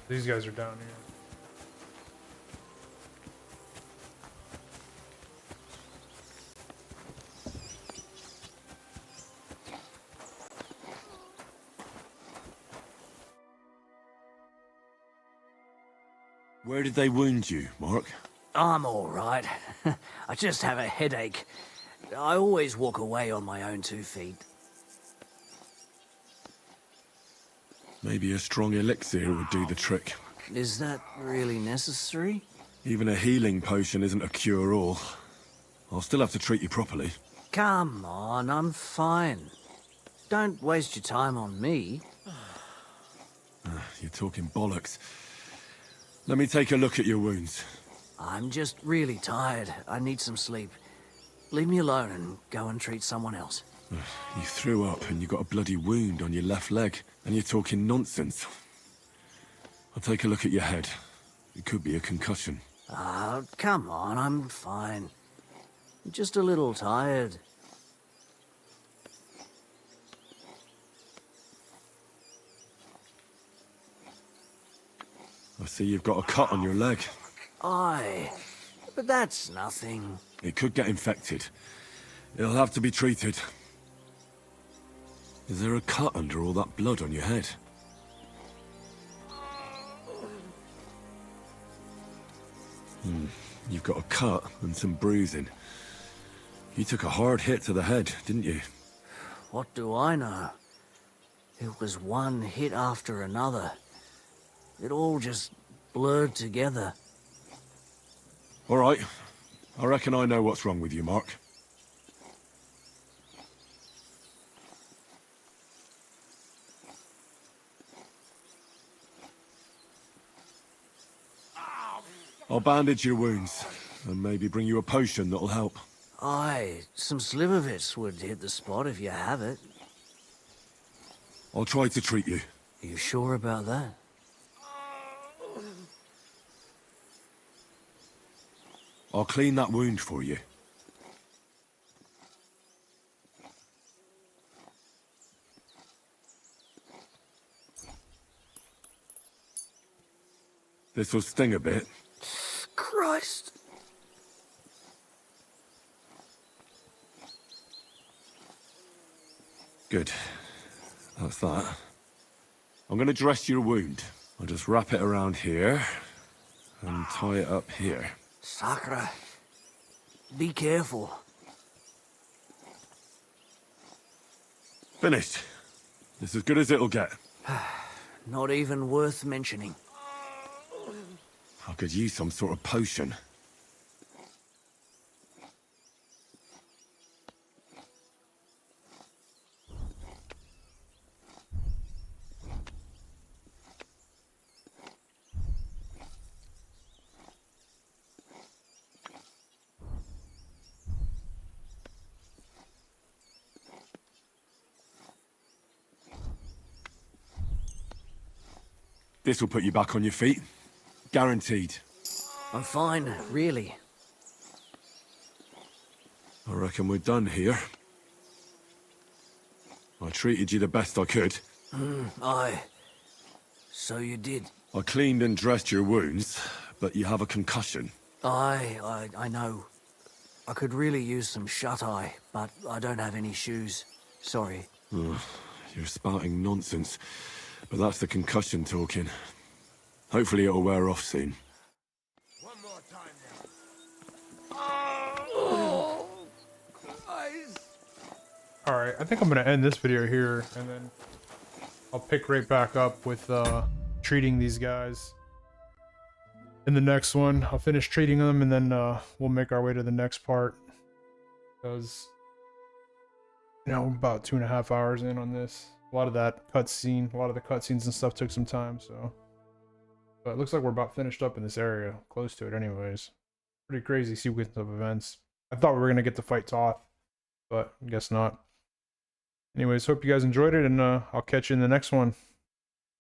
These guys are down here. Where did they wound you, Mark? I'm all right. I just have a headache. I always walk away on my own 2 feet. Maybe a strong elixir would do the trick. Is that really necessary? Even a healing potion isn't a cure-all. I'll still have to treat you properly. Come on, I'm fine. Don't waste your time on me. You're talking bollocks. Let me take a look at your wounds. I'm just really tired. I need some sleep. Leave me alone and go and treat someone else. You threw up and you got a bloody wound on your left leg, and you're talking nonsense. I'll take a look at your head. It could be a concussion. Oh, come on, I'm fine. I'm just a little tired. I see you've got a cut on your leg. Aye, but that's nothing. It could get infected. It'll have to be treated. Is there a cut under all that blood on your head? You've got a cut and some bruising. You took a hard hit to the head, didn't you? What do I know? It was one hit after another. It all just blurred together. All right. I reckon I know what's wrong with you, Mark. I'll bandage your wounds, and maybe bring you a potion that'll help. Aye, some slivovitz would hit the spot if you have it. I'll try to treat you. Are you sure about that? I'll clean that wound for you. This will sting a bit. Christ! Good. That's that. I'm gonna dress your wound. I'll just wrap it around here and tie it up here. Sakra. Be careful. Finished. It's as good as it'll get. Not even worth mentioning. I could use some sort of potion. This will put you back on your feet. Guaranteed. I'm fine, really. I reckon we're done here. I treated you the best I could. Aye. So you did. I cleaned and dressed your wounds, but you have a concussion. Aye, I know. I could really use some shut-eye, but I don't have any shoes. Sorry. You're spouting nonsense, but that's the concussion talking. Hopefully it'll wear off soon. One more time now. Oh, Christ. Alright, I think I'm going to end this video here, and then I'll pick right back up with treating these guys. In the next one, I'll finish treating them, and then we'll make our way to the next part. Because, you know, about 2.5 hours in on this. A lot of that cutscene, a lot of the cutscenes and stuff took some time, so... But it looks like we're about finished up in this area. Close to it anyways. Pretty crazy sequence of events. I thought we were going to get to fight Toth, but I guess not. Anyways, hope you guys enjoyed it, and I'll catch you in the next one.